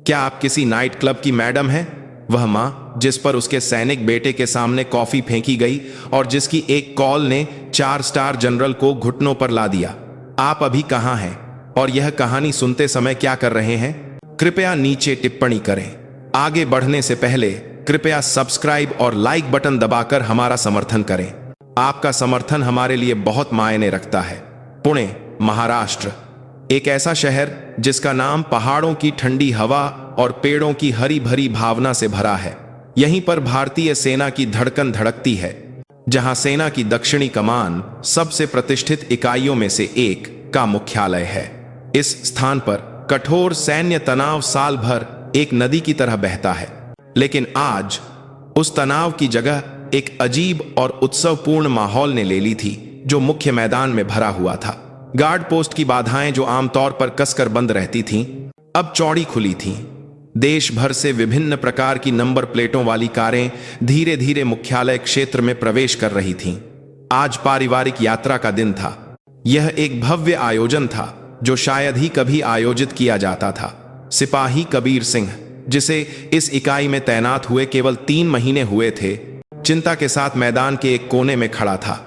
क्या आप किसी नाइट क्लब की मैडम हैं? वह माँ जिस पर उसके सैनिक बेटे के सामने कॉफी फेंकी गई और जिसकी एक कॉल ने 4 स्टार जनरल को घुटनों पर ला दिया। आप अभी कहाँ हैं और यह कहानी सुनते समय क्या कर रहे हैं? कृपया नीचे टिप्पणी करें। आगे बढ़ने से पहले कृपया सब्सक्राइब और लाइक बटन दबाकर हमारा समर्थन करें। आपका समर्थन हमारे लिए बहुत मायने रखता है। पुणे, महाराष्ट्र, एक ऐसा शहर जिसका नाम पहाड़ों की ठंडी हवा और पेड़ों की हरी भरी भावना से भरा है। यहीं पर भारतीय सेना की धड़कन धड़कती है, जहां सेना की दक्षिणी कमान सबसे प्रतिष्ठित इकाइयों में से एक का मुख्यालय है। इस स्थान पर कठोर सैन्य तनाव साल भर एक नदी की तरह बहता है, लेकिन आज उस तनाव की जगह एक अजीब और उत्सवपूर्ण माहौल ने ले ली थी, जो मुख्य मैदान में भरा हुआ था। गार्ड पोस्ट की बाधाएं जो आमतौर पर कसकर बंद रहती थीं, अब चौड़ी खुली थीं। देश भर से विभिन्न प्रकार की नंबर प्लेटों वाली कारें धीरे धीरे मुख्यालय क्षेत्र में प्रवेश कर रही थीं। आज पारिवारिक यात्रा का दिन था। यह एक भव्य आयोजन था जो शायद ही कभी आयोजित किया जाता था। सिपाही कबीर सिंह, जिसे इस इकाई में तैनात हुए केवल 3 महीने हुए थे, चिंता के साथ मैदान के एक कोने में खड़ा था।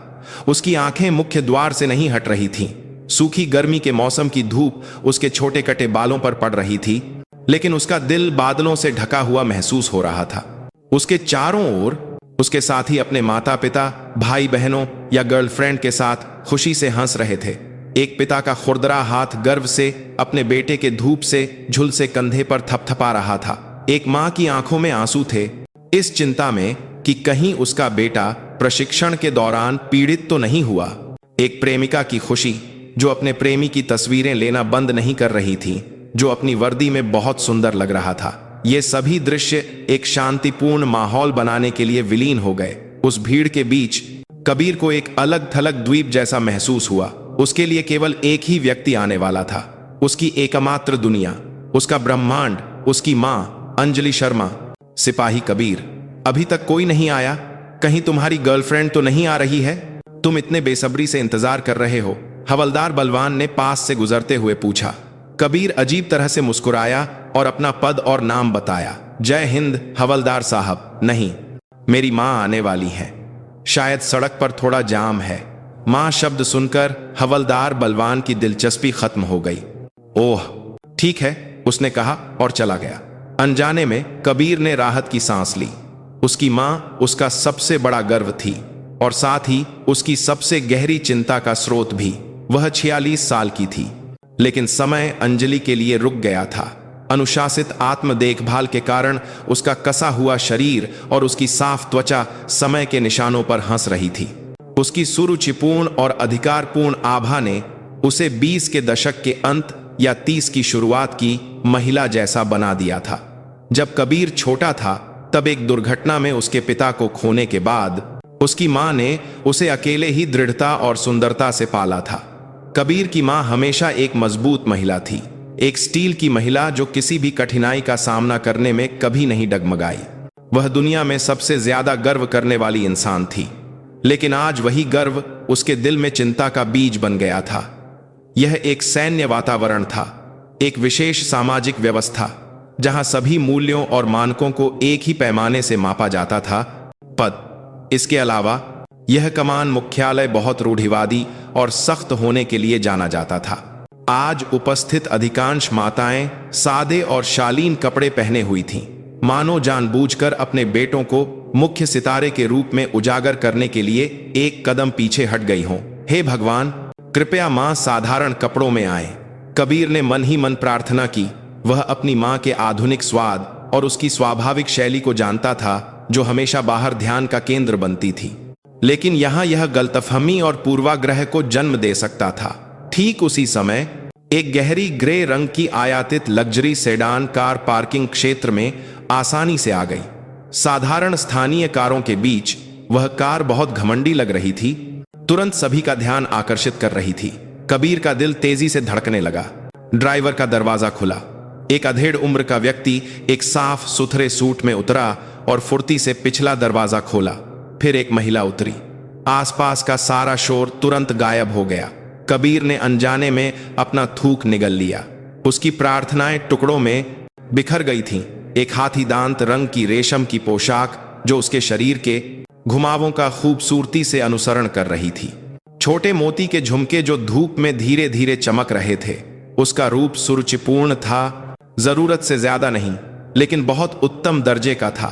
उसकी आंखें मुख्य द्वार से नहीं हट रही थीं। सूखी गर्मी के मौसम की धूप उसके छोटे कटे बालों पर पड़ रही थी, लेकिन उसका दिल बादलों से ढका हुआ महसूस हो रहा था। उसके चारों ओर उसके साथी अपने माता पिता, भाई बहनों या गर्लफ्रेंड के साथ खुशी से हंस रहे थे। एक पिता का खुरदरा हाथ गर्व से अपने बेटे के धूप से झुलसे कंधे पर थपथपा रहा था। एक माँ की आंखों में आंसू थे, इस चिंता में कि कहीं उसका बेटा प्रशिक्षण के दौरान पीड़ित तो नहीं हुआ। एक प्रेमिका की खुशी जो अपने प्रेमी की तस्वीरें लेना बंद नहीं कर रही थी, जो अपनी वर्दी में बहुत सुंदर लग रहा था। ये सभी दृश्य एक शांतिपूर्ण माहौल बनाने के लिए विलीन हो गए। उस भीड़ के बीच कबीर को एक अलग थलग द्वीप जैसा महसूस हुआ। उसके लिए केवल एक ही व्यक्ति आने वाला था, उसकी एकमात्र दुनिया, उसका ब्रह्मांड, उसकी माँ अंजलि शर्मा। सिपाही कबीर, अभी तक कोई नहीं आया? कहीं तुम्हारी गर्लफ्रेंड तो नहीं आ रही है? तुम इतने बेसब्री से इंतजार कर रहे हो? हवलदार बलवान ने पास से गुजरते हुए पूछा। कबीर अजीब तरह से मुस्कुराया और अपना पद और नाम बताया। जय हिंद हवलदार साहब। नहीं, मेरी माँ आने वाली है। शायद सड़क पर थोड़ा जाम है। माँ शब्द सुनकर हवलदार बलवान की दिलचस्पी खत्म हो गई। ओह ठीक है, उसने कहा और चला गया। अनजाने में कबीर ने राहत की सांस ली। उसकी माँ उसका सबसे बड़ा गर्व थी और साथ ही उसकी सबसे गहरी चिंता का स्रोत भी। वह 46 साल की थी, लेकिन समय अंजलि के लिए रुक गया था। अनुशासित आत्म देखभाल के कारण उसका कसा हुआ शरीर और उसकी साफ त्वचा समय के निशानों पर हंस रही थी। उसकी सुरुचिपूर्ण और अधिकारपूर्ण आभा ने उसे 20 के दशक के अंत या 30 की शुरुआत की महिला जैसा बना दिया था। जब कबीर छोटा था, तब एक दुर्घटना में उसके पिता को खोने के बाद उसकी मां ने उसे अकेले ही दृढ़ता और सुंदरता से पाला था। कबीर की मां हमेशा एक मजबूत महिला थी, एक स्टील की महिला जो किसी भी कठिनाई का सामना करने में कभी नहीं डगमगाई। वह दुनिया में सबसे ज्यादा गर्व करने वाली इंसान थी, लेकिन आज वही गर्व उसके दिल में चिंता का बीज बन गया था। यह एक सैन्य वातावरण था, एक विशेष सामाजिक व्यवस्था जहां सभी मूल्यों और मानकों को एक ही पैमाने से मापा जाता था। पद। इसके अलावा यह कमान मुख्यालय बहुत रूढ़िवादी और सख्त होने के लिए जाना जाता था। आज उपस्थित अधिकांश माताएं सादे और शालीन कपड़े पहने हुई थीं, मानो जानबूझकर अपने बेटों को मुख्य सितारे के रूप में उजागर करने के लिए एक कदम पीछे हट गई हों। हे भगवान, कृपया मां साधारण कपड़ों में आए। कबीर ने मन ही मन प्रार्थना की। वह अपनी मां के आधुनिक स्वाद और उसकी स्वाभाविक शैली को जानता था, जो हमेशा बाहर ध्यान का केंद्र बनती थी। लेकिन यहां यह गलतफहमी और पूर्वाग्रह को जन्म दे सकता था। ठीक उसी समय एक गहरी ग्रे रंग की आयातित लग्जरी सेडान कार पार्किंग क्षेत्र में आसानी से आ गई। साधारण स्थानीय कारों के बीच वह कार बहुत घमंडी लग रही थी, तुरंत सभी का ध्यान आकर्षित कर रही थी। कबीर का दिल तेजी से धड़कने लगा। ड्राइवर का दरवाजा खुला। एक अधेड़ उम्र का व्यक्ति एक साफ सुथरे सूट में उतरा और फुर्ती से पिछला दरवाजा खोला। फिर एक महिला उतरी। आसपास का सारा शोर तुरंत गायब हो गया। कबीर ने अनजाने में अपना थूक निगल लिया। उसकी प्रार्थनाएं टुकड़ों में बिखर गई थीं। एक हाथी दांत रंग की रेशम की पोशाक जो उसके शरीर के घुमावों का खूबसूरती से अनुसरण कर रही थी। छोटे मोती के झुमके जो धूप में धीरे धीरे चमक रहे थे। उसका रूप सुरुचिपूर्ण था, जरूरत से ज्यादा नहीं लेकिन बहुत उत्तम दर्जे का था।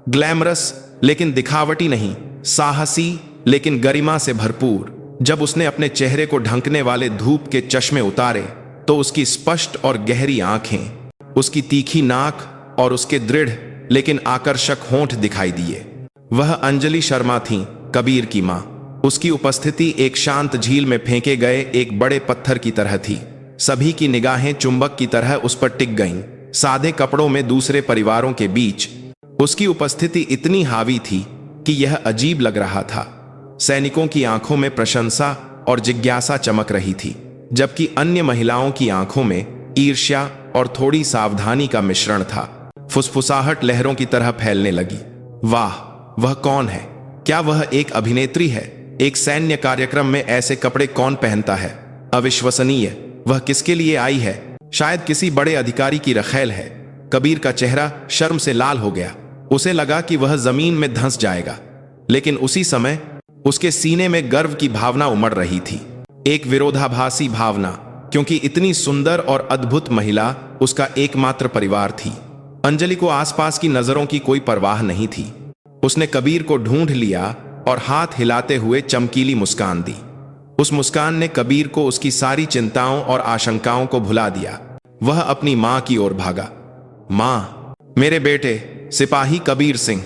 ग्लैमरस लेकिन दिखावटी नहीं, साहसी लेकिन गरिमा से भरपूर। जब उसने अपने चेहरे को ढंकने वाले धूप के चश्मे उतारे तो उसकी स्पष्ट और गहरी आंखें, उसकी तीखी नाक और उसके दृढ़ लेकिन आकर्षक होंठ दिखाई दिए। वह अंजलि शर्मा थीं, कबीर की मां। उसकी उपस्थिति एक शांत झील में फेंके गए एक बड़े पत्थर की तरह थी। सभी की निगाहें चुंबक की तरह उस पर टिक गईं। सादे कपड़ों में दूसरे परिवारों के बीच उसकी उपस्थिति इतनी हावी थी कि यह अजीब लग रहा था। सैनिकों की आंखों में प्रशंसा और जिज्ञासा चमक रही थी, जबकि अन्य महिलाओं की आंखों में ईर्ष्या और थोड़ी सावधानी का मिश्रण था। फुसफुसाहट लहरों की तरह फैलने लगी। वाह, वह कौन है? क्या वह एक अभिनेत्री है? एक सैन्य कार्यक्रम में ऐसे कपड़े कौन पहनता है? अविश्वसनीय। वह किसके लिए आई है? शायद किसी बड़े अधिकारी की रखैल है। कबीर का चेहरा शर्म से लाल हो गया। उसे लगा कि वह जमीन में धंस जाएगा, लेकिन उसी समय उसके सीने में गर्व की भावना उमड़ रही थी। एक विरोधाभासी भावना, क्योंकि इतनी सुंदर और अद्भुत महिला उसका एकमात्र परिवार थी। अंजलि को आसपास की नजरों की कोई परवाह नहीं थी। उसने कबीर को ढूंढ लिया और हाथ हिलाते हुए चमकीली मुस्कान दी। उस मुस्कान ने कबीर को उसकी सारी चिंताओं और आशंकाओं को भुला दिया। वह अपनी मां की ओर भागा। मां, मेरे बेटे सिपाही कबीर सिंह,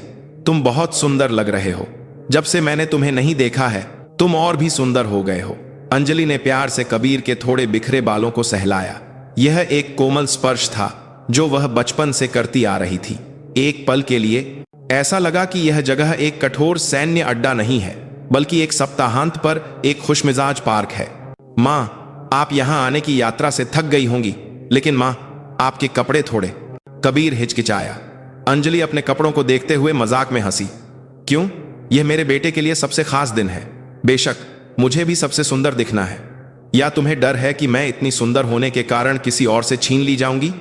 तुम बहुत सुंदर लग रहे हो। जब से मैंने तुम्हें नहीं देखा है तुम और भी सुंदर हो गए हो। अंजलि ने प्यार से कबीर के थोड़े बिखरे बालों को सहलाया। यह एक कोमल स्पर्श था जो वह बचपन से करती आ रही थी। एक पल के लिए ऐसा लगा कि यह जगह एक कठोर सैन्य अड्डा नहीं है, बल्कि एक सप्ताहांत पर एक खुशमिजाज पार्क है। मां, आप यहां आने की यात्रा से थक गई होंगी, लेकिन मां, आपके कपड़े थोड़े। कबीर हिचकिचाया। अंजलि अपने कपड़ों को देखते हुए मजाक में हंसी। क्यों? यह मेरे बेटे के लिए सबसे खास दिन है। बेशक मुझे भी सबसे सुंदर दिखना है। या तुम्हें डर है कि मैं इतनी सुंदर होने के कारण किसी और से छीन ली जाऊंगी?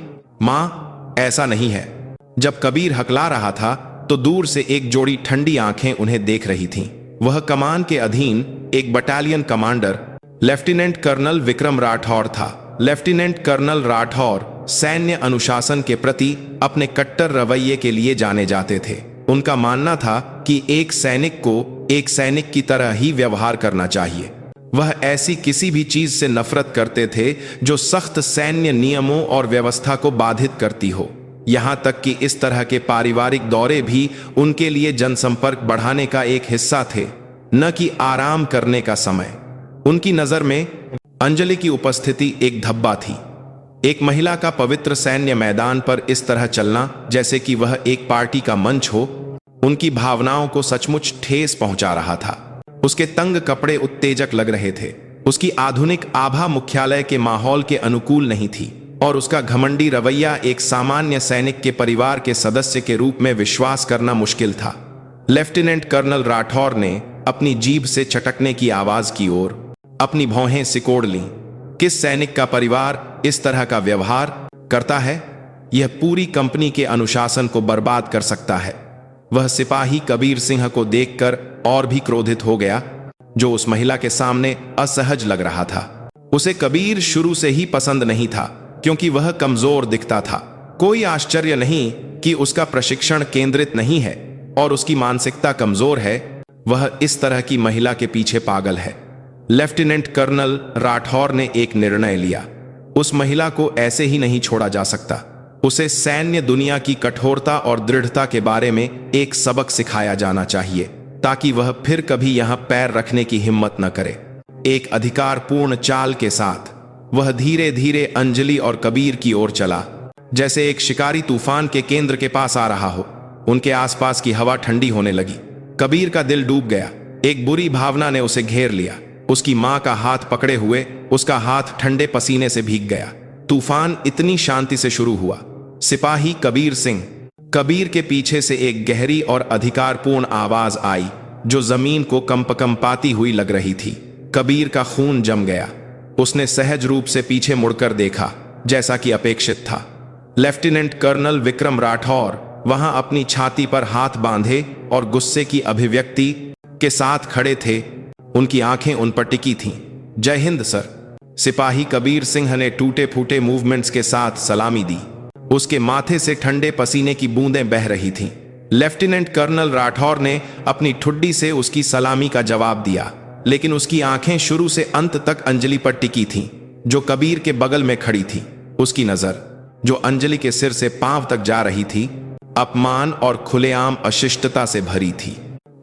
मां, ऐसा नहीं है। जब कबीर हकला रहा था तो दूर से एक जोड़ी ठंडी आंखें उन्हें देख रही थीं। वह कमान के अधीन एक battalion commander lieutenant colonel Vikram Rathore था। लेफ्टिनेंट कर्नल राठौर सैन्य अनुशासन के प्रति अपने कट्टर रवैये के लिए जाने जाते थे। उनका मानना था कि एक सैनिक को एक सैनिक की तरह ही व्यवहार करना चाहिए। वह ऐसी किसी भी चीज से नफरत करते थे जो सख्त सैन्य नियमों और व्यवस्था को बाधित करती हो। यहां तक कि इस तरह के पारिवारिक दौरे भी उनके लिए जनसंपर्क बढ़ाने का एक हिस्सा थे, न कि आराम करने का समय। उनकी नजर में अंजलि की उपस्थिति एक धब्बा थी। एक महिला का पवित्र सैन्य मैदान पर इस तरह चलना जैसे कि वह एक पार्टी का मंच हो, उनकी भावनाओं को सचमुच ठेस पहुंचा रहा था। उसके तंग कपड़े उत्तेजक लग रहे थे। उसकी आधुनिक आभा मुख्यालय के माहौल के अनुकूल नहीं थी, और उसका घमंडी रवैया एक सामान्य सैनिक के परिवार के सदस्य के रूप में विश्वास करना मुश्किल था। लेफ्टिनेंट कर्नल राठौर ने अपनी जीभ से चटकने की आवाज की ओर अपनी भौहें सिकोड़ लीं। किस सैनिक का परिवार इस तरह का व्यवहार करता है? यह पूरी कंपनी के अनुशासन को बर्बाद कर सकता है। वह सिपाही कबीर सिंह को देखकर और भी क्रोधित हो गया, जो उस महिला के सामने असहज लग रहा था। उसे कबीर शुरू से ही पसंद नहीं था, क्योंकि वह कमजोर दिखता था। कोई आश्चर्य नहीं कि उसका प्रशिक्षण केंद्रित नहीं है और उसकी मानसिकता कमजोर है। वह इस तरह की महिला के पीछे पागल है। लेफ्टिनेंट कर्नल राठौर ने एक निर्णय लिया। उस महिला को ऐसे ही नहीं छोड़ा जा सकता। उसे सैन्य दुनिया की कठोरता और दृढ़ता के बारे में एक सबक सिखाया जाना चाहिए, ताकि वह फिर कभी यहां पैर रखने की हिम्मत न करे। एक अधिकारपूर्ण चाल के साथ वह धीरे धीरे अंजलि और कबीर की ओर चला, जैसे एक शिकारी तूफान के केंद्र के पास आ रहा हो। उनके आसपास की हवा ठंडी होने लगी। कबीर का दिल डूब गया। एक बुरी भावना ने उसे घेर लिया। उसकी मां का हाथ पकड़े हुए उसका हाथ ठंडे पसीने से भीग गया। तूफान इतनी शांति से शुरू हुआ। सिपाही कबीर सिंह। कबीर के पीछे से एक गहरी और अधिकारपूर्ण आवाज आई, जो जमीन को कंपकंपाती हुई लग रही थी। कबीर का खून जम गया। उसने सहज रूप से पीछे मुड़कर देखा, जैसा कि अपेक्षित था। लेफ्टिनेंट कर्नल विक्रम राठौर वहां अपनी छाती पर हाथ बांधे और गुस्से की अभिव्यक्ति के साथ खड़े थे। उनकी आंखें उन पर टिकी थीं। जय हिंद सर। सिपाही कबीर सिंह ने टूटे फूटे मूवमेंट्स के साथ सलामी दी। उसके माथे से ठंडे पसीने की बूंदें बह रही थीं। लेफ्टिनेंट कर्नल राठौर ने अपनी ठुड्डी से उसकी सलामी का जवाब दिया, लेकिन उसकी आंखें शुरू से अंत तक अंजलि पर टिकी थीं, जो कबीर के बगल में खड़ी थी। उसकी नजर, जो अंजलि के सिर से पांव तक जा रही थी, अपमान और खुलेआम अशिष्टता से भरी थी,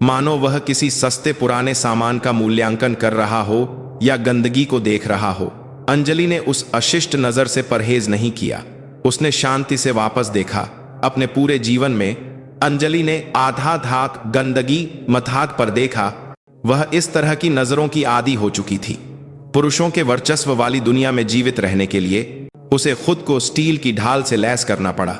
मानो वह किसी सस्ते पुराने सामान का मूल्यांकन कर रहा हो या गंदगी को देख रहा हो। अंजलि ने उस अशिष्ट नजर से परहेज नहीं किया। उसने शांति से वापस देखा। अपने पूरे जीवन में अंजलि ने आधा धाक गंदगी मथाक पर देखा। वह इस तरह की नजरों की आदी हो चुकी थी। पुरुषों के वर्चस्व वाली दुनिया में जीवित रहने के लिए उसे खुद को स्टील की ढाल से लैस करना पड़ा।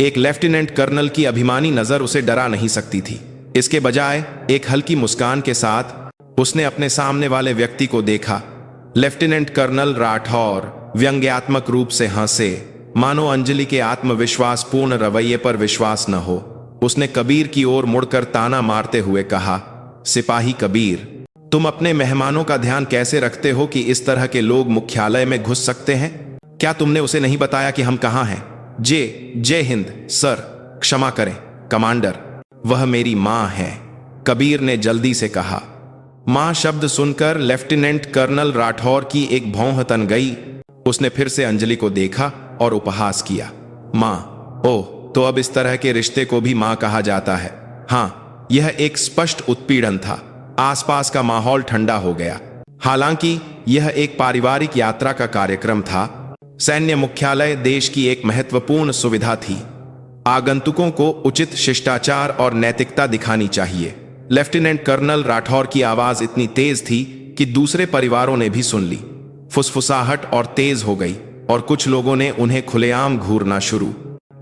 एक लेफ्टिनेंट कर्नल की अभिमानी नजर उसे डरा नहीं सकती थी। इसके बजाय एक हल्की मुस्कान के साथ उसने अपने सामने वाले व्यक्ति को देखा। लेफ्टिनेंट कर्नल राठौर व्यंग्यात्मक रूप से हंसे, मानो अंजलि के आत्मविश्वास पूर्ण रवैये पर विश्वास न हो। उसने कबीर की ओर मुड़कर ताना मारते हुए कहा, सिपाही कबीर, तुम अपने मेहमानों का ध्यान कैसे रखते हो कि इस तरह के लोग मुख्यालय में घुस सकते हैं? क्या तुमने उसे नहीं बताया कि हम कहां हैं? जय हिंद सर। क्षमा करें कमांडर, वह मेरी मां है, कबीर ने जल्दी से कहा। मां शब्द सुनकर लेफ्टिनेंट कर्नल राठौर की एक भौं तन गई। उसने फिर से अंजलि को देखा और उपहास किया। मां? ओह, तो अब इस तरह के रिश्ते को भी मां कहा जाता है। हाँ, यह एक स्पष्ट उत्पीड़न था। आसपास का माहौल ठंडा हो गया। हालांकि यह एक पारिवारिक यात्रा का कार्यक्रम था। सैन्य मुख्यालय देश की एक महत्वपूर्ण सुविधा थी। आगंतुकों को उचित शिष्टाचार और नैतिकता दिखानी चाहिए। लेफ्टिनेंट कर्नल राठौर की आवाज इतनी तेज थी कि दूसरे परिवारों ने भी सुन ली। फुसफुसाहट और तेज हो गई और कुछ लोगों ने उन्हें खुलेआम घूरना शुरू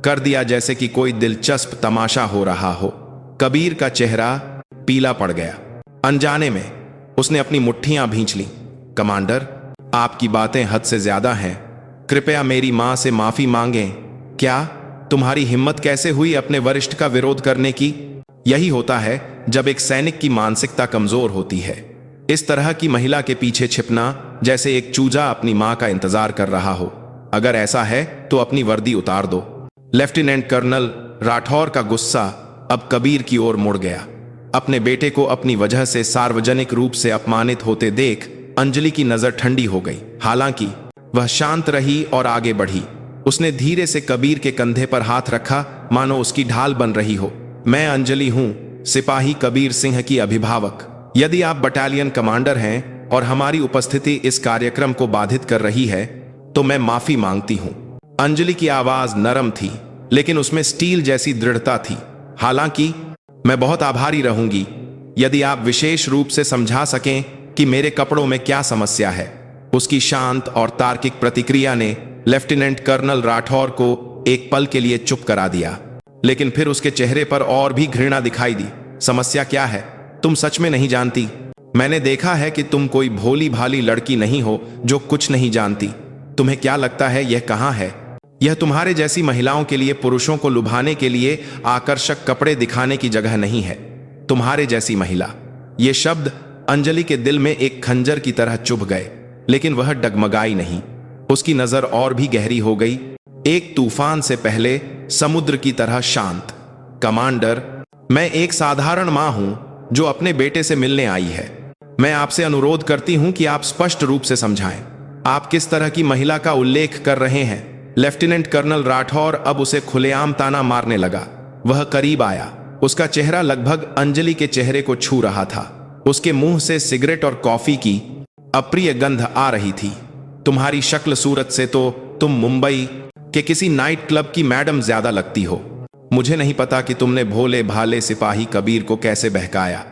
कर दिया, जैसे कि कोई दिलचस्प तमाशा हो रहा हो। कबीर का चेहरा पीला पड़ गया। अनजाने में उसने अपनी मुट्ठियां भींच ली। कमांडर, आपकी बातें हद से ज्यादा हैं। कृपया मेरी मां से माफी मांगें। क्या तुम्हारी हिम्मत कैसे हुई अपने वरिष्ठ का विरोध करने की? यही होता है जब एक सैनिक की मानसिकता कमजोर होती है। इस तरह की महिला के पीछे छिपना जैसे एक चूजा अपनी मां का इंतजार कर रहा हो। अगर ऐसा है तो अपनी वर्दी उतार दो। लेफ्टिनेंट कर्नल राठौर का गुस्सा अब कबीर की ओर मुड़ गया। अपने बेटे को अपनी वजह से सार्वजनिक रूप से अपमानित होते देख अंजलि की नजर ठंडी हो गई। हालांकि वह शांत रही और आगे बढ़ी। उसने धीरे से कबीर के कंधे पर हाथ रखा, मानो उसकी ढाल बन रही हो। मैं अंजलि हूं, सिपाही कबीर सिंह की अभिभावक। यदि आप बटालियन कमांडर हैं और हमारी उपस्थिति इस कार्यक्रम को बाधित कर रही है तो मैं माफी मांगती हूं। अंजलि की आवाज नरम थी, लेकिन उसमें स्टील जैसी दृढ़ता थी। हालांकि मैं बहुत आभारी रहूंगी यदि आप विशेष रूप से समझा सकें कि मेरे कपड़ों में क्या समस्या है। उसकी शांत और तार्किक प्रतिक्रिया ने लेफ्टिनेंट कर्नल राठौर को एक पल के लिए चुप करा दिया, लेकिन फिर उसके चेहरे पर और भी घृणा दिखाई दी। समस्या क्या है? तुम सच में नहीं जानती? मैंने देखा है कि तुम कोई भोली भाली लड़की नहीं हो जो कुछ नहीं जानती। तुम्हें क्या लगता है यह कहां है? यह तुम्हारे जैसी महिलाओं के लिए, पुरुषों को लुभाने के लिए आकर्षक कपड़े दिखाने की जगह नहीं है। तुम्हारे जैसी महिला। ये शब्द अंजलि के दिल में एक खंजर की तरह चुभ गए, लेकिन वह डगमगाई नहीं। उसकी नजर और भी गहरी हो गई, एक तूफान से पहले समुद्र की तरह शांत। कमांडर, मैं एक साधारण मां हूं जो अपने बेटे से मिलने आई है। मैं आपसे अनुरोध करती हूं कि आप स्पष्ट रूप से समझाएं, आप किस तरह की महिला का उल्लेख कर रहे हैं। लेफ्टिनेंट कर्नल राठौर अब उसे खुलेआम ताना मारने लगा। वह करीब आया। उसका चेहरा लगभग अंजलि के चेहरे को छू रहा था। उसके मुंह से सिगरेट और कॉफी की अप्रिय गंध आ रही थी। तुम्हारी शक्ल सूरत से तो तुम मुंबई के किसी नाइट क्लब की मैडम ज्यादा लगती हो। मुझे नहीं पता कि तुमने भोले भाले सिपाही कबीर को कैसे बहकाया,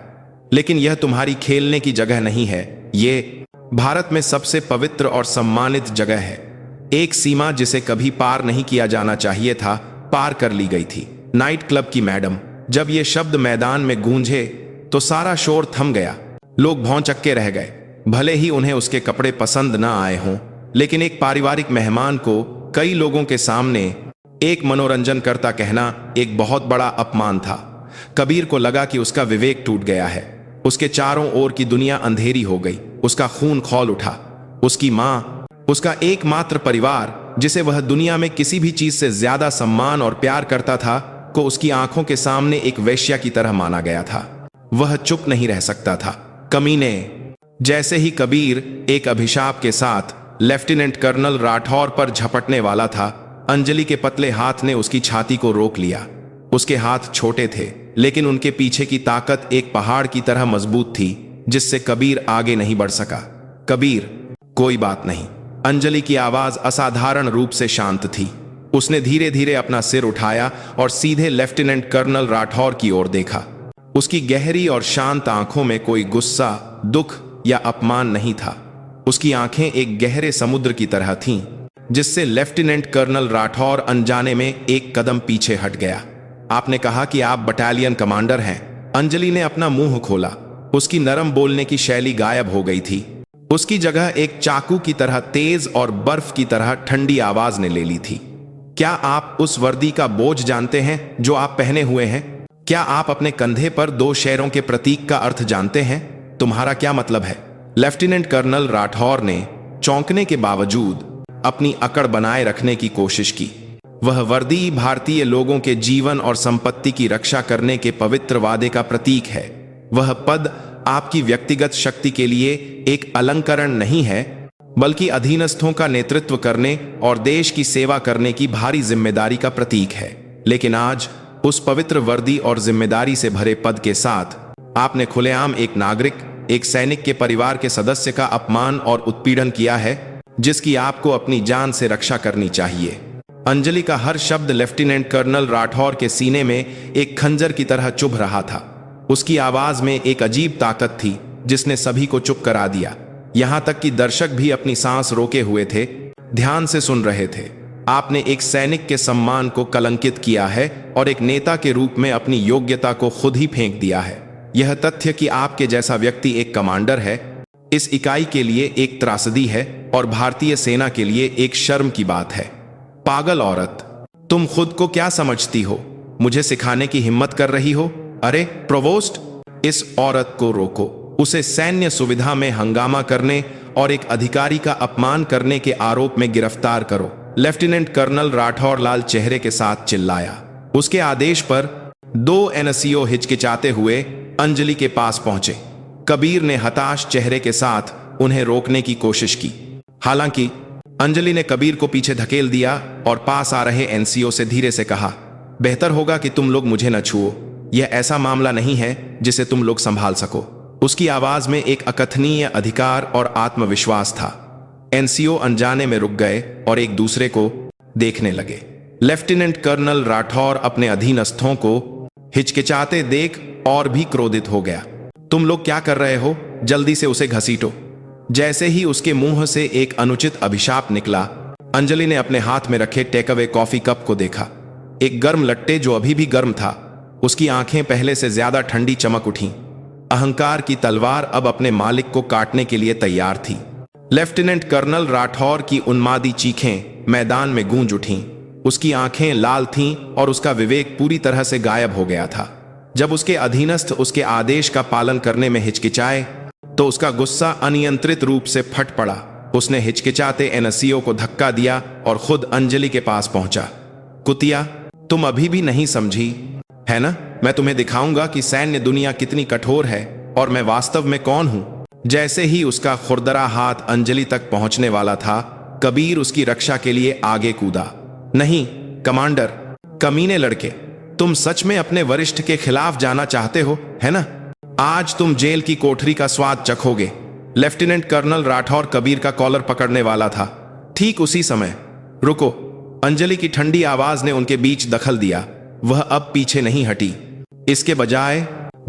लेकिन यह तुम्हारी खेलने की जगह नहीं है। ये भारत में सबसे पवित्र और सम्मानित जगह है। एक सीमा जिसे कभी पार नहीं किया जाना चाहिए था, पार कर ली गई थी। नाइट क्लब की मैडम। जब ये शब्द मैदान में गूंजे तो सारा शोर थम गया। लोग भौंचक्के रह गए। भले ही उन्हें उसके कपड़े पसंद न आए हों, लेकिन एक पारिवारिक मेहमान को कई लोगों के सामने एक मनोरंजन करता कहना एक बहुत बड़ा अपमान था। कबीर को लगा कि उसका विवेक टूट गया है। उसके चारों ओर की दुनिया अंधेरी हो गई। उसका खून खौल उठा। उसकी माँ, उसका एकमात्र परिवार जिसे वह दुनिया में किसी भी चीज से ज्यादा सम्मान और प्यार करता था, को उसकी आंखों के सामने एक वेश्या की तरह माना गया था। वह चुप नहीं रह सकता था। कमीने! जैसे ही कबीर एक अभिशाप के साथ लेफ्टिनेंट कर्नल राठौर पर झपटने वाला था, अंजलि के पतले हाथ ने उसकी छाती को रोक लिया। उसके हाथ छोटे थे, लेकिन उनके पीछे की ताकत एक पहाड़ की तरह मजबूत थी, जिससे कबीर आगे नहीं बढ़ सका। कबीर, कोई बात नहीं। अंजलि की आवाज असाधारण रूप से शांत थी। उसने धीरे धीरे अपना सिर उठाया और सीधे लेफ्टिनेंट कर्नल राठौर की ओर देखा। उसकी गहरी और शांत आंखों में कोई गुस्सा, दुख या अपमान नहीं था। उसकी आंखें एक गहरे समुद्र की तरह थीं, जिससे लेफ्टिनेंट कर्नल राठौर अनजाने में एक कदम पीछे हट गया। आपने कहा कि आप बटालियन कमांडर हैं। अंजलि ने अपना मुंह खोला। उसकी नरम बोलने की शैली गायब हो गई थी। उसकी जगह एक चाकू की तरह तेज और बर्फ की तरह ठंडी आवाज ने ले ली थी। क्या आप उस वर्दी का बोझ जानते हैं जो आप पहने हुए हैं? क्या आप अपने कंधे पर 2 शेरों के प्रतीक का अर्थ जानते हैं? तुम्हारा क्या मतलब है? लेफ्टिनेंट कर्नल राठौर ने चौंकने के बावजूद अपनी अकड़ बनाए रखने की कोशिश की। वह वर्दी भारतीय लोगों के जीवन और संपत्ति की रक्षा करने के पवित्र वादे का प्रतीक है। वह पद आपकी व्यक्तिगत शक्ति के लिए एक अलंकरण नहीं है, बल्कि अधीनस्थों का नेतृत्व करने और देश की सेवा करने की भारी जिम्मेदारी का प्रतीक है। लेकिन आज उस पवित्र वर्दी और जिम्मेदारी से भरे पद के साथ आपने खुलेआम एक नागरिक, एक सैनिक के परिवार के सदस्य का अपमान और उत्पीड़न किया है, जिसकी आपको अपनी जान से रक्षा करनी चाहिए। अंजलि का हर शब्द लेफ्टिनेंट कर्नल राठौर के सीने में एक खंजर की तरह चुभ रहा था। उसकी आवाज में एक अजीब ताकत थी जिसने सभी को चुप करा दिया। यहां तक कि दर्शक भी अपनी सांस रोके हुए थे, ध्यान से सुन रहे थे। आपने एक सैनिक के सम्मान को कलंकित किया है और एक नेता के रूप में अपनी योग्यता को खुद ही फेंक दिया है। यह तथ्य कि आपके जैसा व्यक्ति एक कमांडर है, इस इकाई के लिए एक त्रासदी है और भारतीय सेना के लिए एक शर्म की बात है। पागल औरत, तुम खुद को क्या समझती हो? मुझे सिखाने की हिम्मत कर रही हो? अरे प्रोवोस्ट, इस औरत को रोको। उसे सैन्य सुविधा में हंगामा करने और एक अधिकारी का अपमान करने के आरोप में गिरफ्तार करो। लेफ्टिनेंट कर्नल राठौर लाल चेहरे के साथ चिल्लाया। उसके आदेश पर 2 एनसीओ हिचकिचाते हुए अंजलि के पास पहुंचे। कबीर ने हताश चेहरे के साथ उन्हें रोकने की कोशिश की। हालांकि अंजलि ने कबीर को पीछे धकेल दिया और पास आ रहे एनसीओ से धीरे से कहा, बेहतर होगा कि तुम लोग मुझे न छुओ। यह ऐसा मामला नहीं है जिसे तुम लोग संभाल सको। उसकी आवाज में एक अकथनीय अधिकार और आत्मविश्वास था। एनसीओ अनजाने में रुक गए और एक दूसरे को देखने लगे। लेफ्टिनेंट कर्नल राठौर अपने अधीनस्थों को हिचकिचाते देख और भी क्रोधित हो गया। तुम लोग क्या कर रहे हो? जल्दी से उसे घसीटो। जैसे ही उसके मुंह से एक अनुचित अभिशाप निकला, अंजलि ने अपने हाथ में रखे टेक अवे कॉफी कप को देखा। एक गर्म लट्टे जो अभी भी गर्म था। उसकी आंखें पहले से ज्यादा ठंडी चमक उठीं। अहंकार की तलवार अब अपने मालिक को काटने के लिए तैयार थी। लेफ्टिनेंट कर्नल राठौर की उन्मादी चीखें मैदान में गूंज उठीं। उसकी आंखें लाल थीं और उसका विवेक पूरी तरह से गायब हो गया था। जब उसके अधीनस्थ उसके आदेश का पालन करने में हिचकिचाए तो उसका गुस्सा अनियंत्रित रूप से फट पड़ा। उसने हिचकिचाते एनसीओ को धक्का दिया और खुद अंजलि के पास पहुंचा। कुतिया, तुम अभी भी नहीं समझी है ना? मैं तुम्हें दिखाऊंगा कि सैन्य दुनिया कितनी कठोर है और मैं वास्तव में कौन हूं। जैसे ही उसका खुरदरा हाथ अंजलि तक पहुंचने वाला था, कबीर उसकी रक्षा के लिए आगे कूदा। नहीं कमांडर, कमीने लड़के, तुम सच में अपने वरिष्ठ के खिलाफ जाना चाहते हो, है ना? आज तुम जेल की कोठरी का स्वाद चखोगे। लेफ्टिनेंट कर्नल राठौर कबीर का कॉलर पकड़ने वाला था। ठीक उसी समय, रुको! अंजलि की ठंडी आवाज ने उनके बीच दखल दिया। वह अब पीछे नहीं हटी। इसके बजाय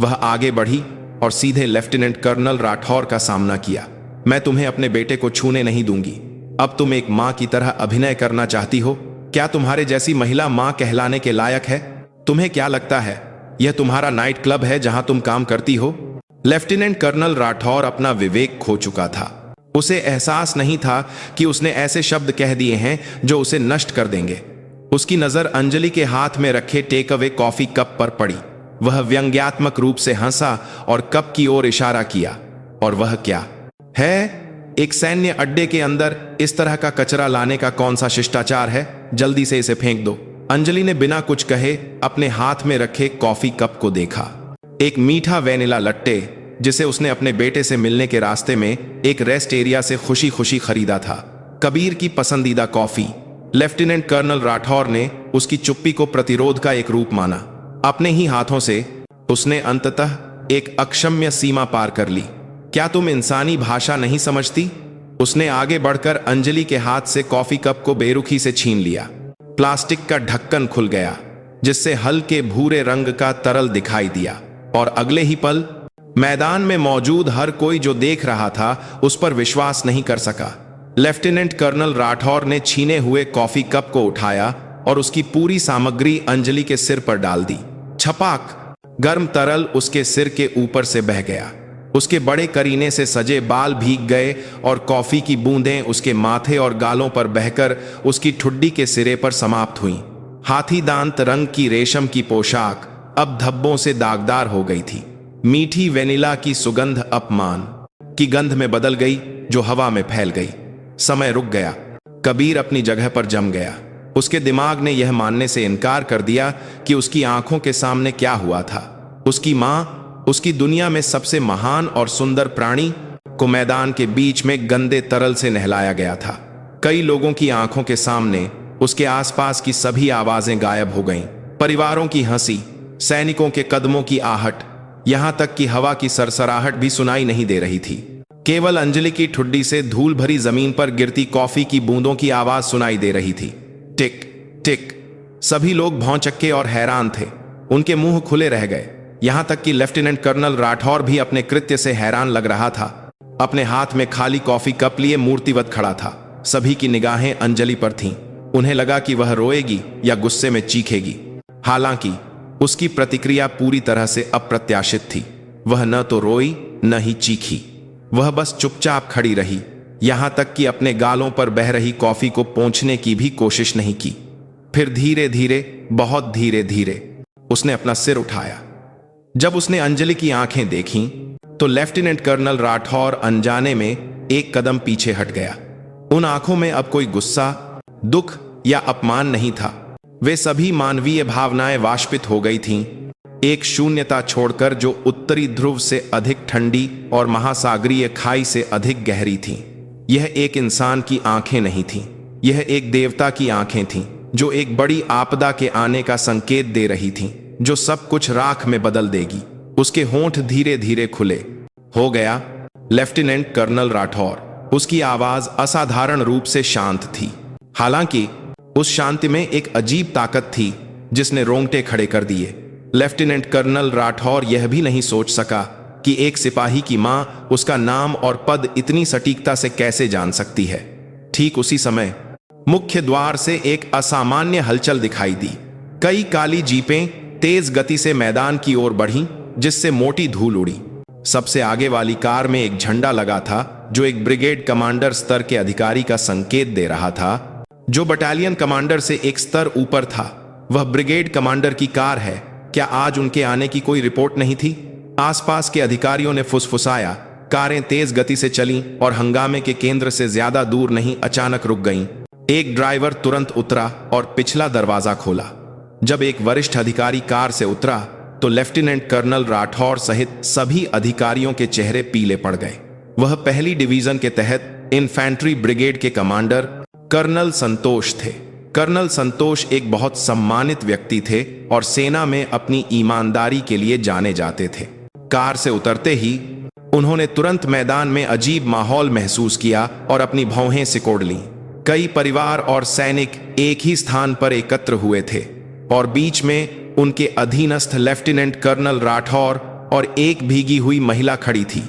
वह आगे बढ़ी और सीधे लेफ्टिनेंट कर्नल राठौर का सामना किया। मैं तुम्हें अपने बेटे को छूने नहीं दूंगी। अब तुम एक मां की तरह अभिनय करना चाहती हो? क्या तुम्हारे जैसी महिला मां कहलाने के लायक है? तुम्हें क्या लगता है यह तुम्हारा नाइट क्लब है जहां तुम काम करती हो? लेफ्टिनेंट कर्नल राठौर अपना विवेक खो चुका था। उसे एहसास नहीं था कि उसने ऐसे शब्द कह दिए हैं जो उसे नष्ट कर देंगे। उसकी नजर अंजलि के हाथ में रखे टेक अवे कॉफी कप पर पड़ी। वह व्यंग्यात्मक रूप से हंसा और कप की ओर इशारा किया। और वह क्या है? एक सैन्य अड्डे के अंदर इस तरह का कचरा लाने का कौन सा शिष्टाचार है? जल्दी से इसे फेंक दो। अंजलि ने बिना कुछ कहे अपने हाथ में रखे कॉफी कप को देखा। एक मीठा वेनिला लट्टे जिसे उसने अपने बेटे से मिलने के रास्ते में एक रेस्ट एरिया से खुशी खुशी खरीदा था। कबीर की पसंदीदा कॉफी। लेफ्टिनेंट कर्नल राठौर ने उसकी चुप्पी को प्रतिरोध का एक रूप माना। अपने ही हाथों से उसने अंततः एक अक्षम्य सीमा पार कर ली। क्या तुम इंसानी भाषा नहीं समझती? उसने आगे बढ़कर अंजलि के हाथ से कॉफी कप को बेरुखी से छीन लिया। प्लास्टिक का ढक्कन खुल गया जिससे हल्के भूरे रंग का तरल दिखाई दिया और अगले ही पल मैदान में मौजूद हर कोई जो देख रहा था उस पर विश्वास नहीं कर सका। लेफ्टिनेंट कर्नल राठौर ने छीने हुए कॉफी कप को उठाया और उसकी पूरी सामग्री अंजलि के सिर पर डाल दी। छपाक! गर्म तरल उसके सिर के ऊपर से बह गया। उसके बड़े करीने से सजे बाल भीग गए और कॉफी की बूंदें उसके माथे और गालों पर बहकर उसकी ठुड्डी के सिरे पर समाप्त हुईं। हाथी दांत रंग की रेशम की पोशाक अब धब्बों से दागदार हो गई थी। मीठी वेनिला की सुगंध अपमान की गंध में बदल गई जो हवा में फैल गई। समय रुक गया। कबीर अपनी जगह पर जम गया। उसके दिमाग ने यह मानने से इनकार कर दिया कि उसकी आंखों के सामने क्या हुआ था। उसकी मां, उसकी दुनिया में सबसे महान और सुंदर प्राणी को मैदान के बीच में गंदे तरल से नहलाया गया था। कई लोगों की आंखों के सामने उसके आसपास की सभी आवाजें गायब हो गईं। परिवारों की हंसी, सैनिकों के कदमों की आहट, यहां तक कि हवा की सरसराहट भी सुनाई नहीं दे रही थी। केवल अंजलि की ठुड्डी से धूल भरी जमीन पर गिरती कॉफी की बूंदों की आवाज सुनाई दे रही थी। टिक टिक। सभी लोग भौंचक्के और हैरान थे। उनके मुंह खुले रह गए। यहां तक कि लेफ्टिनेंट कर्नल राठौर भी अपने कृत्य से हैरान लग रहा था। अपने हाथ में खाली कॉफी कप लिए मूर्तिवत खड़ा था। सभी की निगाहें अंजलि पर थीं। उन्हें लगा कि वह रोएगी या गुस्से में चीखेगी। हालांकि उसकी प्रतिक्रिया पूरी तरह से अप्रत्याशित थी। वह न तो रोई न ही चीखी। वह बस चुपचाप खड़ी रही। यहां तक कि अपने गालों पर बह रही कॉफी को पोंछने की भी कोशिश नहीं की। फिर धीरे धीरे, बहुत धीरे धीरे उसने अपना सिर उठाया। जब उसने अंजलि की आंखें देखीं तो लेफ्टिनेंट कर्नल राठौर अनजाने में एक कदम पीछे हट गया। उन आंखों में अब कोई गुस्सा, दुख या अपमान नहीं था। वे सभी मानवीय भावनाएं वाष्पित हो गई थीं, एक शून्यता छोड़कर जो उत्तरी ध्रुव से अधिक ठंडी और महासागरीय खाई से अधिक गहरी थीं। यह एक इंसान की आंखें नहीं थीं, यह एक देवता की आंखें थीं जो एक बड़ी आपदा के आने का संकेत दे रही थीं, जो सब कुछ राख में बदल देगी। उसके होंठ धीरे धीरे खुले। हो गया, लेफ्टिनेंट कर्नल राठौर। उसकी आवाज असाधारण रूप से शांत थी। हालांकि उस शांति में एक अजीब ताकत थी जिसने रोंगटे खड़े कर दिए। लेफ्टिनेंट कर्नल राठौर यह भी नहीं सोच सका कि एक सिपाही की मां उसका नाम और पद इतनी सटीकता से कैसे जान सकती है। ठीक उसी समय मुख्य द्वार से एक असामान्य हलचल दिखाई दी। कई काली जीपें तेज गति से मैदान की ओर बढ़ीं, जिससे मोटी धूल उड़ी। सबसे आगे वाली कार में एक झंडा लगा था जो एक ब्रिगेड कमांडर स्तर के अधिकारी का संकेत दे रहा था, जो बटालियन कमांडर से एक स्तर ऊपर था। वह ब्रिगेड कमांडर की कार है। क्या आज उनके आने की कोई रिपोर्ट नहीं थी? आसपास के अधिकारियों ने फुसफुसाया। कारें तेज गति से चलीं और हंगामे के केंद्र से ज्यादा दूर नहीं अचानक रुक गईं। एक ड्राइवर तुरंत उतरा और पिछला दरवाजा खोला। जब एक वरिष्ठ अधिकारी कार से उतरा तो लेफ्टिनेंट कर्नल राठौर सहित सभी अधिकारियों के चेहरे पीले पड़ गए। वह पहली डिवीजन के तहत इन्फैंट्री ब्रिगेड के कमांडर कर्नल संतोष थे। कर्नल संतोष एक बहुत सम्मानित व्यक्ति थे और सेना में अपनी ईमानदारी के लिए जाने जाते थे। कार से उतरते ही उन्होंने तुरंत मैदान में अजीब माहौल महसूस किया और अपनी भौहें सिकोड़ लीं। कई परिवार और सैनिक एक ही स्थान पर एकत्र हुए थे और बीच में उनके अधीनस्थ लेफ्टिनेंट कर्नल राठौर और एक भीगी हुई महिला खड़ी थी।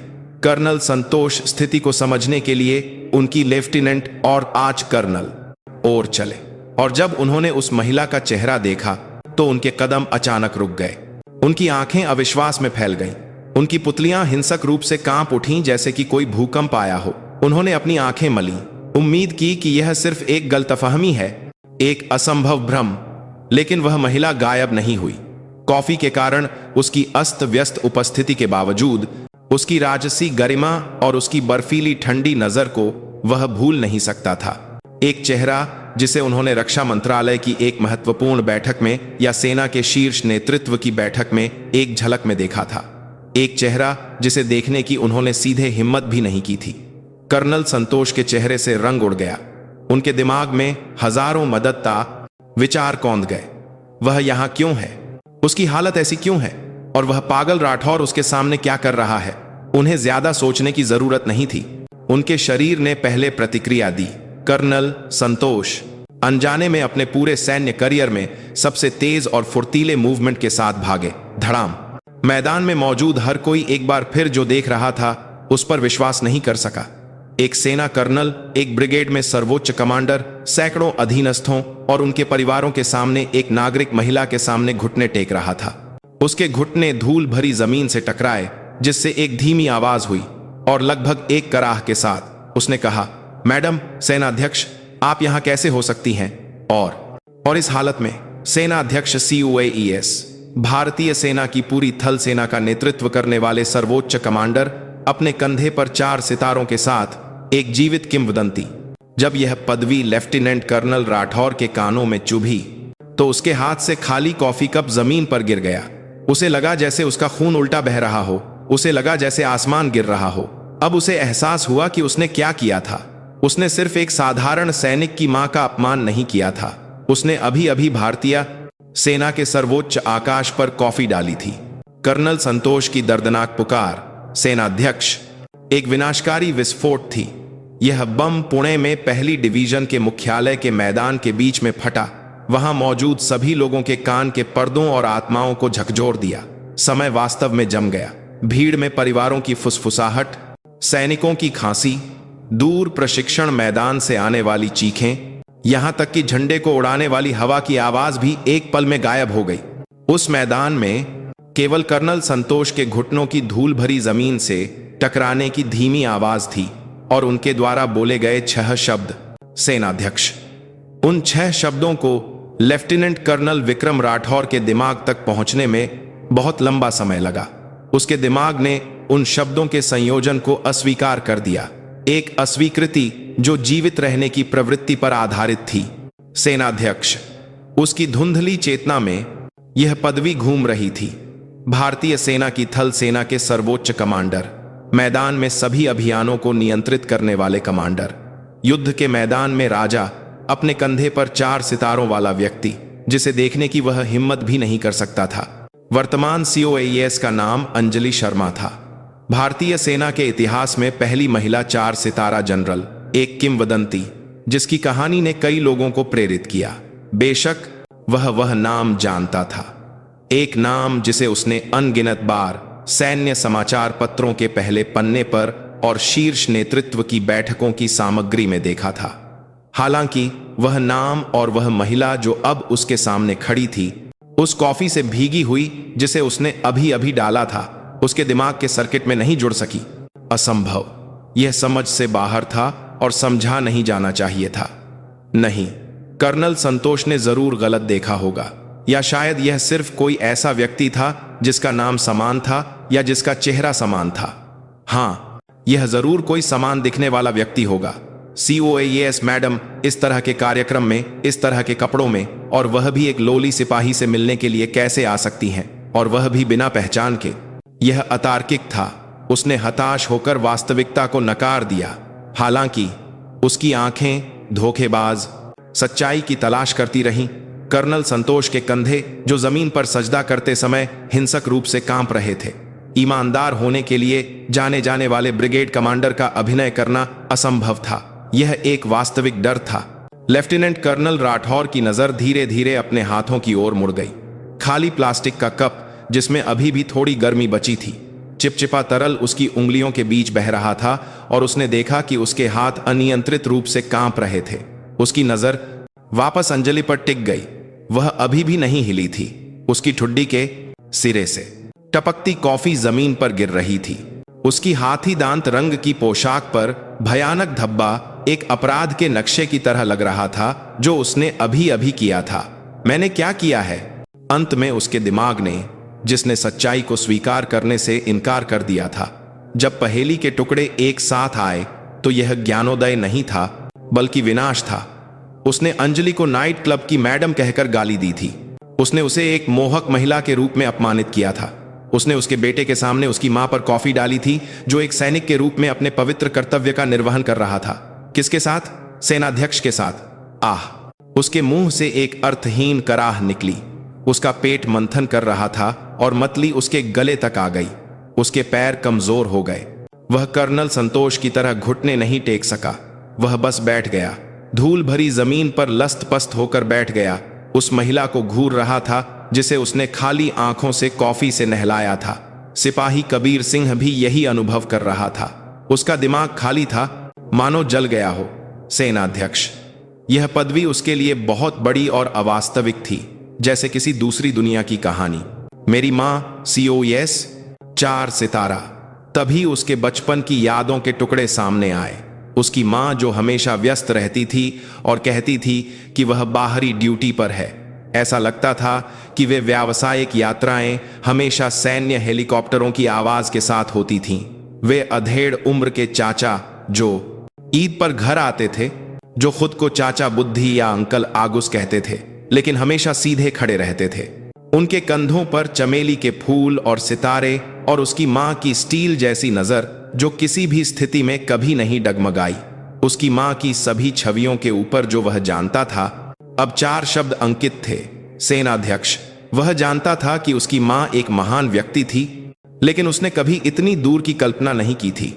कर्नल संतोष स्थिति को समझने के लिए उनकी लेफ्टिनेंट और आज कर्नल ओर चले, और जब उन्होंने उस महिला का चेहरा देखा तो उनके कदम अचानक रुक गए। उनकी आंखें अविश्वास में फैल गईं। उनकी पुतलियां हिंसक रूप से कांप उठीं जैसे कि कोई भूकंप आया हो। उन्होंने अपनी आंखें मलीं, उम्मीद की कि यह सिर्फ एक गलतफहमी है, एक असंभव भ्रम, लेकिन वह महिला गायब नहीं हुई। कॉफी के कारण उसकी अस्त व्यस्त उपस्थिति के बावजूद उसकी राजसी गरिमा और उसकी बर्फीली ठंडी नजर को वह भूल नहीं सकता था। एक चेहरा जिसे उन्होंने रक्षा मंत्रालय की एक महत्वपूर्ण बैठक में या सेना के शीर्ष नेतृत्व की बैठक में एक झलक में देखा था। एक चेहरा जिसे देखने की उन्होंने सीधे हिम्मत भी नहीं की थी। कर्नल संतोष के चेहरे से रंग उड़ गया। उनके दिमाग में हजारों मददता विचार कौंध गए। वह यहां क्यों है? उसकी हालत ऐसी क्यों है? और वह पागल राठौर उसके सामने क्या कर रहा है? उन्हें ज्यादा सोचने की जरूरत नहीं थी। उनके शरीर ने पहले प्रतिक्रिया दी। कर्नल संतोष अनजाने में अपने पूरे सैन्य करियर में सबसे तेज और फुर्तीले मूवमेंट के साथ भागे। धड़ाम। मैदान में मौजूद हर कोई एक बार फिर जो देख रहा था उस पर विश्वास नहीं कर सका। एक सेना कर्नल, एक ब्रिगेड में सर्वोच्च कमांडर, सैकड़ों अधीनस्थों और उनके परिवारों के सामने एक नागरिक महिला के सामने घुटने टेक रहा था। उसके घुटने धूल भरी जमीन से टकराए, जिससे एक धीमी आवाज हुई और लगभग एक कराह के साथ उसने कहा, मैडम सेनाध्यक्ष, आप यहां कैसे हो सकती हैं? और इस हालत में सेनाध्यक्ष COAES, भारतीय सेना की पूरी थल सेना का नेतृत्व करने वाले सर्वोच्च कमांडर, अपने कंधे पर 4 सितारों के साथ एक जीवित किंवदंती। जब यह पदवी लेफ्टिनेंट कर्नल राठौर के कानों में चुभी तो उसके हाथ से खाली कॉफी कप जमीन पर गिर गया। उसे लगा जैसे उसका खून उल्टा बह रहा हो। उसे लगा जैसे आसमान गिर रहा हो। अब उसे एहसास हुआ कि उसने क्या किया था। उसने सिर्फ एक साधारण सैनिक की मां का अपमान नहीं किया था, उसने अभी अभी भारतीय सेना के सर्वोच्च आकाश पर कॉफी डाली थी। कर्नल संतोष की दर्दनाक पुकार, सेनाध्यक्ष, एक विनाशकारी विस्फोट थी। यह बम पुणे में पहली डिवीजन के मुख्यालय के मैदान के बीच में फटा। वहां मौजूद सभी लोगों के कान के पर्दों और आत्माओं को झकझोर दिया। समय वास्तव में जम गया। भीड़ में परिवारों की फुसफुसाहट, सैनिकों की खांसी, दूर प्रशिक्षण मैदान से आने वाली चीखें, यहां तक कि झंडे को उड़ाने वाली हवा की आवाज भी एक पल में गायब हो गई। उस मैदान में केवल कर्नल संतोष के घुटनों की धूल भरी जमीन से टकराने की धीमी आवाज थी और उनके द्वारा बोले गए 6 शब्द, सेनाध्यक्ष। उन 6 शब्दों को लेफ्टिनेंट कर्नल विक्रम राठौर के दिमाग तक पहुंचने में बहुत लंबा समय लगा। उसके दिमाग ने उन शब्दों के संयोजन को अस्वीकार कर दिया, एक अस्वीकृति जो जीवित रहने की प्रवृत्ति पर आधारित थी। सेनाध्यक्ष। उसकी धुंधली चेतना में यह पदवी घूम रही थी। भारतीय सेना की थल सेना के सर्वोच्च कमांडर, मैदान में सभी अभियानों को नियंत्रित करने वाले कमांडर, युद्ध के मैदान में राजा, अपने कंधे पर 4 सितारों वाला व्यक्ति जिसे देखने की वह हिम्मत भी नहीं कर सकता था। वर्तमान COAES का नाम अंजलि शर्मा था। भारतीय सेना के इतिहास में पहली महिला 4 सितारा जनरल, एक किंवदंती जिसकी कहानी ने कई लोगों को प्रेरित किया। बेशक वह नाम जानता था, एक नाम जिसे उसने अनगिनत बार सैन्य समाचार पत्रों के पहले पन्ने पर और शीर्ष नेतृत्व की बैठकों की सामग्री में देखा था। हालांकि वह नाम और वह महिला जो अब उसके सामने खड़ी थी, उस कॉफी से भीगी हुई जिसे उसने अभी अभी डाला था, उसके दिमाग के सर्किट में नहीं जुड़ सकी। असंभव। यह समझ से बाहर था और समझा नहीं जाना चाहिए था। नहीं, कर्नल संतोष ने जरूर गलत देखा होगा, या शायद यह सिर्फ कोई ऐसा व्यक्ति था जिसका नाम समान था या जिसका चेहरा समान था। हां, यह जरूर कोई समान दिखने वाला व्यक्ति होगा। COAES मैडम इस तरह के कार्यक्रम में, इस तरह के कपड़ों में, और वह भी एक लोली सिपाही से मिलने के लिए कैसे आ सकती हैं, और वह भी बिना पहचान के? यह अतार्किक था। उसने हताश होकर वास्तविकता को नकार दिया। हालांकि उसकी आंखें धोखेबाज सच्चाई की तलाश करती रहीं। कर्नल संतोष के कंधे, जो जमीन पर सजदा करते समय हिंसक रूप से कांप रहे थे, ईमानदार होने के लिए जाने जाने वाले ब्रिगेड कमांडर का अभिनय करना असंभव था। यह एक वास्तविक डर था। लेफ्टिनेंट कर्नल राठौर की नजर धीरे धीरे अपने हाथों की ओर मुड़ गई। खाली प्लास्टिक का कप जिसमें अभी भी थोड़ी गर्मी बची थी, चिपचिपा तरल उसकी उंगलियों के बीच बह रहा था और उसने देखा कि उसके हाथ अनियंत्रित रूप से कांप रहे थे। उसकी नजर वापस अंजलि पर टिक गई। वह अभी भी नहीं हिली थी। उसकी ठुड्डी के सिरे से टपकती कॉफी जमीन पर गिर रही थी। उसकी हाथी दांत रंग की पोशाक पर भयानक धब्बा एक अपराध के नक्शे की तरह लग रहा था जो उसने अभी अभी किया था। मैंने क्या किया है? अंत में उसके दिमाग ने, जिसने सच्चाई को स्वीकार करने से इनकार कर दिया था। जब पहेली के टुकड़े एक साथ आए तो यह ज्ञानोदय नहीं था बल्कि विनाश था। उसने अंजलि को नाइट क्लब की मैडम कहकर गाली दी थी। उसने उसे एक मोहक महिला के रूप में अपमानित किया था। उसने उसके बेटे के सामने उसकी मां पर कॉफी डाली थी जो एक सैनिक के रूप में अपने पवित्र कर्तव्य का निर्वहन कर रहा था। किसके साथ? सेनाध्यक्ष के साथ। आह! उसके मुंह से एक अर्थहीन कराह निकली। उसका पेट मंथन कर रहा था और मतली उसके गले तक आ गई। उसके पैर कमजोर हो गए। वह कर्नल संतोष की तरह घुटने नहीं टेक सका। वह बस बैठ गया, धूल भरी जमीन पर लस्त पस्त होकर बैठ गया। उस महिला को घूर रहा था जिसे उसने खाली आंखों से कॉफी से नहलाया था। सिपाही कबीर सिंह भी यही अनुभव कर रहा था। उसका दिमाग खाली था, मानो जल गया हो। सेनाध्यक्ष, यह पदवी उसके लिए बहुत बड़ी और अवास्तविक थी, जैसे किसी दूसरी दुनिया की कहानी। मेरी मां COS 4 सितारा। तभी उसके बचपन की यादों के टुकड़े सामने आए। उसकी मां जो हमेशा व्यस्त रहती थी और कहती थी कि वह बाहरी ड्यूटी पर है। ऐसा लगता था कि वे व्यावसायिक यात्राएं हमेशा सैन्य हेलीकॉप्टरों की आवाज के साथ होती थीं। वे अधेड़ उम्र के चाचा जो ईद पर घर आते थे, जो खुद को चाचा बुद्धि या अंकल आगुस कहते थे, लेकिन हमेशा सीधे खड़े रहते थे। उनके कंधों पर चमेली के फूल और सितारे और उसकी मां की स्टील जैसी नजर जो किसी भी स्थिति में कभी नहीं डगमगाई। उसकी मां की सभी छवियों के ऊपर जो वह जानता था, अब 4 शब्द अंकित थे। सेनाध्यक्ष। वह जानता था कि उसकी मां एक महान व्यक्ति थी, लेकिन उसने कभी इतनी दूर की कल्पना नहीं की थी।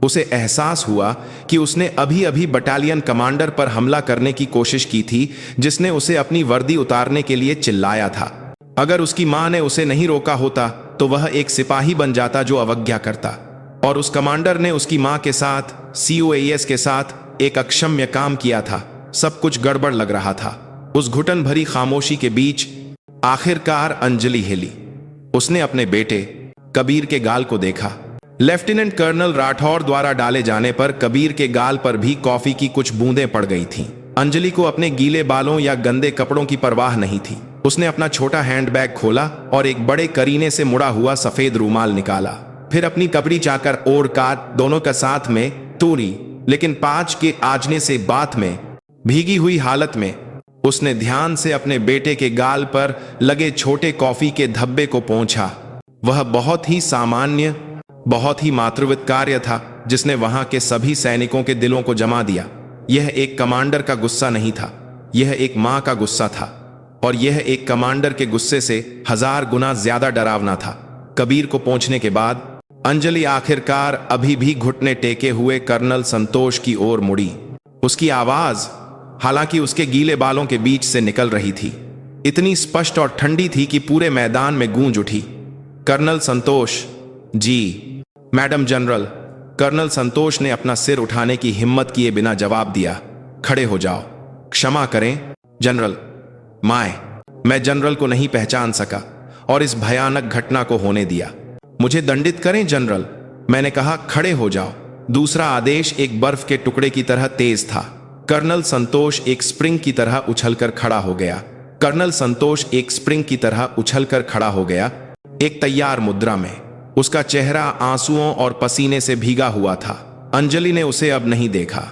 उसे एहसास हुआ कि उसने अभी अभी बटालियन कमांडर पर हमला करने की कोशिश की थी, जिसने उसे अपनी वर्दी उतारने के लिए चिल्लाया था। अगर उसकी मां ने उसे नहीं रोका होता तो वह एक सिपाही बन जाता जो अवज्ञा करता। और उस कमांडर ने उसकी मां के साथ, COAS के साथ एक अक्षम्य काम किया था। सब कुछ गड़बड़ लग रहा था। उस घुटन भरी खामोशी के बीच आखिरकार अंजलि हिली। उसने अपने बेटे कबीर के गाल को देखा। लेफ्टिनेंट कर्नल राठौर द्वारा डाले जाने पर कबीर के गाल पर भी कॉफी की कुछ बूंदें पड़ गई थीं। अंजलि को अपने गीले बालों या गंदे कपड़ों की परवाह नहीं थी। उसने अपना छोटा हैंडबैग खोला और एक बड़े करीने से मुड़ा हुआ सफेद रूमाल निकाला। फिर अपनी कपड़ी चाकर और काट दोनों का साथ में तोड़ी, लेकिन 5 के आजने से बात में भीगी हुई हालत में उसने ध्यान से अपने बेटे के गाल पर लगे छोटे कॉफी के धब्बे को पोंछा। वह बहुत ही सामान्य, बहुत ही मातृवत कार्य था जिसने वहां के सभी सैनिकों के दिलों को जमा दिया। यह एक कमांडर का गुस्सा नहीं था, यह एक मां का गुस्सा था, और यह एक कमांडर के गुस्से से 1000 गुना ज्यादा डरावना था। कबीर को पहुंचने के बाद अंजलि आखिरकार अभी भी घुटने टेके हुए कर्नल संतोष की ओर मुड़ी। उसकी आवाज, हालांकि उसके गीले बालों के बीच से निकल रही थी, इतनी स्पष्ट और ठंडी थी कि पूरे मैदान में गूंज उठी। Colonel Santosh ji. Madam general. Colonel Santosh ने अपना सिर उठाने की हिम्मत किए बिना जवाब दिया। खड़े हो जाओ। क्षमा करें जनरल। मैं जनरल को नहीं पहचान सका और इस भयानक घटना को होने दिया। मुझे दंडित करें जनरल। मैंने कहा खड़े हो जाओ। दूसरा आदेश एक बर्फ के टुकड़े की तरह तेज था। कर्नल संतोष एक स्प्रिंग की तरह उछलकर खड़ा हो गया। कर्नल संतोष एक स्प्रिंग की तरह उछलकर खड़ा हो गया, एक तैयार मुद्रा में। उसका चेहरा आंसुओं और पसीने से भीगा हुआ था। अंजलि ने उसे अब नहीं देखा।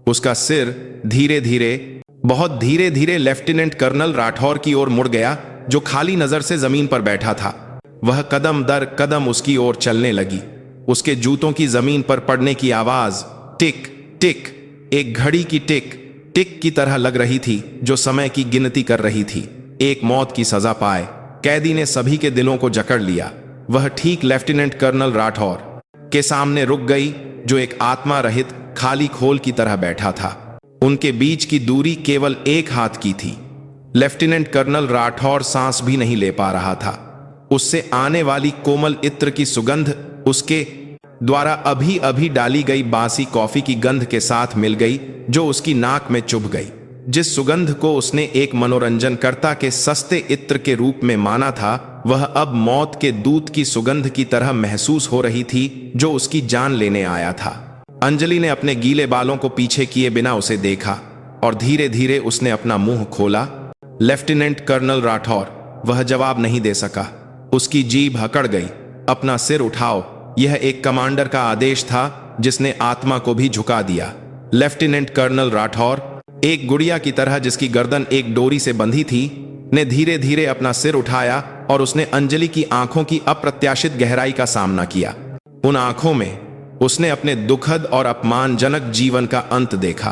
उसका सिर धीरे धीरे, बहुत धीरे धीरे लेफ्टिनेंट कर्नल राठौर की ओर मुड़ गया, जो खाली नजर से जमीन पर बैठा था। वह कदम दर कदम उसकी ओर चलने लगी। उसके जूतों की जमीन पर पड़ने की आवाज टिक टिक, एक घड़ी की टिक टिक की तरह लग रही थी जो समय की गिनती कर रही थी। एक मौत की सजा पाए कैदी ने सभी के दिलों को जकड़ लिया। वह ठीक लेफ्टिनेंट कर्नल राठौर के सामने रुक गई, जो एक आत्मा रहित खाली खोल की तरह बैठा था। उनके बीच की दूरी केवल 1 हाथ की थी। लेफ्टिनेंट कर्नल राठौर सांस भी नहीं ले पा रहा था। उससे आने वाली कोमल इत्र की सुगंध उसके द्वारा अभी अभी डाली गई बासी कॉफी की गंध के साथ मिल गई, जो उसकी नाक में चुभ गई। जिस सुगंध को उसने एक मनोरंजनकर्ता के सस्ते इत्र के रूप में माना था, वह अब मौत के दूत की सुगंध की तरह महसूस हो रही थी, जो उसकी जान लेने आया था। अंजलि ने अपने गीले बालों को पीछे किए बिना उसे देखा और धीरे धीरे उसने अपना मुंह खोला। Lieutenant colonel Rathore. वह जवाब नहीं दे सका। उसकी जीभ अकड़ गई। अपना सिर उठाओ, यह एक कमांडर का आदेश था जिसने आत्मा को भी झुका दिया। लेफ्टिनेंट कर्नल राठौर, एक गुड़िया की तरह जिसकी गर्दन एक डोरी से बंधी थी, ने धीरे धीरे अपना सिर उठाया और उसने अंजलि की आंखों की अप्रत्याशित गहराई का सामना किया। उन आंखों में उसने अपने दुखद और अपमानजनक जीवन का अंत देखा।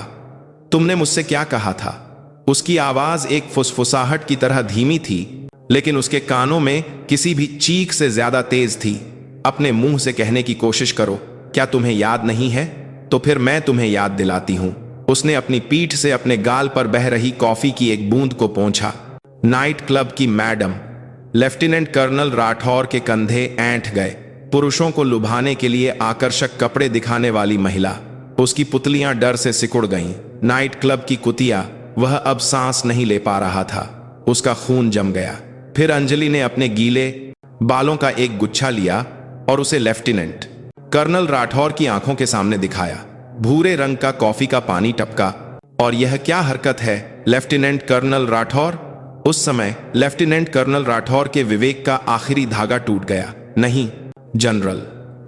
तुमने मुझसे क्या कहा था? उसकी आवाज एक फुसफुसाहट की तरह धीमी थी, लेकिन उसके कानों में किसी भी चीख से ज्यादा तेज थी। अपने मुंह से कहने की कोशिश करो। क्या तुम्हें याद नहीं है? तो फिर मैं तुम्हें याद दिलाती हूं। उसने अपनी पीठ से अपने गाल पर बह रही कॉफी की एक बूंद को पोंछा। नाइट क्लब की मैडम। लेफ्टिनेंट कर्नल राठौर के कंधे ऐंठ गए। पुरुषों को लुभाने के लिए आकर्षक कपड़े दिखाने वाली महिला। उसकी पुतलियां डर से सिकुड़ गईं। नाइट क्लब की कुतिया। वह अब सांस नहीं ले पा रहा था। उसका खून जम गया। फिर अंजलि ने अपने गीले बालों का एक गुच्छा लिया और उसे लेफ्टिनेंट कर्नल राठौर की आंखों के सामने दिखाया। भूरे रंग का कॉफी का पानी टपका। और यह क्या हरकत है, लेफ्टिनेंट कर्नल राठौर? उस समय लेफ्टिनेंट कर्नल राठौर के विवेक का आखिरी धागा टूट गया। नहीं जनरल,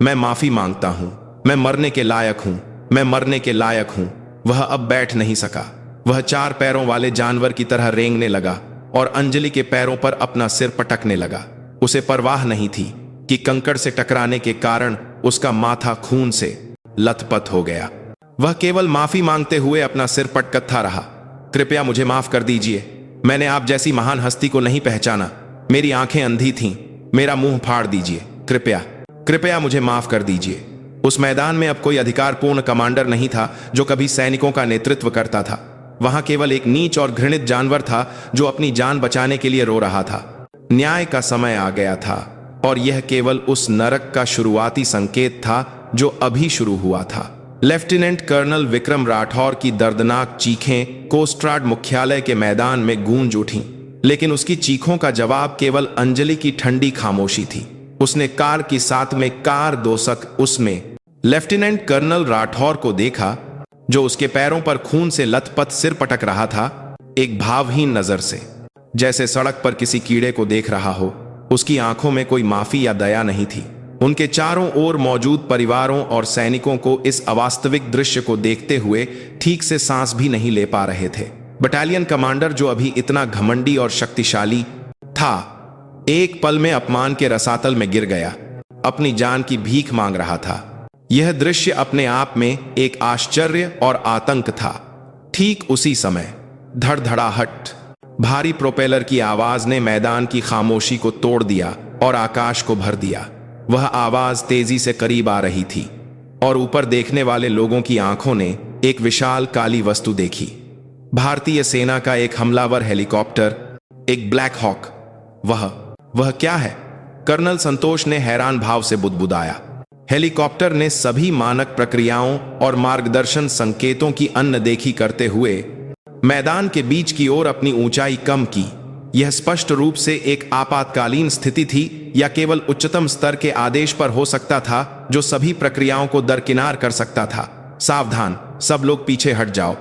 मैं माफी मांगता हूं। मैं मरने के लायक हूं। मैं मरने के लायक हूं। वह अब बैठ नहीं सका। वह 4 पैरों वाले जानवर की तरह रेंगने लगा और अंजलि के पैरों पर अपना सिर पटकने लगा। उसे परवाह नहीं थी कि कंकड़ से टकराने के कारण उसका माथा खून से लथपथ हो गया। वह केवल माफी मांगते हुए अपना सिर पटकता रहा। कृपया मुझे माफ कर दीजिए। मैंने आप जैसी महान हस्ती को नहीं पहचाना। मेरी आंखें अंधी थीं। मेरा मुंह फाड़ दीजिए। कृपया कृपया मुझे माफ कर दीजिए। उस मैदान में अब कोई अधिकारपूर्ण कमांडर नहीं था जो कभी सैनिकों का नेतृत्व करता था। वहां केवल एक नीच और घृणित जानवर था जो अपनी जान बचाने के लिए रो रहा था। न्याय का समय आ गया था और यह केवल उस नरक का शुरुआती संकेत था जो अभी शुरू हुआ था। लेफ्टिनेंट कर्नल विक्रम राठौर की दर्दनाक चीखें कोस्टगार्ड मुख्यालय के मैदान में गूंज उठीं, लेकिन उसकी चीखों का जवाब केवल अंजलि की ठंडी खामोशी थी। उसने कार की साथ में कार दोसक उसमें लेफ्टिनेंट कर्नल राठौर को देखा जो उसके पैरों पर खून से लथपथ सिर पटक रहा था, एक भावहीन नजर से, जैसे सड़क पर किसी कीड़े को देख रहा हो। उसकी आंखों में कोई माफी या दया नहीं थी। उनके चारों ओर मौजूद परिवारों और सैनिकों को इस अवास्तविक दृश्य को देखते हुए ठीक से सांस भी नहीं ले पा रहे थे। बटालियन कमांडर जो अभी इतना घमंडी और शक्तिशाली था, एक पल में अपमान के रसातल में गिर गया। अपनी जान की भीख मांग रहा था। यह दृश्य अपने आप में एक आश्चर्य और आतंक था। ठीक उसी समय धड़धड़ाहट, भारी प्रोपेलर की आवाज ने मैदान की खामोशी को तोड़ दिया और आकाश को भर दिया। वह आवाज तेजी से करीब आ रही थी और ऊपर देखने वाले लोगों की आंखों ने एक विशाल काली वस्तु देखी। भारतीय सेना का एक हमलावर हेलीकॉप्टर, एक ब्लैक हॉक। वह क्या है? कर्नल संतोष ने हैरान भाव से बुदबुदाया। हेलीकॉप्टर ने सभी मानक प्रक्रियाओं और मार्गदर्शन संकेतों की अनदेखी करते हुए मैदान के बीच की ओर अपनी ऊंचाई कम की। यह स्पष्ट रूप से एक आपातकालीन स्थिति थी या केवल उच्चतम स्तर के आदेश पर हो सकता था जो सभी प्रक्रियाओं को दरकिनार कर सकता था। सावधान, सब लोग पीछे हट जाओ।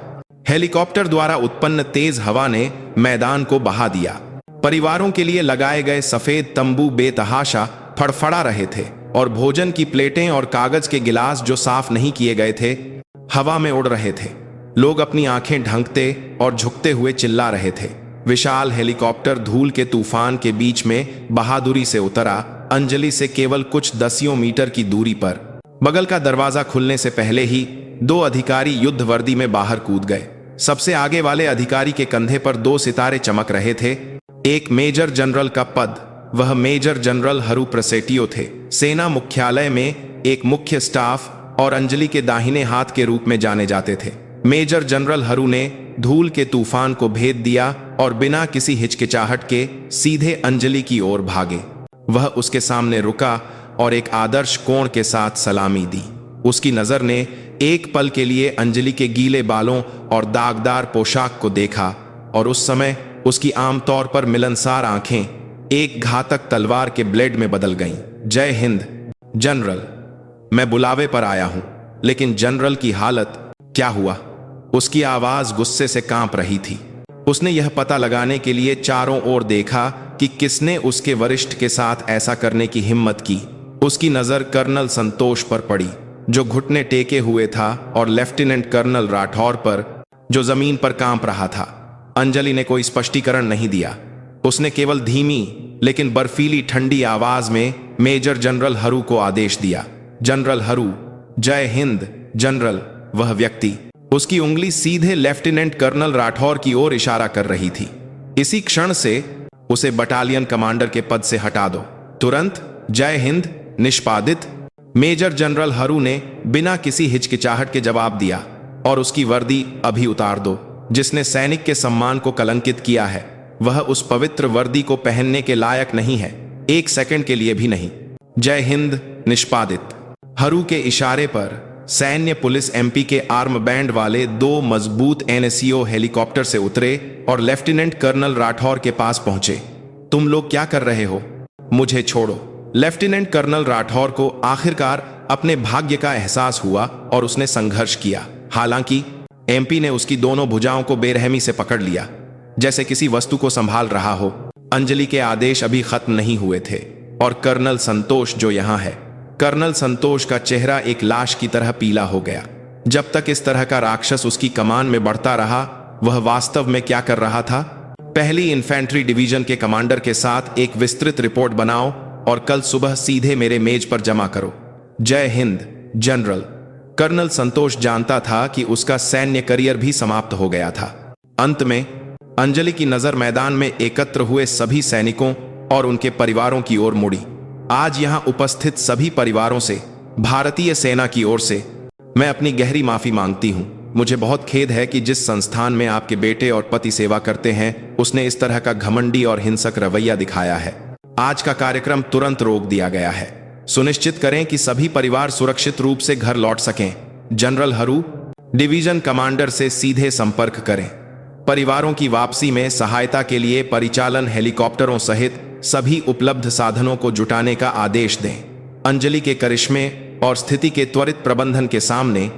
हेलीकॉप्टर द्वारा उत्पन्न तेज हवा ने मैदान को बहा दिया। परिवारों के लिए लगाए गए सफेद तंबू बेतहाशा फड़फड़ा रहे थे और भोजन की प्लेटें और कागज के गिलास जो साफ नहीं किए गए थे हवा में उड़ रहे थे। लोग अपनी आंखें ढंकते और झुकते हुए चिल्ला रहे थे। विशाल हेलीकॉप्टर धूल के तूफान के बीच में बहादुरी से उतरा। अंजलि से केवल कुछ दसियों मीटर की दूरी पर बगल का दरवाजा खुलने से पहले ही 2 अधिकारी युद्ध वर्दी में बाहर कूद गए। सबसे आगे वाले अधिकारी के कंधे पर 2 सितारे चमक रहे थे। एक मेजर जनरल का पद। वह मेजर जनरल हरू प्रसेटियो थे, सेना मुख्यालय में एक मुख्य स्टाफ और अंजलि के दाहिने हाथ के रूप में जाने जाते थे। मेजर जनरल हरू ने धूल के तूफान को भेद दिया और बिना किसी हिचकिचाहट के सीधे अंजलि की ओर भागे। वह उसके सामने रुका और एक आदर्श कोण के साथ सलामी दी। उसकी नजर ने एक पल के लिए अंजलि के गीले बालों और दागदार पोशाक को देखा और उस समय उसकी आमतौर पर मिलनसार आंखें एक घातक तलवार के ब्लेड में बदल गईं। जय हिंद जनरल, मैं बुलावे पर आया हूं। लेकिन जनरल की हालत क्या हुआ? उसकी आवाज गुस्से से कांप रही थी। उसने यह पता लगाने के लिए चारों ओर देखा कि किसने उसके वरिष्ठ के साथ ऐसा करने की हिम्मत की। उसकी नजर कर्नल संतोष पर पड़ी, जो घुटने टेके हुए था, और लेफ्टिनेंट कर्नल राठौर पर, जो जमीन पर कांप रहा था। अंजलि ने कोई स्पष्टीकरण नहीं दिया। उसने केवल धीमी लेकिन बर्फीली ठंडी आवाज में मेजर जनरल हरू को आदेश दिया। जनरल हरू। जय हिंद जनरल। वह व्यक्ति, उसकी उंगली सीधे लेफ्टिनेंट कर्नल राठौर की ओर इशारा कर रही थी। इसी क्षण से उसे बटालियन कमांडर के पद से हटा दो, तुरंत। जय हिंद निष्पादित। मेजर जनरल हरू ने बिना किसी हिचकिचाहट के जवाब दिया। और उसकी वर्दी अभी उतार दो। जिसने सैनिक के सम्मान को कलंकित किया है, वह उस पवित्र वर्दी को पहनने के लायक नहीं है, एक सेकंड के लिए भी नहीं। जय हिंद निष्पादित। हरू के इशारे पर सैन्य पुलिस एमपी के आर्म बैंड वाले 2 मजबूत एनएससीओ हेलीकॉप्टर से उतरे और लेफ्टिनेंट कर्नल राठौर के पास पहुंचे। तुम लोग क्या कर रहे हो? मुझे छोड़ो। लेफ्टिनेंट कर्नल राठौर को आखिरकार अपने भाग्य का एहसास हुआ और उसने संघर्ष किया। हालांकि एमपी ने उसकी दोनों भुजाओं को बेरहमी से पकड़ लिया, जैसे किसी वस्तु को संभाल रहा हो। अंजलि के आदेश अभी खत्म नहीं हुए थे और कर्नल संतोष जो यहां है, कर्नल संतोष का चेहरा एक लाश की तरह पीला हो गया। जब तक इस तरह का राक्षस उसकी कमान में बढ़ता रहा, वह वास्तव में क्या कर रहा था? पहली इन्फेंट्री डिवीजन के कमांडर के साथ एक विस्तृत रिपोर्ट बनाओ और कल सुबह सीधे मेरे मेज पर जमा करो। जय हिंद जनरल। कर्नल संतोष जानता था कि उसका सैन्य करियर भी समाप्त हो गया था। अंत में अंजलि की नजर मैदान में एकत्र हुए सभी सैनिकों और उनके परिवारों की ओर मुड़ी। आज यहां उपस्थित सभी परिवारों से, भारतीय सेना की ओर से, मैं अपनी गहरी माफी मांगती हूं। मुझे बहुत खेद है कि जिस संस्थान में आपके बेटे और पति सेवा करते हैं, उसने इस तरह का घमंडी और हिंसक रवैया दिखाया है। आज का कार्यक्रम तुरंत रोक दिया गया है। सुनिश्चित करें कि सभी परिवार सुरक्षित रूप से घर लौट सकें। जनरल हरू, डिवीजन कमांडर से सीधे संपर्क करें। परिवारों की वापसी में सहायता के लिए परिचालन हेलीकॉप्टरों सहित सभी उपलब्ध साधनों को जुटाने का आदेश दें। अंजलि के करिश्मे और स्थिति के त्वरित प्रबंधन के सामने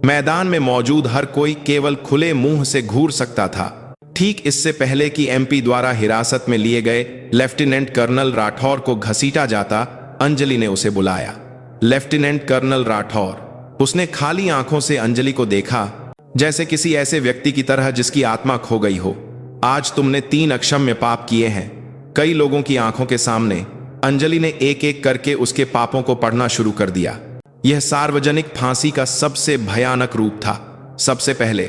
मैदान में मौजूद हर कोई केवल खुले मुंह से घूर सकता था। ठीक इससे पहले कि एमपी द्वारा हिरासत में लिए गए लेफ्टिनेंट कर्नल राठौर को घसीटा जाता, अंजलि ने उसे बुलाया। Lieutenant colonel Rathore. उसने खाली आंखों से अंजलि को देखा, जैसे किसी ऐसे व्यक्ति की तरह जिसकी आत्मा खो गई हो। आज तुमने 3 अक्षम्य पाप किए हैं। कई लोगों की आंखों के सामने अंजलि ने एक एक करके उसके पापों को पढ़ना शुरू कर दिया। यह सार्वजनिक फांसी का सबसे भयानक रूप था। सबसे पहले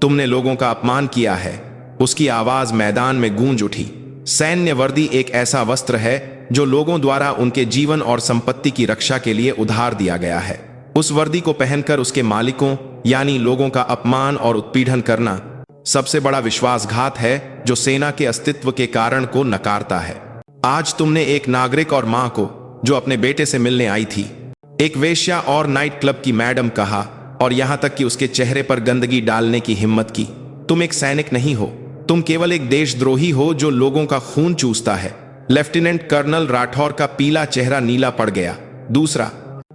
तुमने लोगों का अपमान किया है। उसकी आवाज मैदान में गूंज उठी। सैन्य वर्दी एक ऐसा वस्त्र है जो लोगों द्वारा उनके जीवन और संपत्ति की रक्षा के लिए उधार दिया गया है। उस वर्दी को पहनकर उसके मालिकों यानी लोगों का अपमान और उत्पीड़न करना सबसे बड़ा विश्वासघात है जो सेना के अस्तित्व के कारण को नकारता है। आज तुमने एक नागरिक और मां को, जो अपने बेटे से मिलने आई थी, एक वेश्या और नाइट क्लब की मैडम कहा, और यहां तक कि उसके चेहरे पर गंदगी डालने की हिम्मत की। तुम एक सैनिक नहीं हो, तुम केवल एक देशद्रोही हो जो लोगों का खून चूसता है। लेफ्टिनेंट कर्नल राठौर का पीला चेहरा नीला पड़ गया। दूसरा,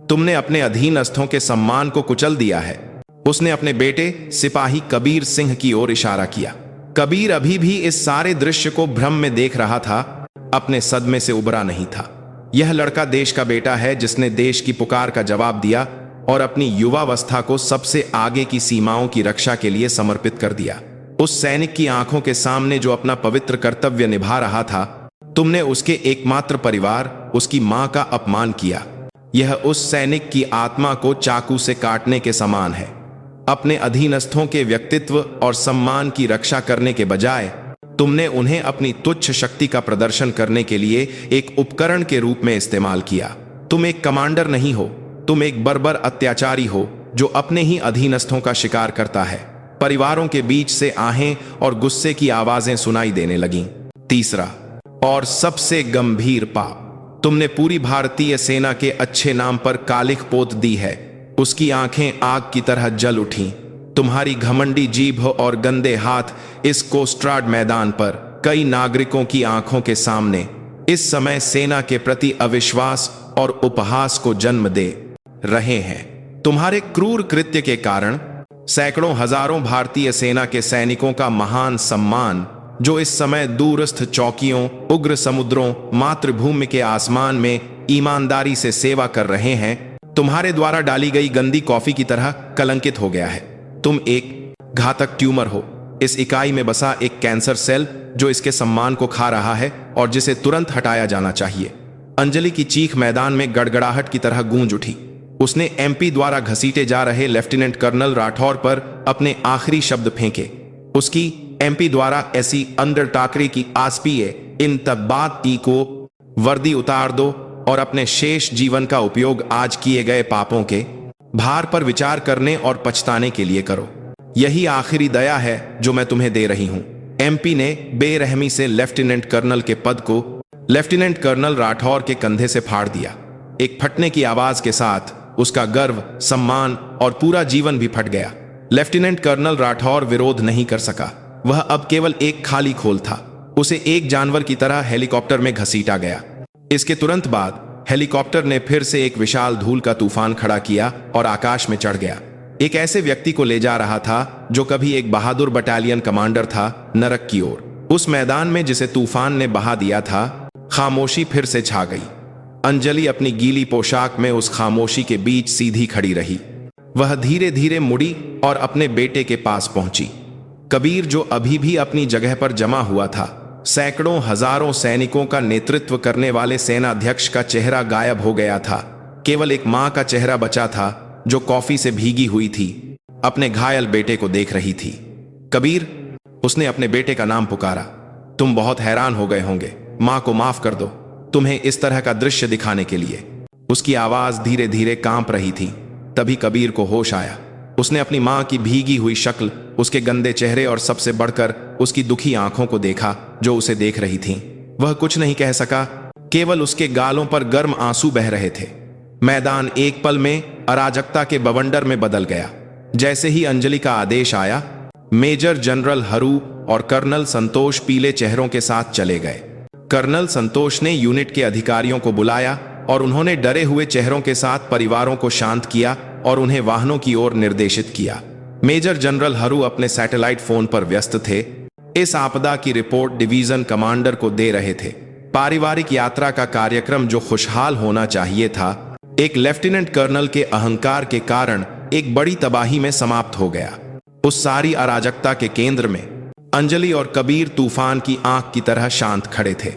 तुमने अपने अधीनस्थों के सम्मान को कुचल दिया है। उसने अपने बेटे सिपाही कबीर सिंह की ओर इशारा किया। कबीर अभी भी इस सारे दृश्य को भ्रम में देख रहा था, अपने सदमे से उबरा नहीं था। यह लड़का देश का बेटा है जिसने देश की पुकार का जवाब दिया और अपनी युवावस्था को सबसे आगे की सीमाओं की रक्षा के लिए समर्पित कर दिया। उस सैनिक की आंखों के सामने जो अपना पवित्र कर्तव्य निभा रहा था, तुमने उसके एकमात्र परिवार, उसकी मां का अपमान किया। यह उस सैनिक की आत्मा को चाकू से काटने के समान है। अपने अधीनस्थों के व्यक्तित्व और सम्मान की रक्षा करने के बजाय तुमने उन्हें अपनी तुच्छ शक्ति का प्रदर्शन करने के लिए एक उपकरण के रूप में इस्तेमाल किया। तुम एक कमांडर नहीं हो, तुम एक बर्बर अत्याचारी हो जो अपने ही अधीनस्थों का शिकार करता है। परिवारों के बीच से आहें और गुस्से की आवाजें सुनाई देने लगीं। तीसरा और सबसे गंभीर पाप, तुमने पूरी भारतीय सेना के अच्छे नाम पर कालिख पोत दी है। उसकी आंखें आग की तरह जल उठीं। तुम्हारी घमंडी जीभ और गंदे हाथ इस कोस्ट्राड मैदान पर कई नागरिकों की आंखों के सामने इस समय सेना के प्रति अविश्वास और उपहास को जन्म दे रहे हैं। तुम्हारे क्रूर कृत्य के कारण सैकड़ों हजारों भारतीय सेना के सैनिकों का महान सम्मान, जो इस समय दूरस्थ चौकियों, उग्र समुद्रों, मातृभूमि के आसमान में ईमानदारी से सेवा कर रहे हैं, तुम्हारे द्वारा डाली गई गंदी कॉफी की तरह कलंकित हो गया है। तुम एक घातक ट्यूमर हो, इस इकाई में बसा एक कैंसर सेल जो इसके सम्मान को खा रहा है और जिसे तुरंत हटाया जाना चाहिए। अंजलि की चीख मैदान में गड़गड़ाहट की तरह गूंज उठी। उसने एमपी द्वारा घसीटे जा रहे लेफ्टिनेंट कर्नल राठौर पर अपने आखिरी शब्द फेंके। उसकी एमपी द्वारा ऐसी अंदर टाकरी की आस पिए इन तबात टी को वर्दी उतार दो और अपने शेष जीवन का उपयोग आज किए गए पापों के भार पर विचार करने और पछताने के लिए करो। यही आखिरी दया है जो मैं तुम्हें दे रही हूं। एमपी ने बेरहमी से लेफ्टिनेंट कर्नल के पद को लेफ्टिनेंट कर्नल राठौर के कंधे से फाड़ दिया। एक फटने की आवाज के साथ उसका गर्व, सम्मान और पूरा जीवन भी फट गया। लेफ्टिनेंट कर्नल राठौर विरोध नहीं कर सका। वह अब केवल एक खाली खोल था। उसे एक जानवर की तरह हेलीकॉप्टर में घसीटा गया। इसके तुरंत बाद हेलीकॉप्टर ने फिर से एक विशाल धूल का तूफान खड़ा किया और आकाश में चढ़ गया। एक ऐसे व्यक्ति को ले जा रहा था जो कभी एक बहादुर बटालियन कमांडर था, नरक की ओर। उस मैदान में जिसे तूफान ने बहा दिया था, खामोशी फिर से छा गई। अंजलि अपनी गीली पोशाक में उस खामोशी के बीच सीधी खड़ी रही। वह धीरे धीरे मुड़ी और अपने बेटे के पास पहुंची। कबीर, जो अभी भी अपनी जगह पर जमा हुआ था, सैकड़ों हजारों सैनिकों का नेतृत्व करने वाले सेनाध्यक्ष का चेहरा गायब हो गया था। केवल एक मां का चेहरा बचा था जो कॉफी से भीगी हुई थी, अपने घायल बेटे को देख रही थी। कबीर, उसने अपने बेटे का नाम पुकारा। तुम बहुत हैरान हो गए होंगे। मां को माफ कर दो तुम्हें इस तरह का दृश्य दिखाने के लिए। उसकी आवाज धीरे धीरे कांप रही थी। तभी कबीर को होश आया। उसने अपनी मां की भीगी हुई शक्ल, उसके गंदे चेहरे और सबसे बढ़कर उसकी दुखी आंखों को देखा जो उसे देख रही थीं। वह कुछ नहीं कह सका, केवल उसके गालों पर गर्म आंसू बह रहे थे। मैदान एक पल में अराजकता के बवंडर में बदल गया। जैसे ही अंजलि का आदेश आया, मेजर जनरल हरू और कर्नल संतोष पीले चेहरों के साथ चले गए। कर्नल संतोष ने यूनिट के अधिकारियों को बुलाया और उन्होंने डरे हुए चेहरों के साथ परिवारों को शांत किया और उन्हें वाहनों की ओर निर्देशित किया। मेजर जनरल हरू अपने सैटेलाइट फोन पर व्यस्त थे। इस आपदा की रिपोर्ट डिवीजन कमांडर को दे रहे थे। पारिवारिक यात्रा का कार्यक्रम जो खुशहाल होना चाहिए था, एक लेफ्टिनेंट कर्नल के अहंकार के कारण एक बड़ी तबाही में समाप्त हो गया। उस सारी अराजकता के केंद्र में अंजलि और कबीर तूफान की आंख की तरह शांत खड़े थे।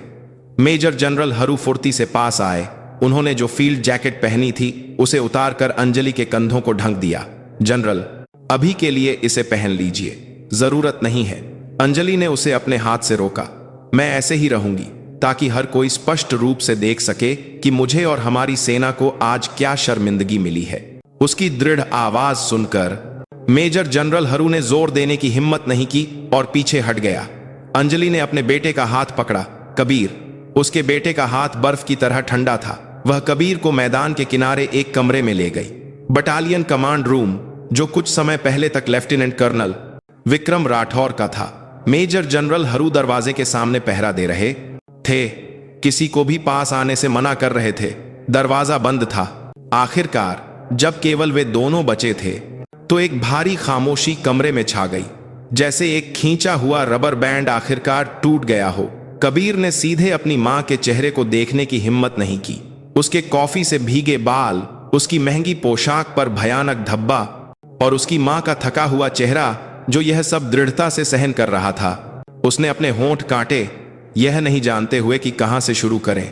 मेजर जनरल हरू फुर्ती से पास आए। उन्होंने जो फील्ड जैकेट पहनी थी उसे उतारकर अंजलि के कंधों को ढक दिया। जनरल, अभी के लिए इसे पहन लीजिए, जरूरत नहीं है। अंजलि ने उसे अपने हाथ से रोका। मैं ऐसे ही रहूंगी ताकि हर कोई स्पष्ट रूप से देख सके कि मुझे और हमारी सेना को आज क्या शर्मिंदगी मिली है। उसकी दृढ़ आवाज सुनकर मेजर जनरल हरू ने जोर देने की हिम्मत नहीं की और पीछे हट गया। अंजलि ने अपने बेटे का हाथ पकड़ा। कबीर, उसके बेटे का हाथ बर्फ की तरह ठंडा था। वह कबीर को मैदान के किनारे एक कमरे में ले गई। बटालियन कमांड रूम, जो कुछ समय पहले तक लेफ्टिनेंट कर्नल विक्रम राठौर का था। मेजर जनरल हरू दरवाजे के सामने पहरा दे रहे थे, किसी को भी पास आने से मना कर रहे थे। दरवाजा बंद था। आखिरकार जब केवल वे दोनों बचे थे तो एक भारी खामोशी कमरे में छा गई, जैसे एक खींचा हुआ रबर बैंड आखिरकार टूट गया हो। कबीर ने सीधे अपनी मां के चेहरे को देखने की हिम्मत नहीं की। उसके कॉफी से भीगे बाल, उसकी महंगी पोशाक पर भयानक धब्बा और उसकी मां का थका हुआ चेहरा जो यह सब दृढ़ता से सहन कर रहा था। उसने अपने होंठ काटे, यह नहीं जानते हुए कि कहां से शुरू करें।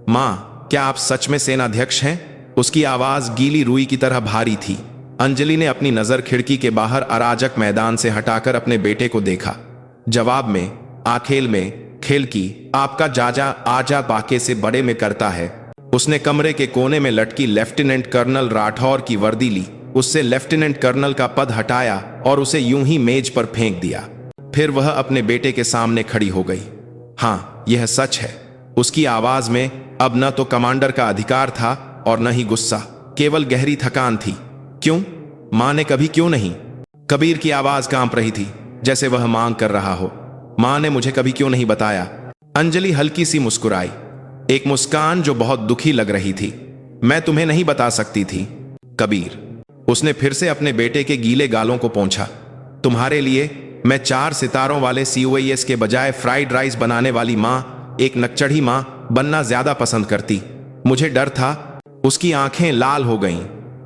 मां, क्या आप सच में सेनाध्यक्ष हैं? उसकी आवाज गीली रुई की तरह भारी थी। अंजलि ने अपनी नजर खिड़की के बाहर अराजक मैदान से हटाकर अपने बेटे को देखा। जवाब में, आखेल में खेल की, आपका जाजा आजा बाके से बड़े में करता है। उसने कमरे के कोने में लटकी लेफ्टिनेंट कर्नल राठौर की वर्दी ली, उससे लेफ्टिनेंट कर्नल का पद हटाया और उसे यूं ही मेज पर फेंक दिया। फिर वह अपने बेटे के सामने खड़ी हो गई। हाँ, यह सच है। उसकी आवाज में अब न तो कमांडर का अधिकार था और न ही गुस्सा, केवल गहरी थकान थी। क्यों मां ने कभी क्यों नहीं? कबीर की आवाज कांप रही थी, जैसे वह मांग कर रहा हो। मां ने मुझे कभी क्यों नहीं बताया? अंजलि हल्की सी मुस्कुराई, एक मुस्कान जो बहुत दुखी लग रही थी। मैं तुम्हें नहीं बता सकती थी। कबीर, उसने फिर से अपने बेटे के गीले गालों को पोंछा। तुम्हारे लिए मैं 4 सितारों वाले COAS के बजाय फ्राइड राइस बनाने वाली माँ, एक नकचढ़ी माँ बनना ज्यादा पसंद करती। मुझे डर था। उसकी आंखें लाल हो गईं।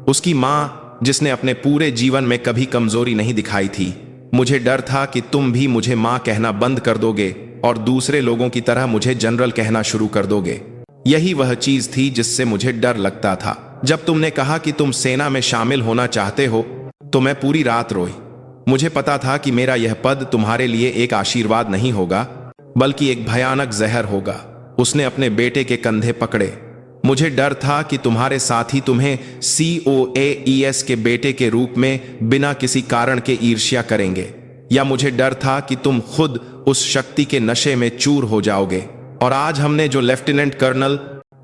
उसकी माँ जिसने अपने पूरे जीवन में कभी कमजोरी नहीं दिखाई थी। मुझे डर था कि तुम भी मुझे माँ कहना बंद कर दोगे और दूसरे लोगों की तरह मुझे जनरल कहना शुरू कर दोगे। यही वह चीज थी जिससे मुझे डर लगता था। जब तुमने कहा कि तुम सेना में शामिल होना चाहते हो तो मैं पूरी रात रोई। मुझे पता था कि मेरा यह पद तुम्हारे लिए एक आशीर्वाद नहीं होगा बल्कि एक भयानक जहर होगा। उसने अपने बेटे के कंधे पकड़े। मुझे डर था कि तुम्हारे साथी तुम्हें COAS के बेटे के रूप में बिना किसी कारण के ईर्ष्या करेंगे, या मुझे डर था कि तुम खुद उस शक्ति के नशे में चूर हो जाओगे और आज हमने जो लेफ्टिनेंट कर्नल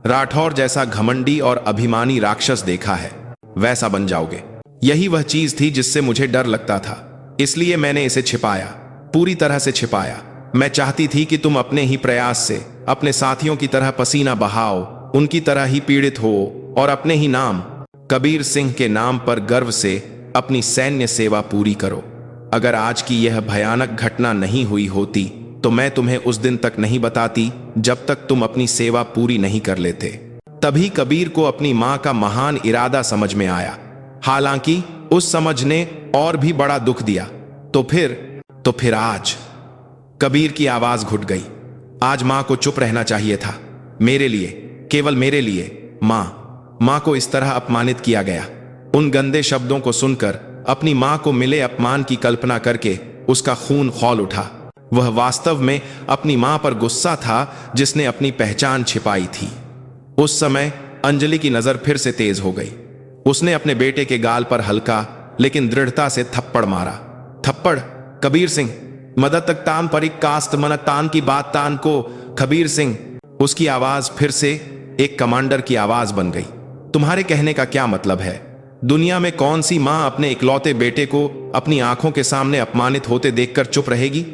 राठौर जैसा घमंडी और अभिमानी राक्षस देखा है वैसा बन जाओगे। यही वह चीज थी जिससे मुझे डर लगता था। इसलिए मैंने इसे छिपाया, पूरी तरह से छिपाया। मैं चाहती थी कि तुम अपने ही प्रयास से अपने साथियों की तरह पसीना बहाओ, उनकी तरह ही पीड़ित हो और अपने ही नाम कबीर सिंह के नाम पर गर्व से अपनी सैन्य सेवा पूरी करो। अगर आज की यह भयानक घटना नहीं हुई होती तो मैं तुम्हें उस दिन तक नहीं बताती जब तक तुम अपनी सेवा पूरी नहीं कर लेते। तभी कबीर को अपनी मां का महान इरादा समझ में आया। हालांकि उस समझ ने और भी बड़ा दुख दिया। तो फिर आज कबीर की आवाज घुट गई। आज मां को चुप रहना चाहिए था। मेरे लिए, केवल मेरे लिए मां को इस तरह अपमानित किया गया। उन गंदे शब्दों को सुनकर, अपनी मां को मिले अपमान की कल्पना करके उसका खून खौल उठा। वह वास्तव में अपनी मां पर गुस्सा था जिसने अपनी पहचान छिपाई थी। उस समय अंजलि की नजर फिर से तेज हो गई। उसने अपने बेटे के गाल पर हल्का लेकिन दृढ़ता से थप्पड़ मारा। थप्पड़। कबीर सिंह, मदद तक तान परिक कास्त मन तान की बात तान को। कबीर सिंह। उसकी आवाज फिर से एक कमांडर की आवाज बन गई। तुम्हारे कहने का क्या मतलब है? दुनिया में कौन सी मां अपने इकलौते बेटे को अपनी आंखों के सामने अपमानित होते देखकर चुप रहेगी?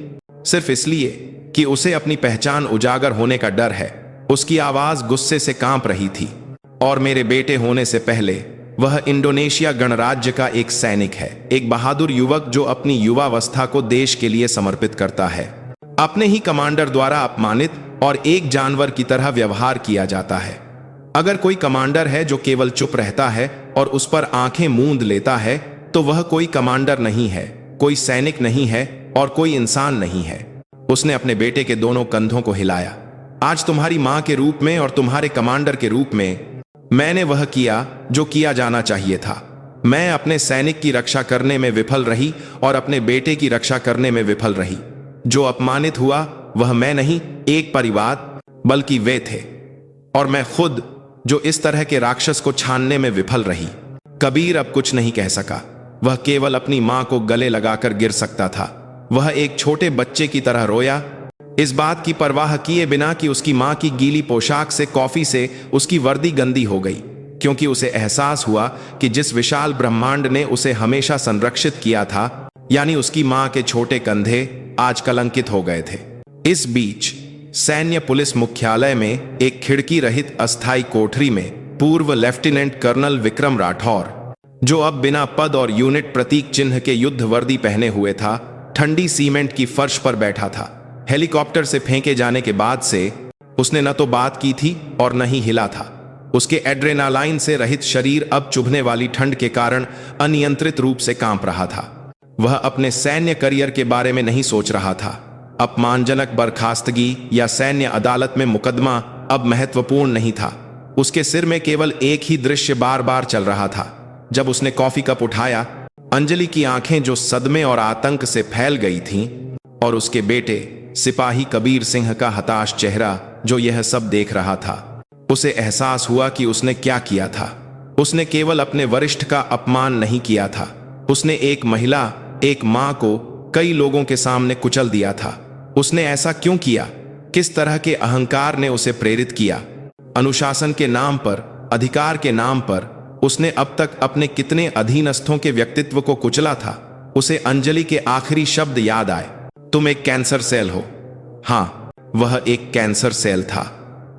सिर्फ इसलिए कि उसे अपनी पहचान उजागर होने का डर है। उसकी आवाज गुस्से से कांप रही थी। और मेरे बेटे होने से पहले वह इंडोनेशिया गणराज्य का एक सैनिक है, एक बहादुर युवक जो अपनी युवावस्था को देश के लिए समर्पित करता है। अपने ही कमांडर द्वारा अपमानित और एक जानवर की तरह व्यवहार किया जाता है। अगर कोई कमांडर है जो केवल चुप रहता है और उस पर आंखें मूंद लेता है तो वह कोई कमांडर नहीं है, कोई सैनिक नहीं है और कोई इंसान नहीं है। उसने अपने बेटे के दोनों कंधों को हिलाया। आज तुम्हारी मां के रूप में और तुम्हारे कमांडर के रूप में मैंने वह किया जो किया जाना चाहिए था। मैं अपने सैनिक की रक्षा करने में विफल रही और अपने बेटे की रक्षा करने में विफल रही। जो अपमानित हुआ वह मैं नहीं, एक परिवार, बल्कि वे थे। और मैं खुद जो इस तरह के राक्षस को छानने में विफल रही। कबीर अब कुछ नहीं कह सका। वह केवल अपनी मां को गले लगाकर गिर सकता था। वह एक छोटे बच्चे की तरह रोया, इस बात की परवाह किए बिना कि उसकी मां की गीली पोशाक से, कॉफी से उसकी वर्दी गंदी हो गई, क्योंकि उसे एहसास हुआ कि जिस विशाल ब्रह्मांड ने उसे हमेशा संरक्षित किया था, यानी उसकी मां के छोटे कंधे, आज कलंकित हो गए थे। इस बीच सैन्य पुलिस मुख्यालय में एक खिड़की रहित अस्थायी कोठरी में पूर्व लेफ्टिनेंट कर्नल विक्रम राठौर, जो अब बिना पद और यूनिट प्रतीक चिन्ह के युद्ध वर्दी पहने हुए था, ठंडी सीमेंट की फर्श पर बैठा था। हेलीकॉप्टर से फेंके जाने के बाद से उसने न तो बात की थी और न ही हिला था। उसके एड्रेनालाइन से रहित शरीर अब चुभने वाली ठंड के कारण अनियंत्रित रूप से कांप रहा था। वह अपने सैन्य करियर के बारे में नहीं सोच रहा था। अपमानजनक बर्खास्तगी या सैन्य अदालत में मुकदमा अब महत्वपूर्ण नहीं था। उसके सिर में केवल एक ही दृश्य बार बार चल रहा था। जब उसने कॉफी कप उठाया, अंजलि की आंखें जो सदमे और आतंक से फैल गई थीं, और उसके बेटे सिपाही कबीर सिंह का हताश चेहरा जो यह सब देख रहा था, उसे एहसास हुआ कि उसने क्या किया था। उसने केवल अपने वरिष्ठ का अपमान नहीं किया था, उसने एक महिला, एक मां को कई लोगों के सामने कुचल दिया था। उसने ऐसा क्यों किया? किस तरह के अहंकार ने उसे प्रेरित किया? अनुशासन के नाम पर, अधिकार के नाम पर उसने अब तक अपने कितने अधीनस्थों के व्यक्तित्व को कुचला था। उसे अंजलि के आखिरी शब्द याद आए, तुम एक कैंसर सेल हो। हां, वह एक कैंसर सेल था।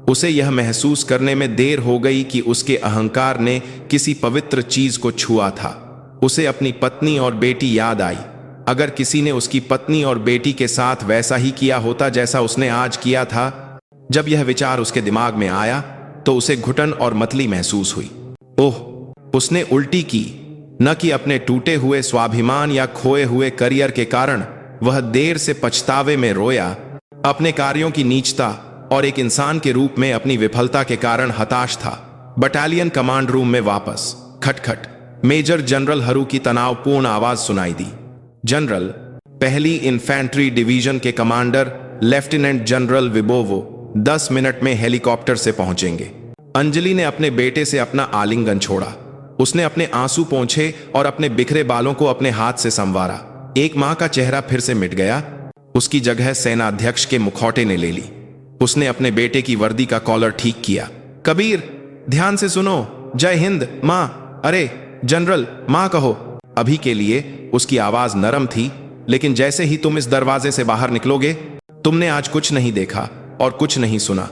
उसे यह महसूस करने में देर हो गई कि उसके अहंकार ने किसी पवित्र चीज को छुआ था। उसे अपनी पत्नी और बेटी याद आई। अगर किसी ने उसकी पत्नी और बेटी के साथ वैसा ही किया होता जैसा उसने आज किया था। जब यह विचार उसके दिमाग में आया तो उसे घुटन और मतली महसूस हुई। ओह, उसने उल्टी की। न कि अपने टूटे हुए स्वाभिमान या खोए हुए करियर के कारण वह देर से पछतावे में रोया, अपने कार्यों की नीचता और एक इंसान के रूप में अपनी विफलता के कारण हताश था। बटालियन कमांड रूम में वापस खटखट। मेजर जनरल हरू की तनावपूर्ण आवाज सुनाई दी। जनरल, पहली इन्फेंट्री डिवीजन के कमांडर लेफ्टिनेंट जनरल विबोवो 10 मिनट में हेलीकॉप्टर से पहुंचेंगे। अंजलि ने अपने बेटे से अपना आलिंगन छोड़ा। उसने अपने आंसू पोंछे और अपने बिखरे बालों को अपने हाथ से संवारा। एक मां का चेहरा फिर से मिट गया। उसकी जगह सेनाध्यक्ष के मुखौटे ने ले ली। उसने अपने बेटे की वर्दी का कॉलर ठीक किया। कबीर, ध्यान से सुनो। जय हिंद मां। अरे जनरल, मां कहो। अभी के लिए उसकी आवाज नरम थी, लेकिन जैसे ही तुम इस दरवाजे से बाहर निकलोगे, तुमने आज कुछ नहीं देखा और कुछ नहीं सुना।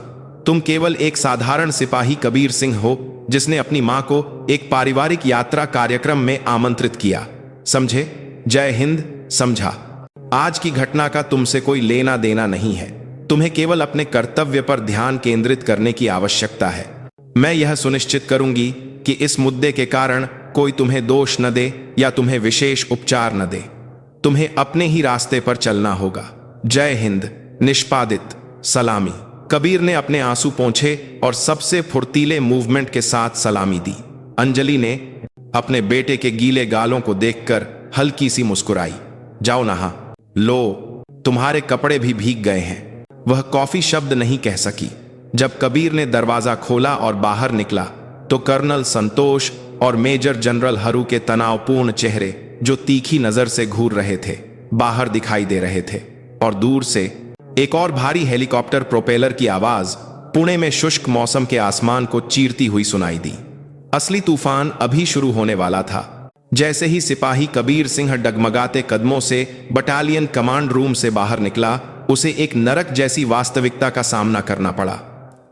तुम केवल एक साधारण सिपाही कबीर सिंह हो जिसने अपनी मां को एक पारिवारिक यात्रा कार्यक्रम में आमंत्रित किया। समझे? जय हिंद, समझा। आज की घटना का तुमसे कोई लेना देना नहीं है। तुम्हें केवल अपने कर्तव्य पर ध्यान केंद्रित करने की आवश्यकता है। मैं यह सुनिश्चित करूंगी कि इस मुद्दे के कारण कोई तुम्हें दोष न दे या तुम्हें विशेष उपचार न दे। तुम्हें अपने ही रास्ते पर चलना होगा। जय हिंद। निष्पादित सलामी। कबीर ने अपने आंसू पोंछे और सबसे फुर्तीले मूवमेंट के साथ सलामी दी। अंजलि ने अपने बेटे के गीले गालों को देखकर हल्की सी मुस्कुराई। जाओ नहा लो, तुम्हारे कपड़े भी भीग गए हैं। वह कॉफी शब्द नहीं कह सकी। जब कबीर ने दरवाजा खोला और बाहर निकला तो कर्नल संतोष और मेजर जनरल हरू के तनावपूर्ण चेहरे, जो तीखी नजर से घूर रहे थे, बाहर दिखाई दे रहे थे। और दूर से एक और भारी हेलीकॉप्टर प्रोपेलर की आवाज पुणे में शुष्क मौसम के आसमान को चीरती हुई सुनाई दी। असली तूफान अभी शुरू होने वाला था। जैसे ही सिपाही कबीर सिंह डगमगाते कदमों से बटालियन कमांड रूम से बाहर निकला, उसे एक नरक जैसी वास्तविकता का सामना करना पड़ा।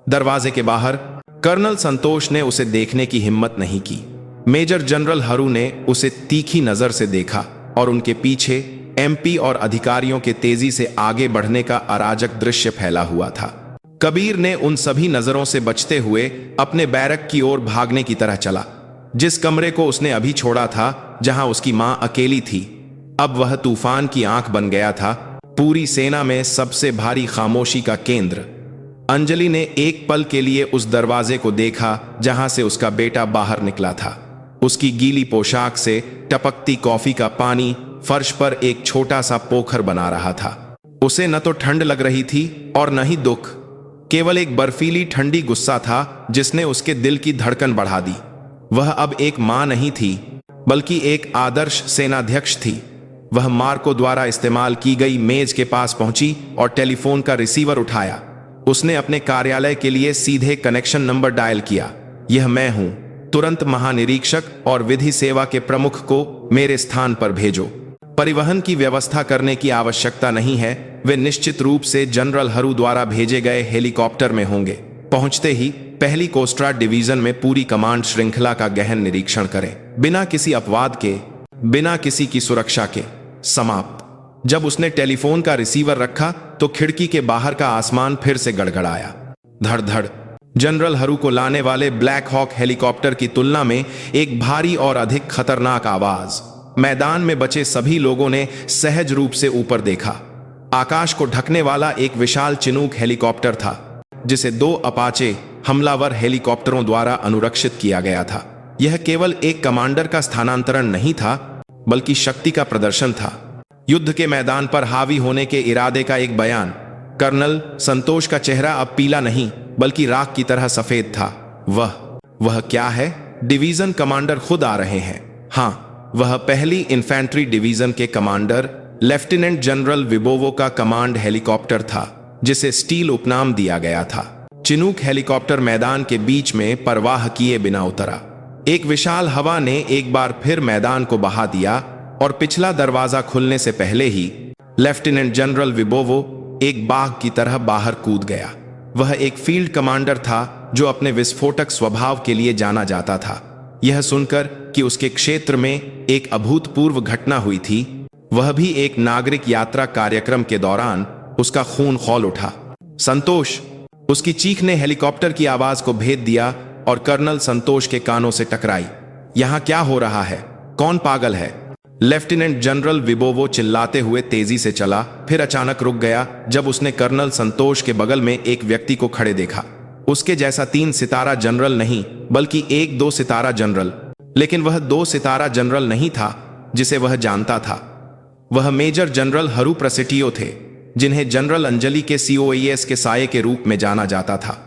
दरवाजे के बाहर कर्नल संतोष ने उसे देखने की हिम्मत नहीं की। मेजर जनरल हरू ने उसे तीखी नजर से देखा और उनके पीछे एमपी और अधिकारियों के तेजी से आगे बढ़ने का अराजक दृश्य फैला हुआ था। कबीर ने उन सभी नजरों से बचते हुए अपने बैरक की ओर भागने की तरह चला, जिस कमरे को उसने अभी छोड़ा था, जहां उसकी मां अकेली थी। अब वह तूफान की आंख बन गया था, पूरी सेना में सबसे भारी खामोशी का केंद्र। अंजलि ने एक पल के लिए उस दरवाजे को देखा जहां से उसका बेटा बाहर निकला था। उसकी गीली पोशाक से टपकती कॉफी का पानी फर्श पर एक छोटा सा पोखर बना रहा था। उसे न तो ठंड लग रही थी और न ही दुख, केवल एक बर्फीली ठंडी गुस्सा था जिसने उसके दिल की धड़कन बढ़ा दी। वह अब एक मां नहीं थी, बल्कि एक आदर्श सेनाध्यक्ष थी। वह मार्को द्वारा इस्तेमाल की गई मेज के पास पहुंची और टेलीफोन का रिसीवर उठाया। उसने अपने कार्यालय के लिए सीधे कनेक्शन नंबर डायल किया। यह मैं हूं, तुरंत महानिरीक्षक और विधि सेवा के प्रमुख को मेरे स्थान पर भेजो। परिवहन की व्यवस्था करने की आवश्यकता नहीं है, वे निश्चित रूप से जनरल हरू द्वारा भेजे गए हेलीकॉप्टर में होंगे। पहुंचते ही पहली कोस्ट्रा डिवीजन में पूरी कमांड श्रृंखला का गहन निरीक्षण करें, बिना किसी अपवाद के, बिना किसी की सुरक्षा के। समाप्त। जब उसने टेलीफोन का रिसीवर रखा तो खिड़की के बाहर का आसमान फिर से गड़गड़ाया। धड़ धड़। जनरल हरू को लाने वाले ब्लैक हॉक हेलीकॉप्टर की तुलना में एक भारी और अधिक खतरनाक आवाज। मैदान में बचे सभी लोगों ने सहज रूप से ऊपर देखा। आकाश को ढकने वाला एक विशाल चिनूक हेलीकॉप्टर था, जिसे 2 अपाचे हमलावर हेलीकॉप्टरों द्वारा अनुरक्षित किया गया था। यह केवल एक कमांडर का स्थानांतरण नहीं था, बल्कि शक्ति का प्रदर्शन था। युद्ध के मैदान पर हावी होने के इरादे का एक बयान। कर्नल संतोष का चेहरा अब पीला नहीं, बल्कि राख की तरह सफेद था। वह क्या है? डिवीजन कमांडर खुद आ रहे हैं। हाँ, वह पहली इन्फेंट्री डिवीजन के कमांडर लेफ्टिनेंट जनरल विबोवो का कमांड हेलीकॉप्टर था, जिसे स्टील उपनाम दिया गया था। चिनूक हेलीकॉप्टर मैदान के बीच में परवाह किए बिना उतरा। एक विशाल हवा ने एक बार फिर मैदान को बहा दिया और पिछला दरवाजा खुलने से पहले ही लेफ्टिनेंट जनरल विबोवो एक बाघ की तरह बाहर कूद गया। वह एक फील्ड कमांडर था जो अपने विस्फोटक स्वभाव के लिए जाना जाता था। यह सुनकर कि उसके क्षेत्र में एक अभूतपूर्व घटना हुई थी, वह भी एक नागरिक यात्रा कार्यक्रम के दौरान, उसका खून खौल उठा। संतोष! उसकी चीख ने हेलीकॉप्टर की आवाज को भेद दिया और कर्नल संतोष के कानों से टकराई। यहां क्या हो रहा है? कौन पागल है? लेफ्टिनेंट जनरल विबोवो चिल्लाते हुए तेजी से चला, फिर अचानक रुक गया जब उसने कर्नल संतोष के बगल में एक व्यक्ति को खड़े देखा। उसके जैसा 3 सितारा जनरल नहीं, बल्कि एक 2 सितारा जनरल। लेकिन वह 2 सितारा जनरल नहीं था जिसे वह जानता था। वह मेजर जनरल हरू प्रसिटियो थे, जिन्हें जनरल अंजलि के COAS के साये के रूप में जाना जाता था।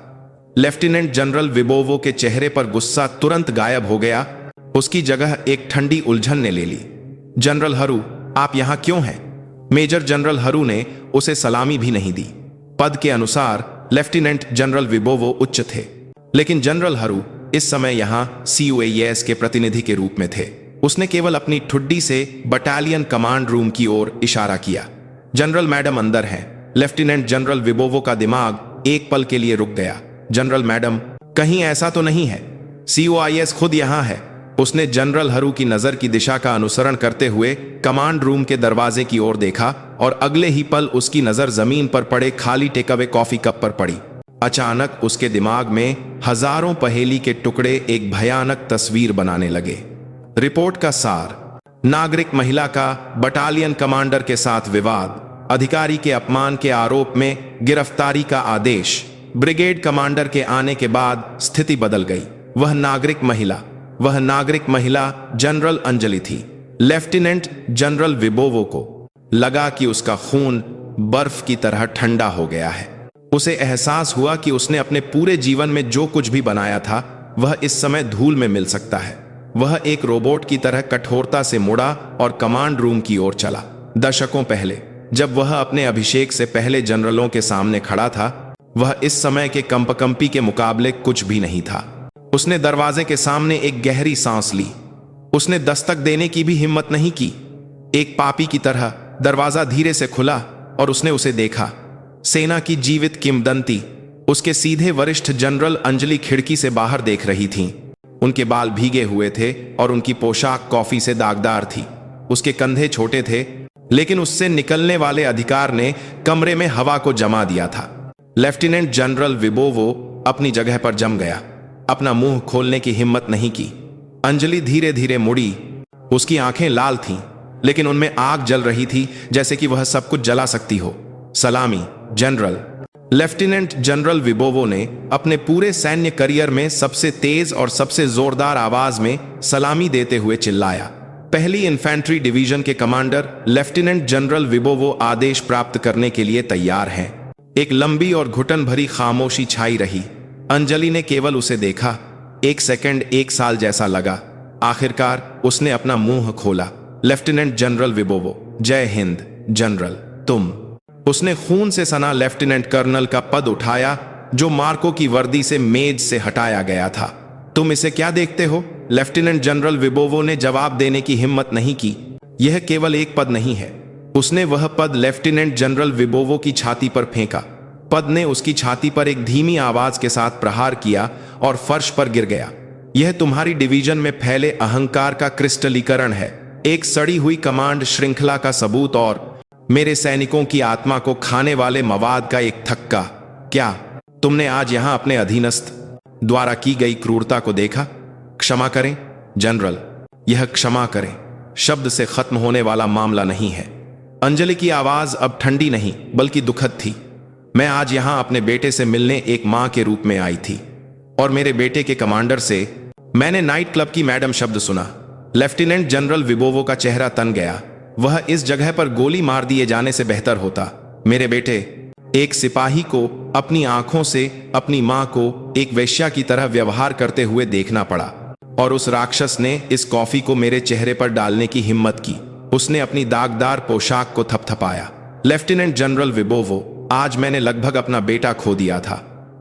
लेफ्टिनेंट जनरल विबोवो के चेहरे पर गुस्सा तुरंत गायब हो गया। उसकी जगह एक ठंडी उलझन ने ले ली। जनरल हरू, आप यहां क्यों हैं? मेजर जनरल हरू ने उसे सलामी भी नहीं दी। पद के अनुसार लेफ्टिनेंट जनरल विबोवो उच्च थे, लेकिन जनरल हरू इस समय यहां COAS के प्रतिनिधि के रूप में थे। उसने केवल अपनी ठुड्डी से बटालियन कमांड रूम की ओर इशारा किया। जनरल मैडम अंदर हैं। लेफ्टिनेंट जनरल विबोवो का दिमाग एक पल के लिए रुक गया। जनरल मैडम, कहीं ऐसा तो नहीं है? COAS खुद यहां है। उसने जनरल हरू की नजर की दिशा का अनुसरण करते हुए कमांड रूम के दरवाजे की ओर देखा और अगले ही पल उसकी नजर जमीन पर पड़े खाली टेकअवे कॉफी कप पर पड़ी। अचानक उसके दिमाग में हजारों पहेली के टुकड़े एक भयानक तस्वीर बनाने लगे। रिपोर्ट का सार: नागरिक महिला का बटालियन कमांडर के साथ विवाद, अधिकारी के अपमान के आरोप में गिरफ्तारी का आदेश। ब्रिगेड कमांडर के आने के बाद स्थिति बदल गई। वह नागरिक महिला जनरल अंजलि थी। लेफ्टिनेंट जनरल विबोवो को लगा कि उसका खून बर्फ की तरह ठंडा हो गया है। उसे एहसास हुआ कि उसने अपने पूरे जीवन में जो कुछ भी बनाया था वह इस समय धूल में मिल सकता है। वह एक रोबोट की तरह कठोरता से मुड़ा और कमांड रूम की ओर चला। दशकों पहले जब वह अपने अभिषेक से पहले जनरलों के सामने खड़ा था, वह इस समय के कंपकंपी के मुकाबले कुछ भी नहीं था। उसने दरवाजे के सामने एक गहरी सांस ली। उसने दस्तक देने की भी हिम्मत नहीं की। एक पापी की तरह दरवाजा धीरे से खुला और उसने उसे देखा। सेना की जीवित किंवदंती, उसके सीधे वरिष्ठ जनरल अंजलि खिड़की से बाहर देख रही थीं। उनके बाल भीगे हुए थे और उनकी पोशाक कॉफी से दागदार थी। उसके कंधे छोटे थे, लेकिन उससे निकलने वाले अधिकार ने कमरे में हवा को जमा दिया था। लेफ्टिनेंट जनरल विबोवो अपनी जगह पर जम गया। अपना मुंह खोलने की हिम्मत नहीं की। अंजलि धीरे धीरे मुड़ी। उसकी आंखें लाल थीं, लेकिन उनमें आग जल रही थी, जैसे कि वह सब कुछ जला सकती हो। सलामी, जनरल। लेफ्टिनेंट जनरल विबोवो ने अपने पूरे सैन्य करियर में सबसे तेज और सबसे जोरदार आवाज में सलामी देते हुए चिल्लाया। पहली इन्फेंट्री डिवीजन के कमांडर लेफ्टिनेंट जनरल विबोवो आदेश प्राप्त करने के लिए तैयार हैं। एक लंबी और घुटन भरी खामोशी छाई रही। अंजलि ने केवल उसे देखा। 1 सेकंड 1 साल जैसा लगा। आखिरकार उसने अपना मुंह खोला। लेफ्टिनेंट जनरल विबोवो, जय हिंद जनरल। तुम। उसने खून से सना लेफ्टिनेंट कर्नल का पद उठाया, जो मार्को की वर्दी से मेज से हटाया गया था। तुम इसे क्या देखते हो? लेफ्टिनेंट जनरल विबोवो ने जवाब देने की हिम्मत नहीं की। यह केवल एक पद नहीं है। उसने वह पद लेफ्टिनेंट जनरल विबोवो की छाती पर फेंका। पद ने उसकी छाती पर एक धीमी आवाज के साथ प्रहार किया और फर्श पर गिर गया। यह तुम्हारी डिवीजन में फैले अहंकार का क्रिस्टलीकरण है, एक सड़ी हुई कमांड श्रृंखला का सबूत और मेरे सैनिकों की आत्मा को खाने वाले मवाद का एक थक्का। क्या तुमने आज यहां अपने अधीनस्थ द्वारा की गई क्रूरता को देखा? क्षमा करें जनरल, यह क्षमा करें शब्द से खत्म होने वाला मामला नहीं है। अंजलि की आवाज अब ठंडी नहीं बल्कि दुखद थी। मैं आज यहां अपने बेटे से मिलने एक मां के रूप में आई थी, और मेरे बेटे के कमांडर से मैंने नाइट क्लब की मैडम शब्द सुना। लेफ्टिनेंट जनरल विबोवो का चेहरा तन गया। वह इस जगह पर गोली मार दिए जाने से बेहतर होता। मेरे बेटे, एक सिपाही को अपनी आंखों से अपनी मां को एक वेश्या की तरह व्यवहार करते हुए देखना पड़ा, और उस राक्षस ने इस कॉफी को मेरे चेहरे पर डालने की हिम्मत की। उसने अपनी दागदार पोशाक को थपथपाया। लेफ्टिनेंट जनरल विबोवो, आज मैंने लगभग अपना बेटा खो दिया था,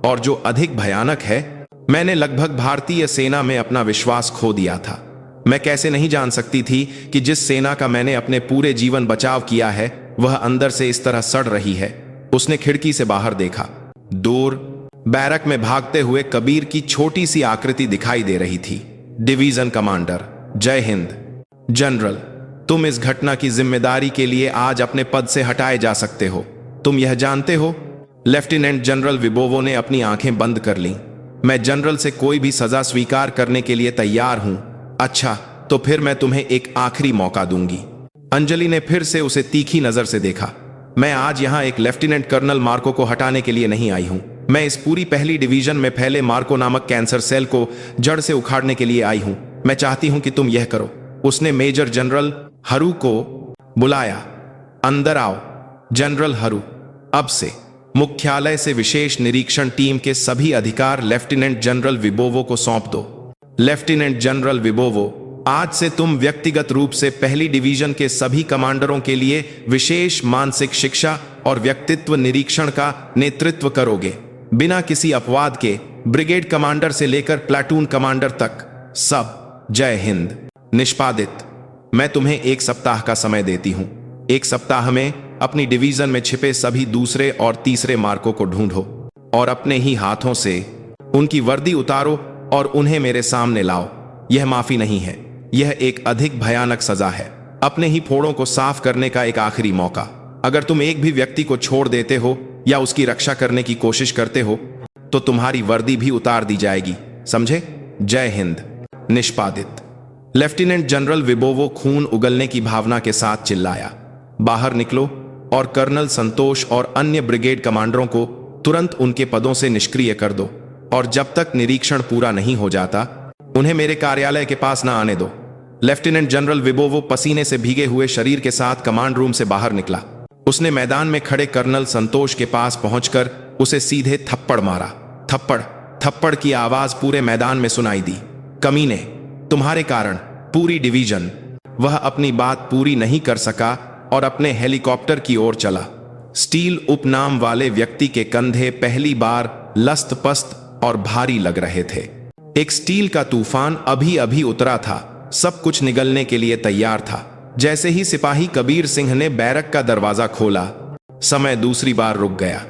और जो अधिक भयानक है, मैंने लगभग भारतीय सेना में अपना विश्वास खो दिया था। मैं कैसे नहीं जान सकती थी कि जिस सेना का मैंने अपने पूरे जीवन बचाव किया है वह अंदर से इस तरह सड़ रही है। उसने खिड़की से बाहर देखा। दूर बैरक में भागते हुए कबीर की छोटी सी आकृति दिखाई दे रही थी। Division commander. जय हिंद जनरल, तुम इस घटना की जिम्मेदारी के लिए आज अपने पद से हटाए जा सकते हो। तुम यह जानते हो? लेफ्टिनेंट जनरल विबोवो ने अपनी आंखें बंद कर लीं। मैं जनरल से कोई भी सजा स्वीकार करने के लिए तैयार हूं। अच्छा, तो फिर मैं तुम्हें एक आखिरी मौका दूंगी। अंजलि ने फिर से उसे तीखी नजर से देखा। मैं आज यहां एक लेफ्टिनेंट कर्नल मार्को को हटाने के लिए नहीं आई हूं। मैं इस पूरी पहली डिवीजन में फैले मार्को नामक कैंसर सेल को जड़ से उखाड़ने के लिए आई हूं। मैं चाहती हूं कि तुम यह करो। उसने मेजर जनरल हरू को बुलाया। अंदर आओ जनरल हरू। अब से मुख्यालय से विशेष निरीक्षण टीम के सभी अधिकार लेफ्टिनेंट जनरल विबोवो को सौंप दो। लेफ्टिनेंट जनरल विबोवो, आज से तुम व्यक्तिगत रूप से पहली डिवीजन के सभी कमांडरों के लिए विशेष मानसिक शिक्षा और व्यक्तित्व निरीक्षण का नेतृत्व करोगे। बिना किसी अपवाद के ब्रिगेड कमांडर से लेकर प्लाटून कमांडर तक सब। जय हिंद। निष्पादित, मैं तुम्हें 1 सप्ताह का समय देती हूं। 1 सप्ताह में अपनी डिवीजन में छिपे सभी दूसरे और तीसरे मार्को को ढूंढो और अपने ही हाथों से उनकी वर्दी उतारो और उन्हें मेरे सामने लाओ। यह माफी नहीं है, यह एक अधिक भयानक सजा है। अपने ही फोड़ों को साफ करने का एक आखिरी मौका। अगर तुम एक भी व्यक्ति को छोड़ देते हो या उसकी रक्षा करने की कोशिश करते हो तो तुम्हारी वर्दी भी उतार दी जाएगी, समझे? जय हिंद। निष्पादित। लेफ्टिनेंट जनरल विबोवो खून उगलने की भावना के साथ चिल्लाया, बाहर निकलो और कर्नल संतोष और अन्य ब्रिगेड कमांडरों को तुरंत उनके पदों से निष्क्रिय कर दो और जब तक निरीक्षण पूरा नहीं हो जाता उन्हें मेरे कार्यालय के पास न आने दो। लेफ्टिनेंट जनरल विबोवो पसीने से भीगे हुए शरीर के साथ कमांड रूम से बाहर निकला। उसने मैदान में खड़े कर्नल संतोष के पास पहुंचकर उसे सीधे थप्पड़ मारा। थप्पड़ थप्पड़ की आवाज पूरे मैदान में सुनाई दी। कमीने, तुम्हारे कारण पूरी डिवीजन। वह अपनी बात पूरी नहीं कर सका और अपने हेलीकॉप्टर की ओर चला। स्टील उपनाम वाले व्यक्ति के कंधे पहली बार लस्त पस्त और भारी लग रहे थे। एक स्टील का तूफान अभी अभी उतरा था, सब कुछ निगलने के लिए तैयार था। जैसे ही सिपाही कबीर सिंह ने बैरक का दरवाजा खोला, समय दूसरी बार रुक गया।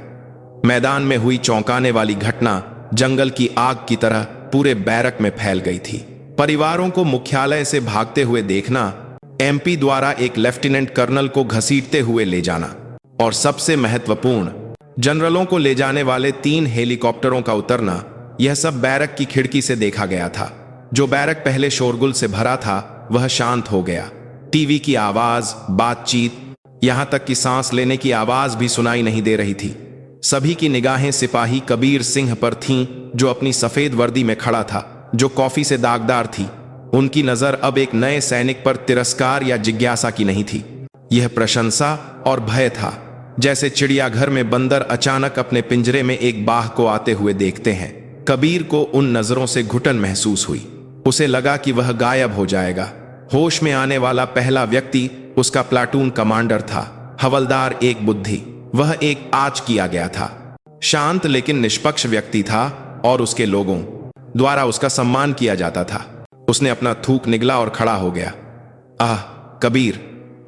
मैदान में हुई चौंकाने वाली घटना जंगल की आग की तरह पूरे बैरक में फैल गई थी। परिवारों को मुख्यालय से भागते हुए देखना, एमपी द्वारा एक लेफ्टिनेंट कर्नल को घसीटते हुए ले जाना और सबसे महत्वपूर्ण, जनरलों को ले जाने वाले 3 हेलीकॉप्टरों का उतरना, यह सब बैरक की खिड़की से देखा गया था। जो बैरक पहले शोरगुल से भरा था वह शांत हो गया। टीवी की आवाज, बातचीत, यहां तक कि सांस लेने की आवाज भी सुनाई नहीं दे रही थी। सभी की निगाहें सिपाही कबीर सिंह पर थीं, जो अपनी सफेद वर्दी में खड़ा था, जो कॉफी से दागदार थी। उनकी नजर अब एक नए सैनिक पर तिरस्कार या जिज्ञासा की नहीं थी, यह प्रशंसा और भय था। जैसे चिड़ियाघर में बंदर अचानक अपने पिंजरे में एक बाघ को आते हुए देखते हैं। कबीर को उन नजरों से घुटन महसूस हुई। उसे लगा कि वह गायब हो जाएगा। होश में आने वाला पहला व्यक्ति उसका प्लाटून कमांडर था, हवलदार एक बुद्धि। वह एक आज किया गया था, शांत लेकिन निष्पक्ष व्यक्ति था और उसके लोगों द्वारा उसका सम्मान किया जाता था। उसने अपना थूक निगला और खड़ा हो गया। आह, कबीर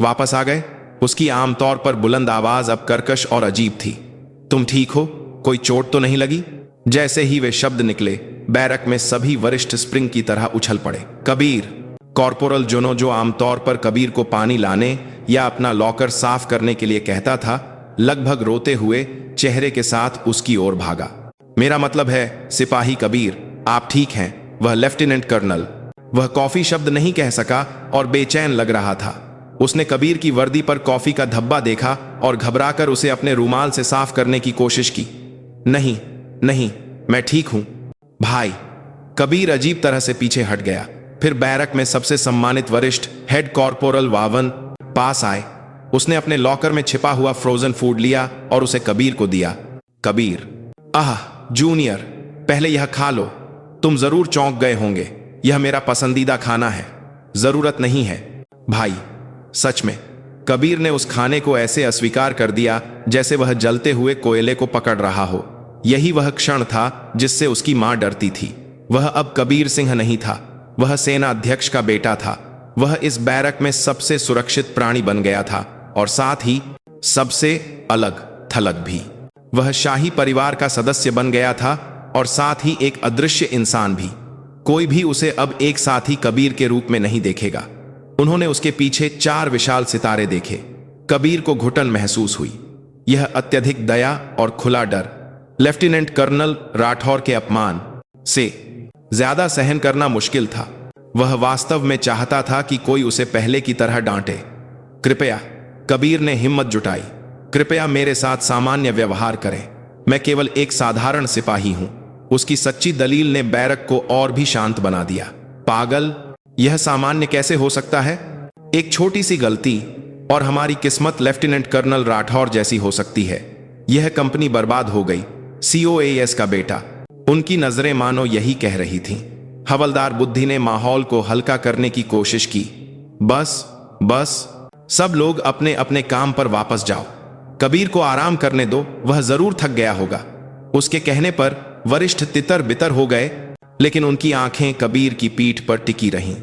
वापस आ गए? उसकी आमतौर पर बुलंद आवाज अब कर्कश और अजीब थी। तुम ठीक हो? कोई चोट तो नहीं लगी? जैसे ही वे शब्द निकले, बैरक में सभी वरिष्ठ स्प्रिंग की तरह उछल पड़े। कबीर! कॉर्पोरल जोनो, जो आमतौर पर कबीर को पानी लाने या अपना लॉकर साफ करने के लिए कहता था, लगभग रोते हुए चेहरे के साथ उसकी ओर भागा। मेरा मतलब है सिपाही कबीर, आप ठीक हैं? वह लेफ्टिनेंट कर्नल। वह कॉफी शब्द नहीं कह सका और बेचैन लग रहा था। उसने कबीर की वर्दी पर कॉफी का धब्बा देखा और घबराकर उसे अपने रुमाल से साफ करने की कोशिश की। नहीं नहीं, मैं ठीक हूं भाई। कबीर अजीब तरह से पीछे हट गया। फिर बैरक में सबसे सम्मानित वरिष्ठ हेड कॉर्पोरल वावन पास आए। उसने अपने लॉकर में छिपा हुआ फ्रोजन फूड लिया और उसे कबीर को दिया। कबीर! आह जूनियर, पहले यह खा लो। तुम जरूर चौंक गए होंगे, यह मेरा पसंदीदा खाना है। जरूरत नहीं है भाई, सच में। कबीर ने उस खाने को ऐसे अस्वीकार कर दिया जैसे वह जलते हुए कोयले को पकड़ रहा हो। यही वह क्षण था जिससे उसकी मां डरती थी। वह अब कबीर सिंह नहीं था, वह सेना अध्यक्ष का बेटा था। वह इस बैरक में सबसे सुरक्षित प्राणी बन गया था और साथ ही सबसे अलग थलग भी। वह शाही परिवार का सदस्य बन गया था और साथ ही एक अदृश्य इंसान भी। कोई भी उसे अब एक साथी कबीर के रूप में नहीं देखेगा। उन्होंने उसके पीछे 4 विशाल सितारे देखे। कबीर को घुटन महसूस हुई। यह अत्यधिक दया और खुला डर लेफ्टिनेंट कर्नल राठौर के अपमान से ज्यादा सहन करना मुश्किल था। वह वास्तव में चाहता था कि कोई उसे पहले की तरह डांटे। कृपया, कबीर ने हिम्मत जुटाई, कृपया मेरे साथ सामान्य व्यवहार करें। मैं केवल एक साधारण सिपाही हूं। उसकी सच्ची दलील ने बैरक को और भी शांत बना दिया। पागल, यह सामान्य कैसे हो सकता है? एक छोटी सी गलती और हमारी किस्मत लेफ्टिनेंट कर्नल राठौर जैसी हो सकती है। यह कंपनी बर्बाद हो गई। COAS का बेटा। उनकी नजरें मानो यही कह रही थीं। हवलदार बुद्धि ने माहौल को हल्का करने की कोशिश की। बस सब लोग अपने अपने काम पर वापस जाओ। कबीर को आराम करने दो, वह जरूर थक गया होगा। उसके कहने पर वरिष्ठ तितर बितर हो गए, लेकिन उनकी आंखें कबीर की पीठ पर टिकी रहीं।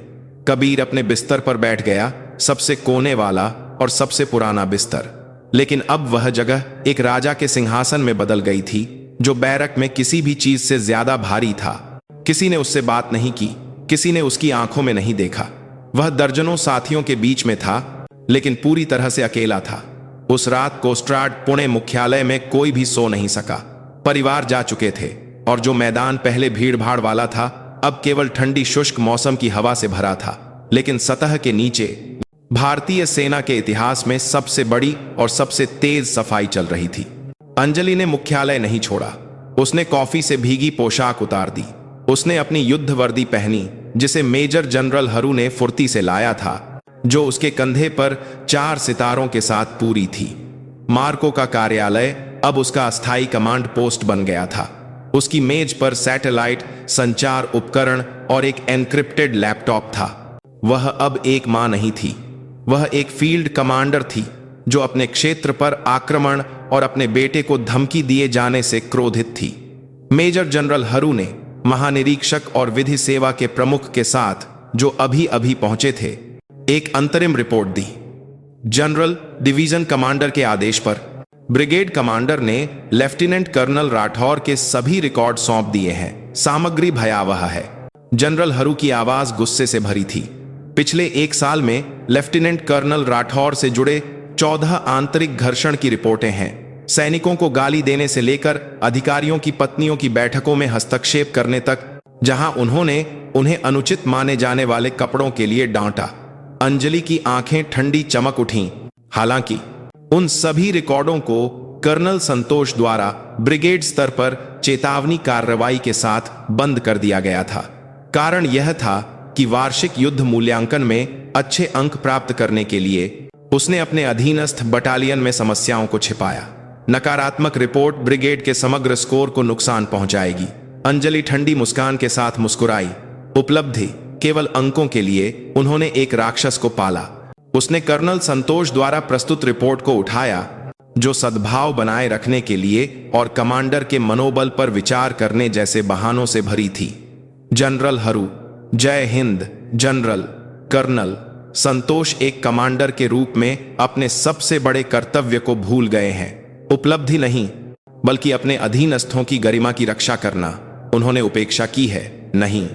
कबीर अपने बिस्तर पर बैठ गया, सबसे कोने वाला और सबसे पुराना बिस्तर। लेकिन अब वह जगह एक राजा के सिंहासन में बदल गई थी, जो बैरक में किसी भी चीज से ज्यादा भारी था। किसी ने उससे बात नहीं की, किसी ने उसकी आंखों में नहीं देखा। वह दर्जनों साथियों के बीच में था, लेकिन पूरी तरह से अकेला था। उस रात कोस्ट्राड पुणे मुख्यालय में कोई भी सो नहीं सका। परिवार जा चुके थे और जो मैदान पहले भीड़ भाड़ वाला था, अब केवल ठंडी शुष्क मौसम की हवा से भरा था। लेकिन सतह के नीचे भारतीय सेना के इतिहास में सबसे बड़ी और सबसे तेज सफाई चल रही थी। अंजलि ने मुख्यालय नहीं छोड़ा। उसने कॉफी से भीगी पोशाक उतार दी। उसने अपनी युद्ध वर्दी पहनी, जिसे मेजर जनरल हरू ने फुर्ती से लाया था, जो उसके कंधे पर 4 सितारों के साथ पूरी थी। मार्को का कार्यालय अब उसका अस्थायी कमांड पोस्ट बन गया था। उसकी मेज पर सैटेलाइट संचार उपकरण और एक एन्क्रिप्टेड लैपटॉप था। वह अब एक मां नहीं थी, वह एक फील्ड कमांडर थी, जो अपने क्षेत्र पर आक्रमण और अपने बेटे को धमकी दिए जाने से क्रोधित थी। मेजर जनरल हरू ने महानिरीक्षक और विधि सेवा के प्रमुख के साथ, जो अभी अभी पहुंचे थे, एक अंतरिम रिपोर्ट दी। जनरल, डिवीजन कमांडर के आदेश पर ब्रिगेड कमांडर ने लेफ्टिनेंट कर्नल राठौर के सभी रिकॉर्ड सौंप दिए हैं। सामग्री भयावह है। जनरल हरू की आवाज गुस्से से भरी थी। पिछले 1 साल में लेफ्टिनेंट कर्नल राठौर से जुड़े 14 आंतरिक घर्षण की रिपोर्टें हैं। सैनिकों को गाली देने से लेकर अधिकारियों की पत्नियों की बैठकों में हस्तक्षेप करने तक, जहां उन्होंने उन्हें अनुचित माने जाने वाले कपड़ों के लिए डांटा। अंजलि की आंखें ठंडी चमक उठीं। हालांकि उन सभी रिकॉर्डों को कर्नल संतोष द्वारा ब्रिगेड स्तर पर चेतावनी कार्रवाई के साथ बंद कर दिया गया था। कारण यह था कि वार्षिक युद्ध मूल्यांकन में अच्छे अंक प्राप्त करने के लिए उसने अपने अधीनस्थ बटालियन में समस्याओं को छिपाया। नकारात्मक रिपोर्ट ब्रिगेड के समग्र स्कोर को नुकसान पहुंचाएगी। अंजलि ठंडी मुस्कान के साथ मुस्कुराई। उपलब्धि केवल अंकों के लिए उन्होंने एक राक्षस को पाला। उसने कर्नल संतोष द्वारा प्रस्तुत रिपोर्ट को उठाया, जो सद्भाव बनाए रखने के लिए और कमांडर के मनोबल पर विचार करने जैसे बहानों से भरी थी। जनरल हरू, जय हिंद। जनरल। कर्नल संतोष एक कमांडर के रूप में अपने सबसे बड़े कर्तव्य को भूल गए हैं। उपलब्धि नहीं, बल्कि अपने अधीनस्थों की गरिमा की रक्षा करना। उन्होंने उपेक्षा की है? नहीं,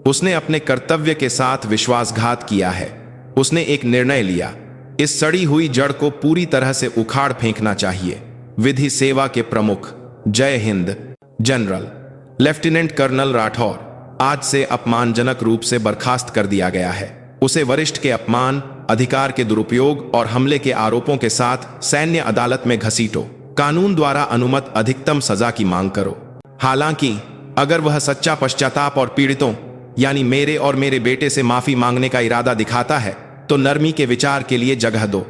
उसने अपने कर्तव्य के साथ विश्वासघात किया है। उसने एक निर्णय लिया, इस सड़ी हुई जड़ को पूरी तरह से उखाड़ फेंकना चाहिए। विधि सेवा के प्रमुख, जय Hind. General. Lieutenant colonel Rathore आज से अपमानजनक रूप से बर्खास्त कर दिया गया है। उसे वरिष्ठ के अपमान, अधिकार के दुरुपयोग और हमले के आरोपों के साथ सैन्य अदालत में घसीटो। कानून द्वारा अनुमत अधिकतम सजा की मांग करो। हालांकि अगर वह सच्चा पश्चाताप और पीड़ितों यानी मेरे और मेरे बेटे से माफी मांगने का इरादा दिखाता है, तो नरमी के विचार के लिए जगह दो।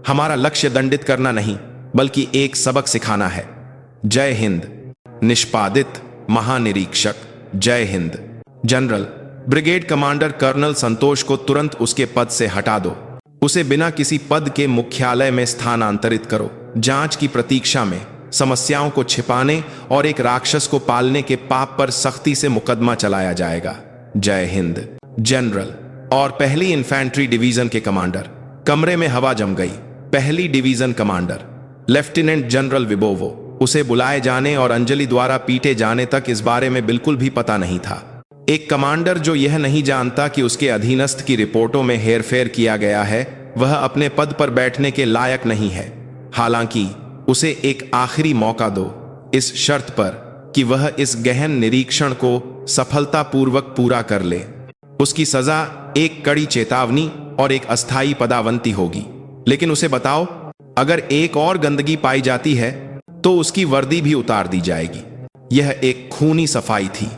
हमारा लक्ष्य दंडित करना नहीं, बल्कि एक सबक सिखाना है। जय हिंद। निष्पादित महानिरीक्षक, जय Hind. General, brigade commander colonel Santosh को तुरंत उसके पद से हटा दो। उसे बिना किसी पद के मुख्यालय में स्थानांतरित करो। जांच की प्रतीक्षा में समस्याओं को छिपाने और एक राक्षस को पालने के पाप पर सख्ती से मुकदमा चलाया जाएगा। जय हिंद। जनरल और पहली इन्फैंट्री डिवीजन के कमांडर। कमरे में हवा जम गई। पहली डिवीजन कमांडर लेफ्टिनेंट जनरल विबोवो। उसे बुलाए जाने और अंजलि द्वारा पीटे जाने तक इस बारे में बिल्कुल भी पता नहीं था। एक कमांडर जो यह नहीं जानता कि उसके अधीनस्थ की रिपोर्टों में हेरफेर किया गया है, वह अपने पद पर बैठने के लायक नहीं है। हालांकि उसे एक आखिरी मौका दो, इस शर्त पर कि वह इस गहन निरीक्षण को सफलतापूर्वक पूरा कर ले। उसकी सजा एक कड़ी चेतावनी और एक अस्थायी पदावंती होगी। लेकिन उसे बताओ, अगर एक और गंदगी पाई जाती है तो उसकी वर्दी भी उतार दी जाएगी। यह एक खूनी सफाई थी।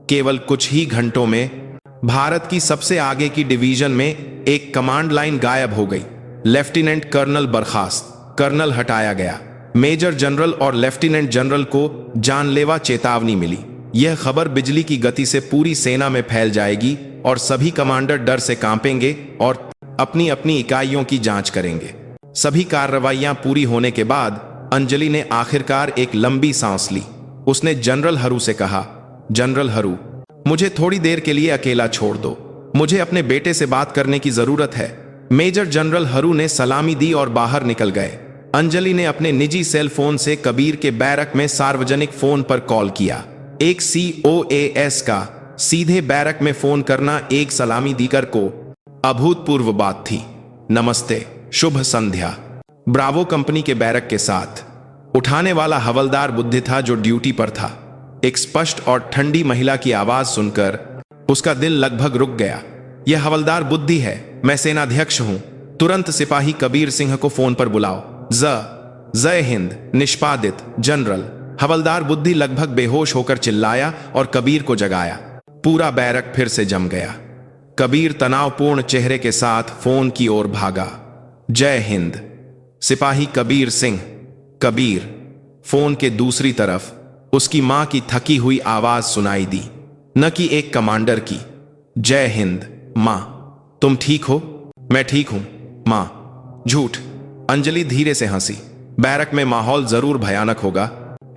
केवल कुछ ही घंटों में भारत की सबसे आगे की डिवीजन में एक कमांड लाइन गायब हो गई। लेफ्टिनेंट कर्नल बर्खास्त, कर्नल हटाया गया। मेजर जनरल और लेफ्टिनेंट जनरल को जानलेवा चेतावनी मिली। यह खबर बिजली की गति से पूरी सेना में फैल जाएगी और सभी कमांडर डर से कांपेंगे और अपनी अपनी इकाइयों की जांच करेंगे। सभी कार्रवाइयां पूरी होने के बाद अंजलि ने आखिरकार एक लंबी सांस ली। उसने जनरल हरू से कहा, जनरल हरू, मुझे थोड़ी देर के लिए अकेला छोड़ दो। मुझे अपने बेटे से बात करने की जरूरत है। मेजर जनरल हरू ने सलामी दी और बाहर निकल गए। अंजलि ने अपने निजी सेल फोन से कबीर के बैरक में सार्वजनिक फोन पर कॉल किया। एक COAS का सीधे बैरक में फोन करना एक सलामी दीकर को अभूतपूर्व बात थी। नमस्ते, शुभ संध्या। ब्रावो कंपनी के बैरक के साथ उठाने वाला हवलदार बुद्धि था जो ड्यूटी पर था। एक स्पष्ट और ठंडी महिला की आवाज सुनकर उसका दिल लगभग रुक गया। यह हवलदार बुद्धि है, मैं सेनाध्यक्ष हूं। तुरंत सिपाही कबीर सिंह को फोन पर बुलाओ। जय हिंद, निष्पादित जनरल। हवलदार बुद्धि लगभग बेहोश होकर चिल्लाया और कबीर को जगाया। पूरा बैरक फिर से जम गया। कबीर तनावपूर्ण चेहरे के साथ फोन की ओर भागा। जय हिंद, सिपाही कबीर सिंह। कबीर। फोन के दूसरी तरफ उसकी मां की थकी हुई आवाज सुनाई दी, न कि एक कमांडर की। जय हिंद मां, तुम ठीक हो? मैं ठीक हूं मां। झूठ। अंजलि धीरे से हंसी। बैरक में माहौल जरूर भयानक होगा,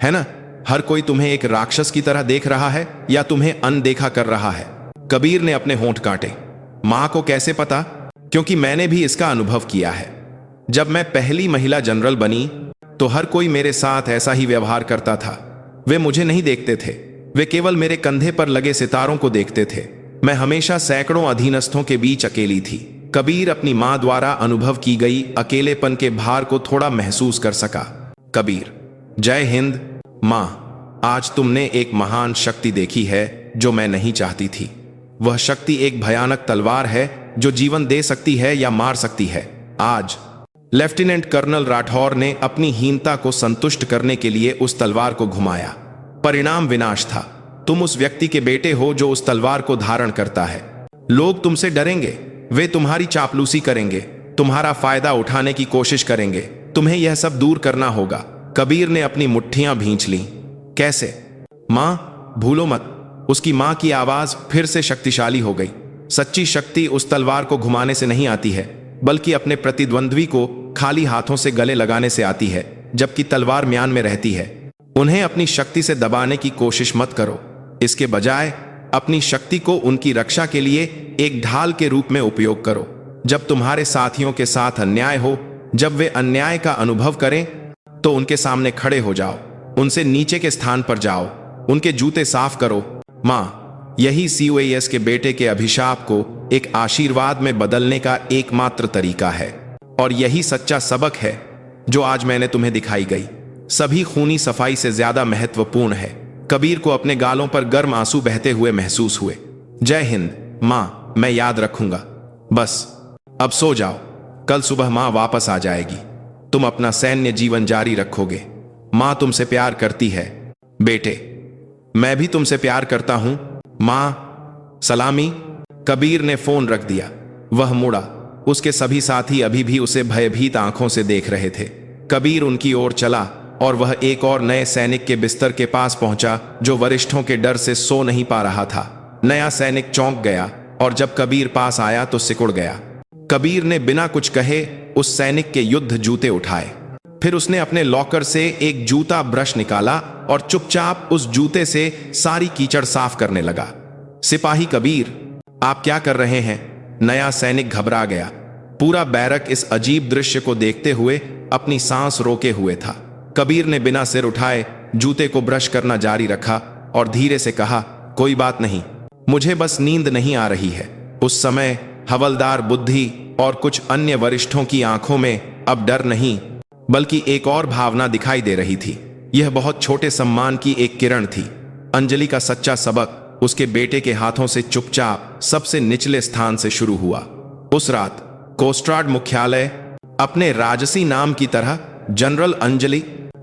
है ना? हर कोई तुम्हें एक राक्षस की तरह देख रहा है या तुम्हें अनदेखा कर रहा है। कबीर ने अपने होंठ काटे। मां को कैसे पता? क्योंकि मैंने भी इसका अनुभव किया है। जब मैं पहली महिला जनरल बनी तो हर कोई मेरे साथ ऐसा ही व्यवहार करता था। वे मुझे नहीं देखते थे, वे केवल मेरे कंधे पर लगे सितारों को देखते थे। मैं हमेशा सैकड़ों अधीनस्थों के बीच अकेली थी। कबीर अपनी मां द्वारा अनुभव की गई अकेलेपन के भार को थोड़ा महसूस कर सका। कबीर। जय हिंद मां, आज तुमने एक महान शक्ति देखी है जो मैं नहीं चाहती थी। वह शक्ति एक भयानक तलवार है जो जीवन दे सकती है या मार सकती है। आज लेफ्टिनेंट कर्नल राठौर ने अपनी हीनता को संतुष्ट करने के लिए उस तलवार को घुमाया। परिणाम विनाश था। तुम उस व्यक्ति के बेटे हो जो उस तलवार को धारण करता है। लोग तुमसे डरेंगे, वे तुम्हारी चापलूसी करेंगे, तुम्हारा फायदा उठाने की कोशिश करेंगे। तुम्हें यह सब दूर करना होगा। कबीर ने अपनी मुट्ठियां भींच लीं। कैसे? मां, भूलो मत। उसकी मां की आवाज फिर से शक्तिशाली हो गई। सच्ची शक्ति उस तलवार को घुमाने से नहीं आती है, बल्कि अपने प्रतिद्वंद्वी को खाली हाथों से गले लगाने से आती है, जबकि तलवार म्यान में रहती है। उन्हें अपनी शक्ति से दबाने की कोशिश मत करो। इसके बजाय अपनी शक्ति को उनकी रक्षा के लिए एक ढाल के रूप में उपयोग करो। जब तुम्हारे साथियों के साथ अन्याय हो, जब वे अन्याय का अनुभव करें, तो उनके सामने खड़े हो जाओ, उनसे नीचे के स्थान पर जाओ, उनके जूते साफ करो। मां, यही COAS के बेटे के अभिशाप को एक आशीर्वाद में बदलने का एकमात्र तरीका है, और यही सच्चा सबक है जो आज मैंने तुम्हें दिखाई गई। सभी खूनी सफाई से ज्यादा महत्वपूर्ण है। कबीर को अपने गालों पर गर्म आंसू बहते हुए महसूस हुए। जय हिंद मां, मैं याद रखूंगा। बस अब सो जाओ, कल सुबह मां वापस आ जाएगी। तुम अपना सैन्य जीवन जारी रखोगे। मां तुमसे प्यार करती है बेटे। मैं भी तुमसे प्यार करता हूं मां। सलामी। कबीर ने फोन रख दिया। वह मुड़ा। उसके सभी साथी अभी भी उसे भयभीत आंखों से देख रहे थे। कबीर उनकी ओर चला और वह एक और नए सैनिक के बिस्तर के पास पहुंचा जो वरिष्ठों के डर से सो नहीं पा रहा था। नया सैनिक चौंक गया और जब कबीर पास आया तो सिकुड़ गया। कबीर ने बिना कुछ कहे उस सैनिक के युद्ध जूते उठाए। फिर उसने अपने लॉकर से एक जूता ब्रश निकाला और चुपचाप उस जूते से सारी कीचड़ साफ करने लगा। सिपाही कबीर, आप क्या कर रहे हैं? नया सैनिक घबरा गया। पूरा बैरक इस अजीब दृश्य को देखते हुए अपनी सांस रोके हुए था। कबीर ने बिना सिर उठाए जूते को ब्रश करना जारी रखा और धीरे से कहा, कोई बात नहीं, मुझे बस नींद नहीं आ रही है। उस समय हवलदार बुद्धि और कुछ अन्य वरिष्ठों की आंखों में अब डर नहीं बल्कि एक और भावना दिखाई दे रही थी। यह बहुत छोटे सम्मान की एक किरण थी। अंजलि का सच्चा सबक उसके बेटे के हाथों से चुपचाप सबसे निचले स्थान से शुरू हुआ। उस रात कोस्टगार्ड मुख्यालय अपने राजसी नाम की तरह general Anjali,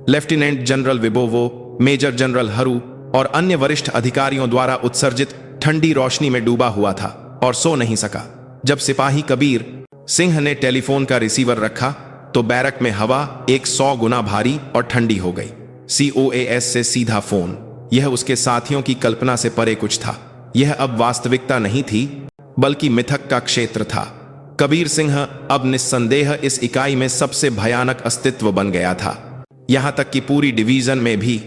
lieutenant general Wibowo, major general हरू और अन्य वरिष्ठ अधिकारियों द्वारा उत्सर्जित ठंडी रोशनी में डूबा हुआ था और सो नहीं सका। जब सिपाही कबीर सिंह ने टेलीफोन का रिसीवर रखा तो बैरक में हवा 100 गुना भारी और ठंडी हो गई। COAS से सीधा फोन, यह उसके साथियों की कल्पना से परे कुछ था। यह अब वास्तविकता नहीं थी बल्कि मिथक का क्षेत्र था। कबीर सिंह अब निस्संदेह इस इकाई में सबसे भयानक अस्तित्व बन गया था। यहां तक कि पूरी डिवीजन में भी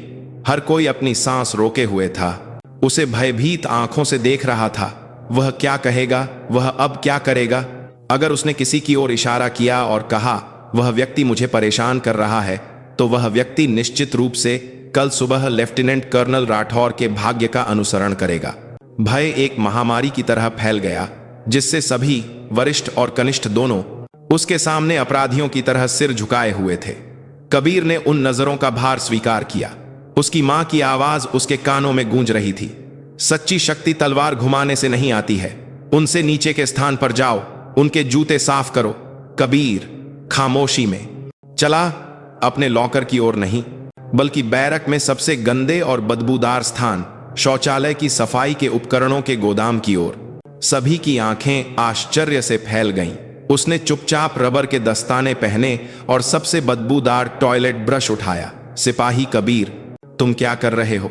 हर कोई अपनी सांस रोके हुए था। उसे भयभीत आंखों से देख रहा था। वह क्या कहेगा, वह अब क्या करेगा? अगर उसने किसी की ओर इशारा किया और कहा वह व्यक्ति मुझे परेशान कर रहा है, तो वह व्यक्ति निश्चित रूप से कल सुबह लेफ्टिनेंट कर्नल राठौर के भाग्य का अनुसरण करेगा। भय एक महामारी की तरह फैल गया जिससे सभी वरिष्ठ और कनिष्ठ दोनों उसके सामने अपराधियों की तरह सिर झुकाए हुए थे। कबीर ने उन नजरों का भार स्वीकार किया। उसकी मां की आवाज उसके कानों में गूंज रही थी। सच्ची शक्ति तलवार घुमाने से नहीं आती है। उनसे नीचे के स्थान पर जाओ, उनके जूते साफ करो। कबीर खामोशी में चला, अपने लॉकर की ओर नहीं बल्कि बैरक में सबसे गंदे और बदबूदार स्थान शौचालय की सफाई के उपकरणों के गोदाम की ओर। सभी की आंखें आश्चर्य से फैल गईं। उसने चुपचाप रबर के दस्ताने पहने और सबसे बदबूदार टॉयलेट ब्रश उठाया। सिपाही कबीर, तुम क्या कर रहे हो?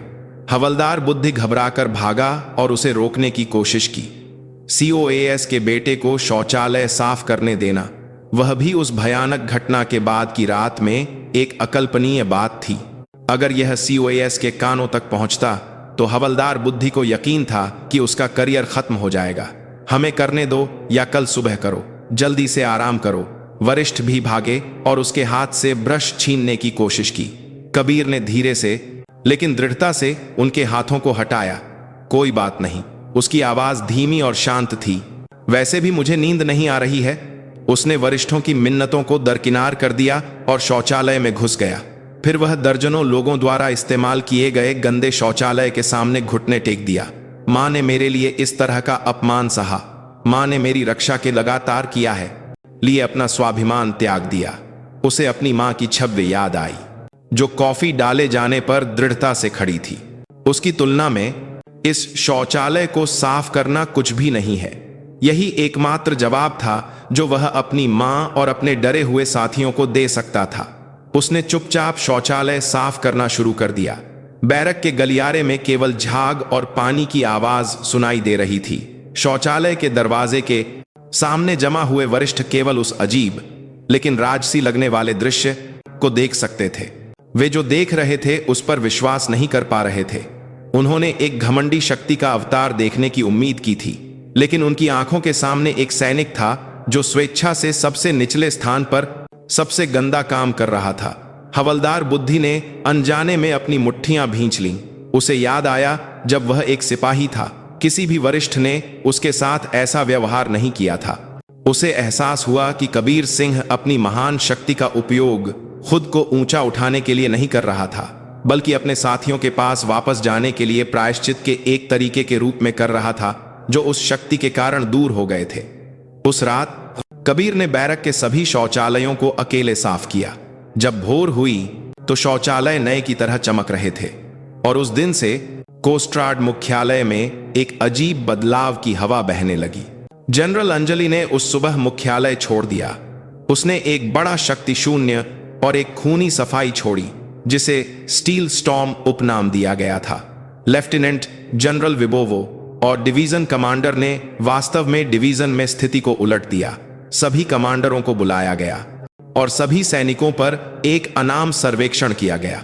हवलदार बुद्धि घबराकर भागा और उसे रोकने की कोशिश की। COAS के बेटे को शौचालय साफ करने देना, वह भी उस भयानक घटना के बाद की रात में एक अकल्पनीय बात थी। अगर यह COAS के कानों तक पहुंचता तो हवलदार बुद्धि को यकीन था कि उसका करियर खत्म हो जाएगा। हमें करने दो या कल सुबह करो, जल्दी से आराम करो। वरिष्ठ भी भागे और उसके हाथ से ब्रश छीनने की कोशिश की। कबीर ने धीरे से लेकिन दृढ़ता से उनके हाथों को हटाया। कोई बात नहीं, उसकी आवाज धीमी और शांत थी। वैसे भी मुझे नींद नहीं आ रही है। उसने वरिष्ठों की मिन्नतों को दरकिनार कर दिया और शौचालय में घुस गया। फिर वह दर्जनों लोगों द्वारा इस्तेमाल किए गए गंदे शौचालय के सामने घुटने टेक दिया। मां ने मेरे लिए इस तरह का अपमान सहा। मां ने मेरी रक्षा के लगातार किया है, लिए अपना स्वाभिमान त्याग दिया। उसे अपनी मां की छवि याद आई जो कॉफी डाले जाने पर दृढ़ता से खड़ी थी। उसकी तुलना में इस शौचालय को साफ करना कुछ भी नहीं है। यही एकमात्र जवाब था जो वह अपनी मां और अपने डरे हुए साथियों को दे सकता था। उसने चुपचाप शौचालय साफ करना शुरू कर दिया। बैरक के गलियारे में केवल झाग और पानी की आवाज सुनाई दे रही थी। शौचालय के दरवाजे के सामने जमा हुए वरिष्ठ केवल उस अजीब लेकिन राजसी लगने वाले दृश्य को देख सकते थे। वे जो देख रहे थे उस पर विश्वास नहीं कर पा रहे थे। उन्होंने एक घमंडी शक्ति का अवतार देखने की उम्मीद की थी, लेकिन उनकी आंखों के सामने एक सैनिक था जो स्वेच्छा से सबसे निचले स्थान पर सबसे गंदा काम कर रहा था। हवलदार बुद्धि ने अनजाने में अपनी मुट्ठियां भींच लीं। उसे याद आया जब वह एक सिपाही था, किसी भी वरिष्ठ ने उसके साथ ऐसा व्यवहार नहीं किया था। उसे एहसास हुआ कि कबीर सिंह अपनी महान शक्ति का उपयोग खुद को ऊंचा उठाने के लिए नहीं कर रहा था, बल्कि अपने साथियों के पास वापस जाने के लिए प्रायश्चित के एक तरीके के रूप में कर रहा था जो उस शक्ति के कारण दूर हो गए थे। उस रात कबीर ने बैरक के सभी शौचालयों को अकेले साफ किया। जब भोर हुई तो शौचालय नए की तरह चमक रहे थे और उस दिन से कोस्टगार्ड मुख्यालय में एक अजीब बदलाव की हवा बहने लगी। जनरल अंजलि ने उस सुबह मुख्यालय छोड़ दिया। उसने एक बड़ा शक्ति शून्य और एक खूनी सफाई छोड़ी जिसे स्टील स्टॉर्म उपनाम दिया गया था। लेफ्टिनेंट जनरल विबोवो और डिवीजन कमांडर ने वास्तव में डिवीजन में स्थिति को उलट दिया। सभी कमांडरों को बुलाया गया और सभी सैनिकों पर एक अनाम सर्वेक्षण किया गया।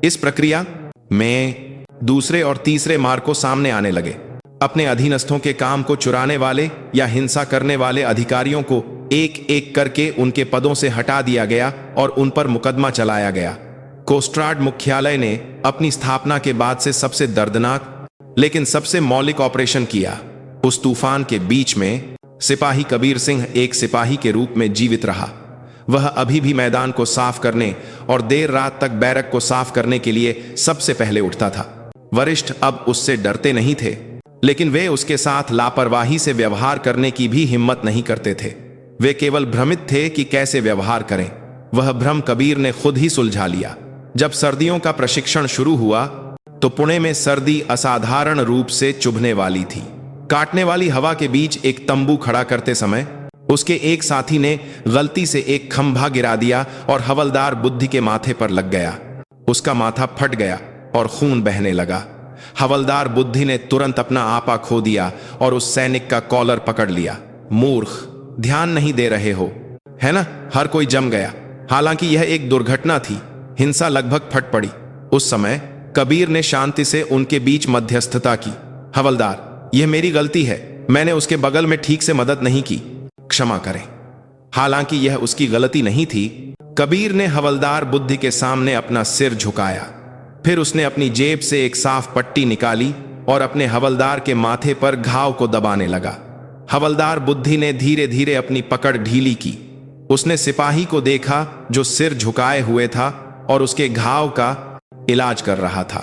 इस प्रक्रिया में दूसरे और तीसरे मार्को सामने आने लगे। अपने अधीनस्थों के काम को चुराने वाले या हिंसा करने वाले अधिकारियों को एक एक करके उनके पदों से हटा दिया गया और उन पर मुकदमा चलाया गया। कोस्टगार्ड मुख्यालय ने अपनी स्थापना के बाद से सबसे दर्दनाक लेकिन सबसे मौलिक ऑपरेशन किया। उस तूफान के बीच में सिपाही कबीर सिंह एक सिपाही के रूप में जीवित रहा। वह अभी भी मैदान को साफ करने और देर रात तक बैरक को साफ करने के लिए सबसे पहले उठता था। वरिष्ठ अब उससे डरते नहीं थे, लेकिन वे उसके साथ लापरवाही से व्यवहार करने की भी हिम्मत नहीं करते थे। वे केवल भ्रमित थे कि कैसे व्यवहार करें। वह भ्रम कबीर ने खुद ही सुलझा लिया। जब सर्दियों का प्रशिक्षण शुरू हुआ तो पुणे में सर्दी असाधारण रूप से चुभने वाली थी। काटने वाली हवा के बीच एक तंबू खड़ा करते समय उसके एक साथी ने गलती से एक खंभा गिरा दिया और हवलदार बुद्धि के माथे पर लग गया। उसका माथा फट गया और खून बहने लगा। हवलदार बुद्धि ने तुरंत अपना आपा खो दिया और उस सैनिक का कॉलर पकड़ लिया। मूर्ख, ध्यान नहीं दे रहे हो, है ना? हर कोई जम गया। हालांकि यह एक दुर्घटना थी। हिंसा लगभग फट पड़ी। उस समय कबीर ने शांति से उनके बीच मध्यस्थता की। हवलदार, यह मेरी गलती है। मैंने उसके बगल में ठीक से मदद नहीं की, क्षमा करें। हालांकि यह उसकी गलती नहीं थी। कबीर ने हवलदार बुद्धि के सामने अपना सिर झुकाया। फिर उसने अपनी जेब से एक साफ पट्टी निकाली और अपने हवलदार के माथे पर घाव को दबाने लगा। हवलदार बुद्धि ने धीरे धीरे अपनी पकड़ ढीली की। उसने सिपाही को देखा जो सिर झुकाए हुए था और उसके घाव का इलाज कर रहा था।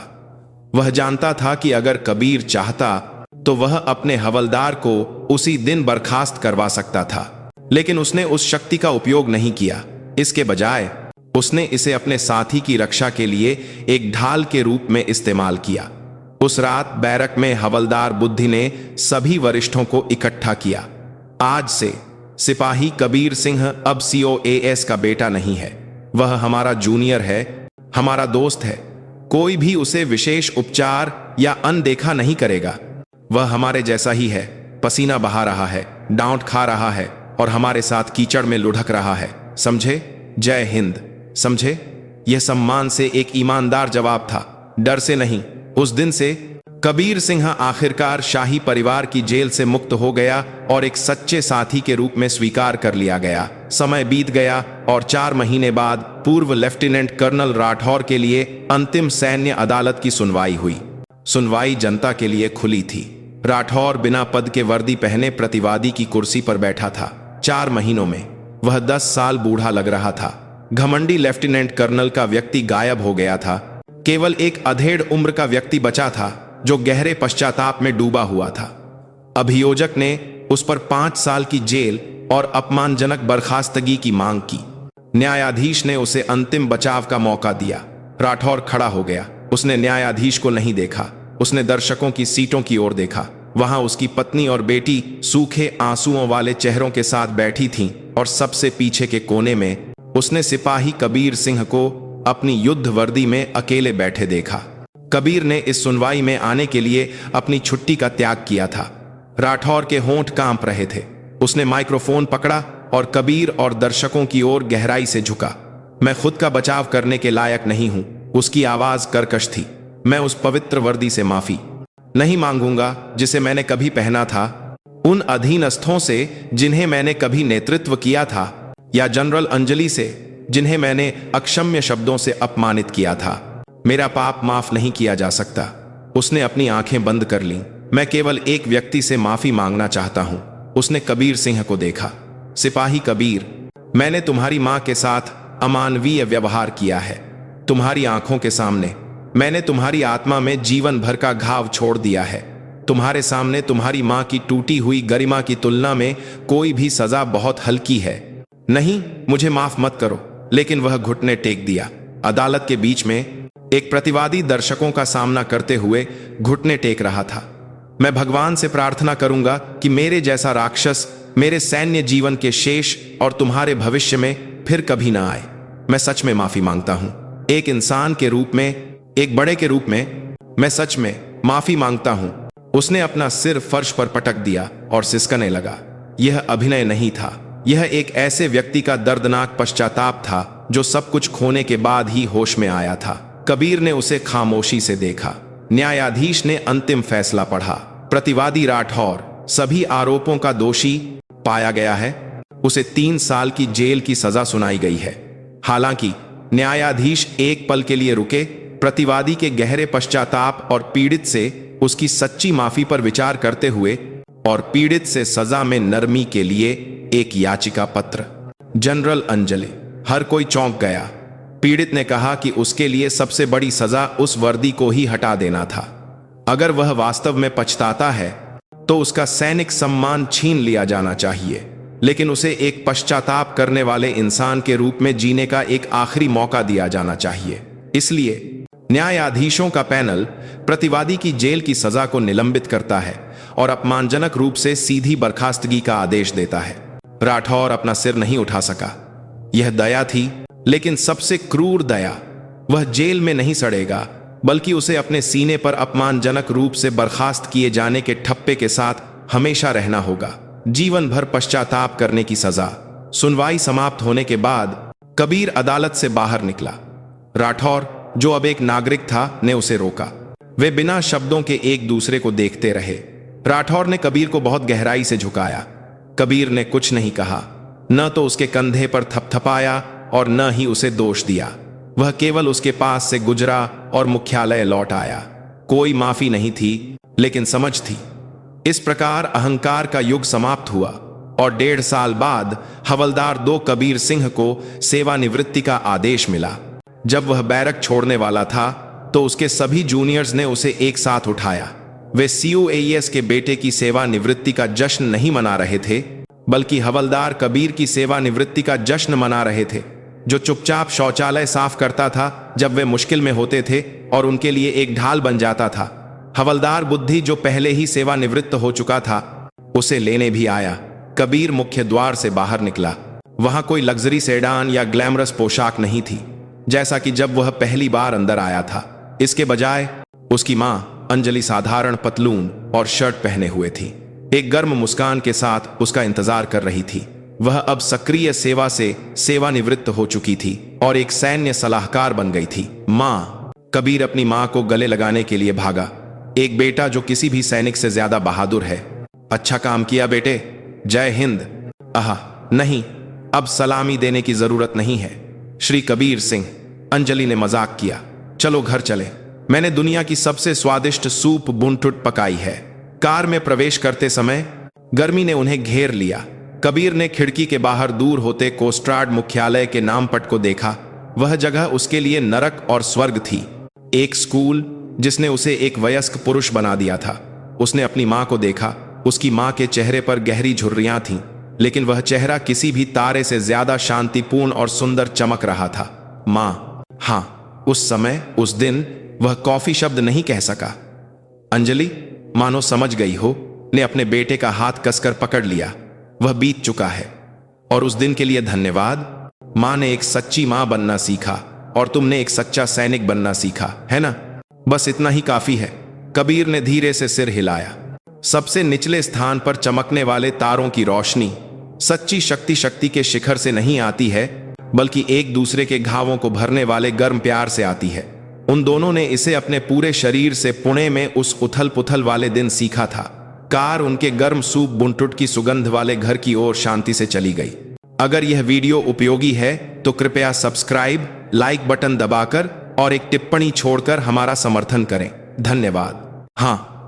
वह जानता था कि अगर कबीर चाहता तो वह अपने हवलदार को उसी दिन बर्खास्त करवा सकता था, लेकिन उसने उस शक्ति का उपयोग नहीं किया। इसके बजाय उसने इसे अपने साथी की रक्षा के लिए एक ढाल के रूप में इस्तेमाल किया। उस रात बैरक में हवलदार बुद्धि ने सभी वरिष्ठों को इकट्ठा किया। आज से सिपाही कबीर सिंह अब COAS का बेटा नहीं है। वह हमारा जूनियर है, हमारा दोस्त है। कोई भी उसे विशेष उपचार या अनदेखा नहीं करेगा। वह हमारे जैसा ही है। पसीना बहा रहा है, डांट खा रहा है और हमारे साथ कीचड़ में लुढ़क रहा है। समझे? जय हिंद। समझे? यह सम्मान से एक ईमानदार जवाब था, डर से नहीं। उस दिन से कबीर सिंह आखिरकार शाही परिवार की जेल से मुक्त हो गया और एक सच्चे साथी के रूप में स्वीकार कर लिया गया। समय बीत गया और 4 महीने बाद पूर्व लेफ्टिनेंट कर्नल राठौर के लिए अंतिम सैन्य अदालत की सुनवाई हुई। सुनवाई जनता के लिए खुली थी। राठौर बिना पद के वर्दी पहने प्रतिवादी की कुर्सी पर बैठा था। 4 महीनों में वह 10 साल बूढ़ा लग रहा था। घमंडी लेफ्टिनेंट कर्नल का व्यक्ति गायब हो गया था। केवल एक अधेड़ उम्र का व्यक्ति बचा था जो गहरे पश्चाताप में डूबा हुआ था। अभियोजक ने उस पर 5 साल की जेल और अपमानजनक बर्खास्तगी की मांग की। न्यायाधीश ने उसे अंतिम बचाव का मौका दिया। राठौर खड़ा हो गया। उसने न्यायाधीश को नहीं देखा, उसने दर्शकों की सीटों की ओर देखा। वहां उसकी पत्नी और बेटी सूखे आंसुओं वाले चेहरों के साथ बैठी थीं और सबसे पीछे के कोने में उसने सिपाही कबीर सिंह को अपनी युद्ध वर्दी में अकेले बैठे देखा। कबीर ने इस सुनवाई में आने के लिए अपनी छुट्टी का त्याग किया था। राठौर के होंठ कांप रहे थे। उसने माइक्रोफोन पकड़ा और कबीर और दर्शकों की ओर गहराई से झुका। मैं खुद का बचाव करने के लायक नहीं हूं। उसकी आवाज कर्कश थी। मैं उस पवित्र वर्दी से माफी नहीं मांगूंगा जिसे मैंने कभी पहना था, उन अधीनस्थों से जिन्हें मैंने कभी नेतृत्व किया था, या जनरल अंजलि से जिन्हें मैंने अक्षम्य शब्दों से अपमानित किया था। मेरा पाप माफ नहीं किया जा सकता। उसने अपनी आंखें बंद कर लीं। मैं केवल एक व्यक्ति से माफी मांगना चाहता हूं। उसने कबीर सिंह को देखा। सिपाही कबीर, मैंने तुम्हारी मां के साथ अमानवीय व्यवहार किया है। तुम्हारी आंखों के सामने मैंने तुम्हारी आत्मा में जीवन भर का घाव छोड़ दिया है। तुम्हारे सामने तुम्हारी मां की टूटी हुई गरिमा की तुलना में कोई भी सजा बहुत हल्की है। नहीं, मुझे माफ मत करो। लेकिन वह घुटने टेक दिया। अदालत के बीच में एक प्रतिवादी दर्शकों का सामना करते हुए घुटने टेक रहा था। मैं भगवान से प्रार्थना करूंगा कि मेरे जैसा राक्षस मेरे सैन्य जीवन के शेष और तुम्हारे भविष्य में फिर कभी ना आए। मैं सच में माफी मांगता हूं। एक इंसान के रूप में, एक बड़े के रूप में मैं सच में माफी मांगता हूं। उसने अपना सिर फर्श पर पटक दिया और सिसकने लगा। यह अभिनय नहीं था। यह एक ऐसे व्यक्ति का दर्दनाक पश्चाताप था जो सब कुछ खोने के बाद ही होश में आया था। कबीर ने उसे खामोशी से देखा। न्यायाधीश ने अंतिम फैसला पढ़ा। प्रतिवादी राठौर सभी आरोपों का दोषी पाया गया है। उसे 3 साल की जेल की सजा सुनाई गई है। हालांकि न्यायाधीश एक पल के लिए रुके। प्रतिवादी के गहरे पश्चाताप और पीड़ित से उसकी सच्ची माफी पर विचार करते हुए और पीड़ित से सजा में नरमी के लिए एक याचिका पत्र। जनरल अंजलि। हर कोई चौंक गया। पीड़ित ने कहा कि उसके लिए सबसे बड़ी सजा उस वर्दी को ही हटा देना था। अगर वह वास्तव में पछताता है तो उसका सैनिक सम्मान छीन लिया जाना चाहिए, लेकिन उसे एक पश्चाताप करने वाले इंसान के रूप में जीने का एक आखिरी मौका दिया जाना चाहिए। इसलिए न्यायाधीशों का पैनल प्रतिवादी की जेल की सजा को निलंबित करता है और अपमानजनक रूप से सीधी बर्खास्तगी का आदेश देता है। राठौर अपना सिर नहीं उठा सका। यह दया थी, लेकिन सबसे क्रूर दया। वह जेल में नहीं सड़ेगा, बल्कि उसे अपने सीने पर अपमानजनक रूप से बर्खास्त किए जाने के ठप्पे के साथ हमेशा रहना होगा। जीवन भर पश्चाताप करने की सजा। सुनवाई समाप्त होने के बाद कबीर अदालत से बाहर निकला। राठौर, जो अब एक नागरिक था, ने उसे रोका। वे बिना शब्दों के एक दूसरे को देखते रहे। राठौर ने कबीर को बहुत गहराई से झुकाया। कबीर ने कुछ नहीं कहा, न तो उसके कंधे पर थपथपाया और न ही उसे दोष दिया। वह केवल उसके पास से गुजरा और मुख्यालय लौट आया। कोई माफी नहीं थी, लेकिन समझ थी। इस प्रकार अहंकार का युग समाप्त हुआ और 1.5 साल बाद हवलदार 2 कबीर सिंह को सेवानिवृत्ति का आदेश मिला। जब वह बैरक छोड़ने वाला था तो उसके सभी जूनियर्स ने उसे एक साथ उठाया। वे COAS के बेटे की सेवानिवृत्ति का जश्न नहीं मना रहे थे, बल्कि हवलदार कबीर की सेवानिवृत्ति का जश्न मना रहे थे, जो चुपचाप शौचालय साफ करता था जब वे मुश्किल में होते थे और उनके लिए एक ढाल बन जाता था। हवलदार बुद्धि, जो पहले ही सेवानिवृत्त हो चुका था, उसे लेने भी आया। कबीर मुख्य द्वार से बाहर निकला। वहां कोई लग्जरी सेडान या ग्लैमरस पोशाक नहीं थी, जैसा कि जब वह पहली बार अंदर आया था। इसके बजाय उसकी मां अंजलि साधारण पतलून और शर्ट पहने हुए थी। एक गर्म मुस्कान के साथ उसका इंतजार कर रही थी। वह अब सक्रिय सेवा से सेवानिवृत्त हो चुकी थी और एक सैन्य सलाहकार बन गई थी। मां। कबीर अपनी मां को गले लगाने के लिए भागा। एक बेटा जो किसी भी सैनिक से ज्यादा बहादुर है। अच्छा काम किया बेटे, जय हिंद। आह नहीं, अब सलामी देने की जरूरत नहीं है, श्री कबीर सिंह। अंजलि ने मजाक किया। चलो घर चले, मैंने दुनिया की सबसे स्वादिष्ट सूप बुनटुट पकाई है। कार में प्रवेश करते समय गर्मी ने उन्हें घेर लिया। कबीर ने खिड़की के बाहर दूर होते कोस्ट्राड मुख्यालय के नामपट को देखा। वह जगह उसके लिए नरक और स्वर्ग थी। एक स्कूल जिसने उसे एक वयस्क पुरुष बना दिया था। उसने अपनी मां को देखा। उसकी मां के चेहरे पर गहरी झुर्रियां थीं, लेकिन वह चेहरा किसी भी तारे से ज्यादा शांतिपूर्ण और सुंदर चमक रहा था। मां। हाँ, उस समय, उस दिन वह कॉफी शब्द नहीं कह सका। अंजलि, मानो समझ गई हो, ने अपने बेटे का हाथ कसकर पकड़ लिया। वह बीत चुका है और उस दिन के लिए धन्यवाद। मां ने एक सच्ची मां बनना सीखा और तुमने एक सच्चा सैनिक बनना सीखा, है ना? बस इतना ही काफी है। कबीर ने धीरे से सिर हिलाया। सबसे निचले स्थान पर चमकने वाले तारों की रोशनी सच्ची शक्ति के शिखर से नहीं आती है, बल्कि एक दूसरे के घावों को भरने वाले गर्म प्यार से आती है। उन दोनों ने इसे अपने पूरे शरीर से पुणे में उस उथल पुथल वाले दिन सीखा था। कार उनके गर्म सूप बुनटुट की सुगंध वाले घर की ओर शांति से चली गई। अगर यह वीडियो उपयोगी है तो कृपया सब्सक्राइब, लाइक बटन दबाकर और एक टिप्पणी छोड़कर हमारा समर्थन करें। धन्यवाद। हाँ।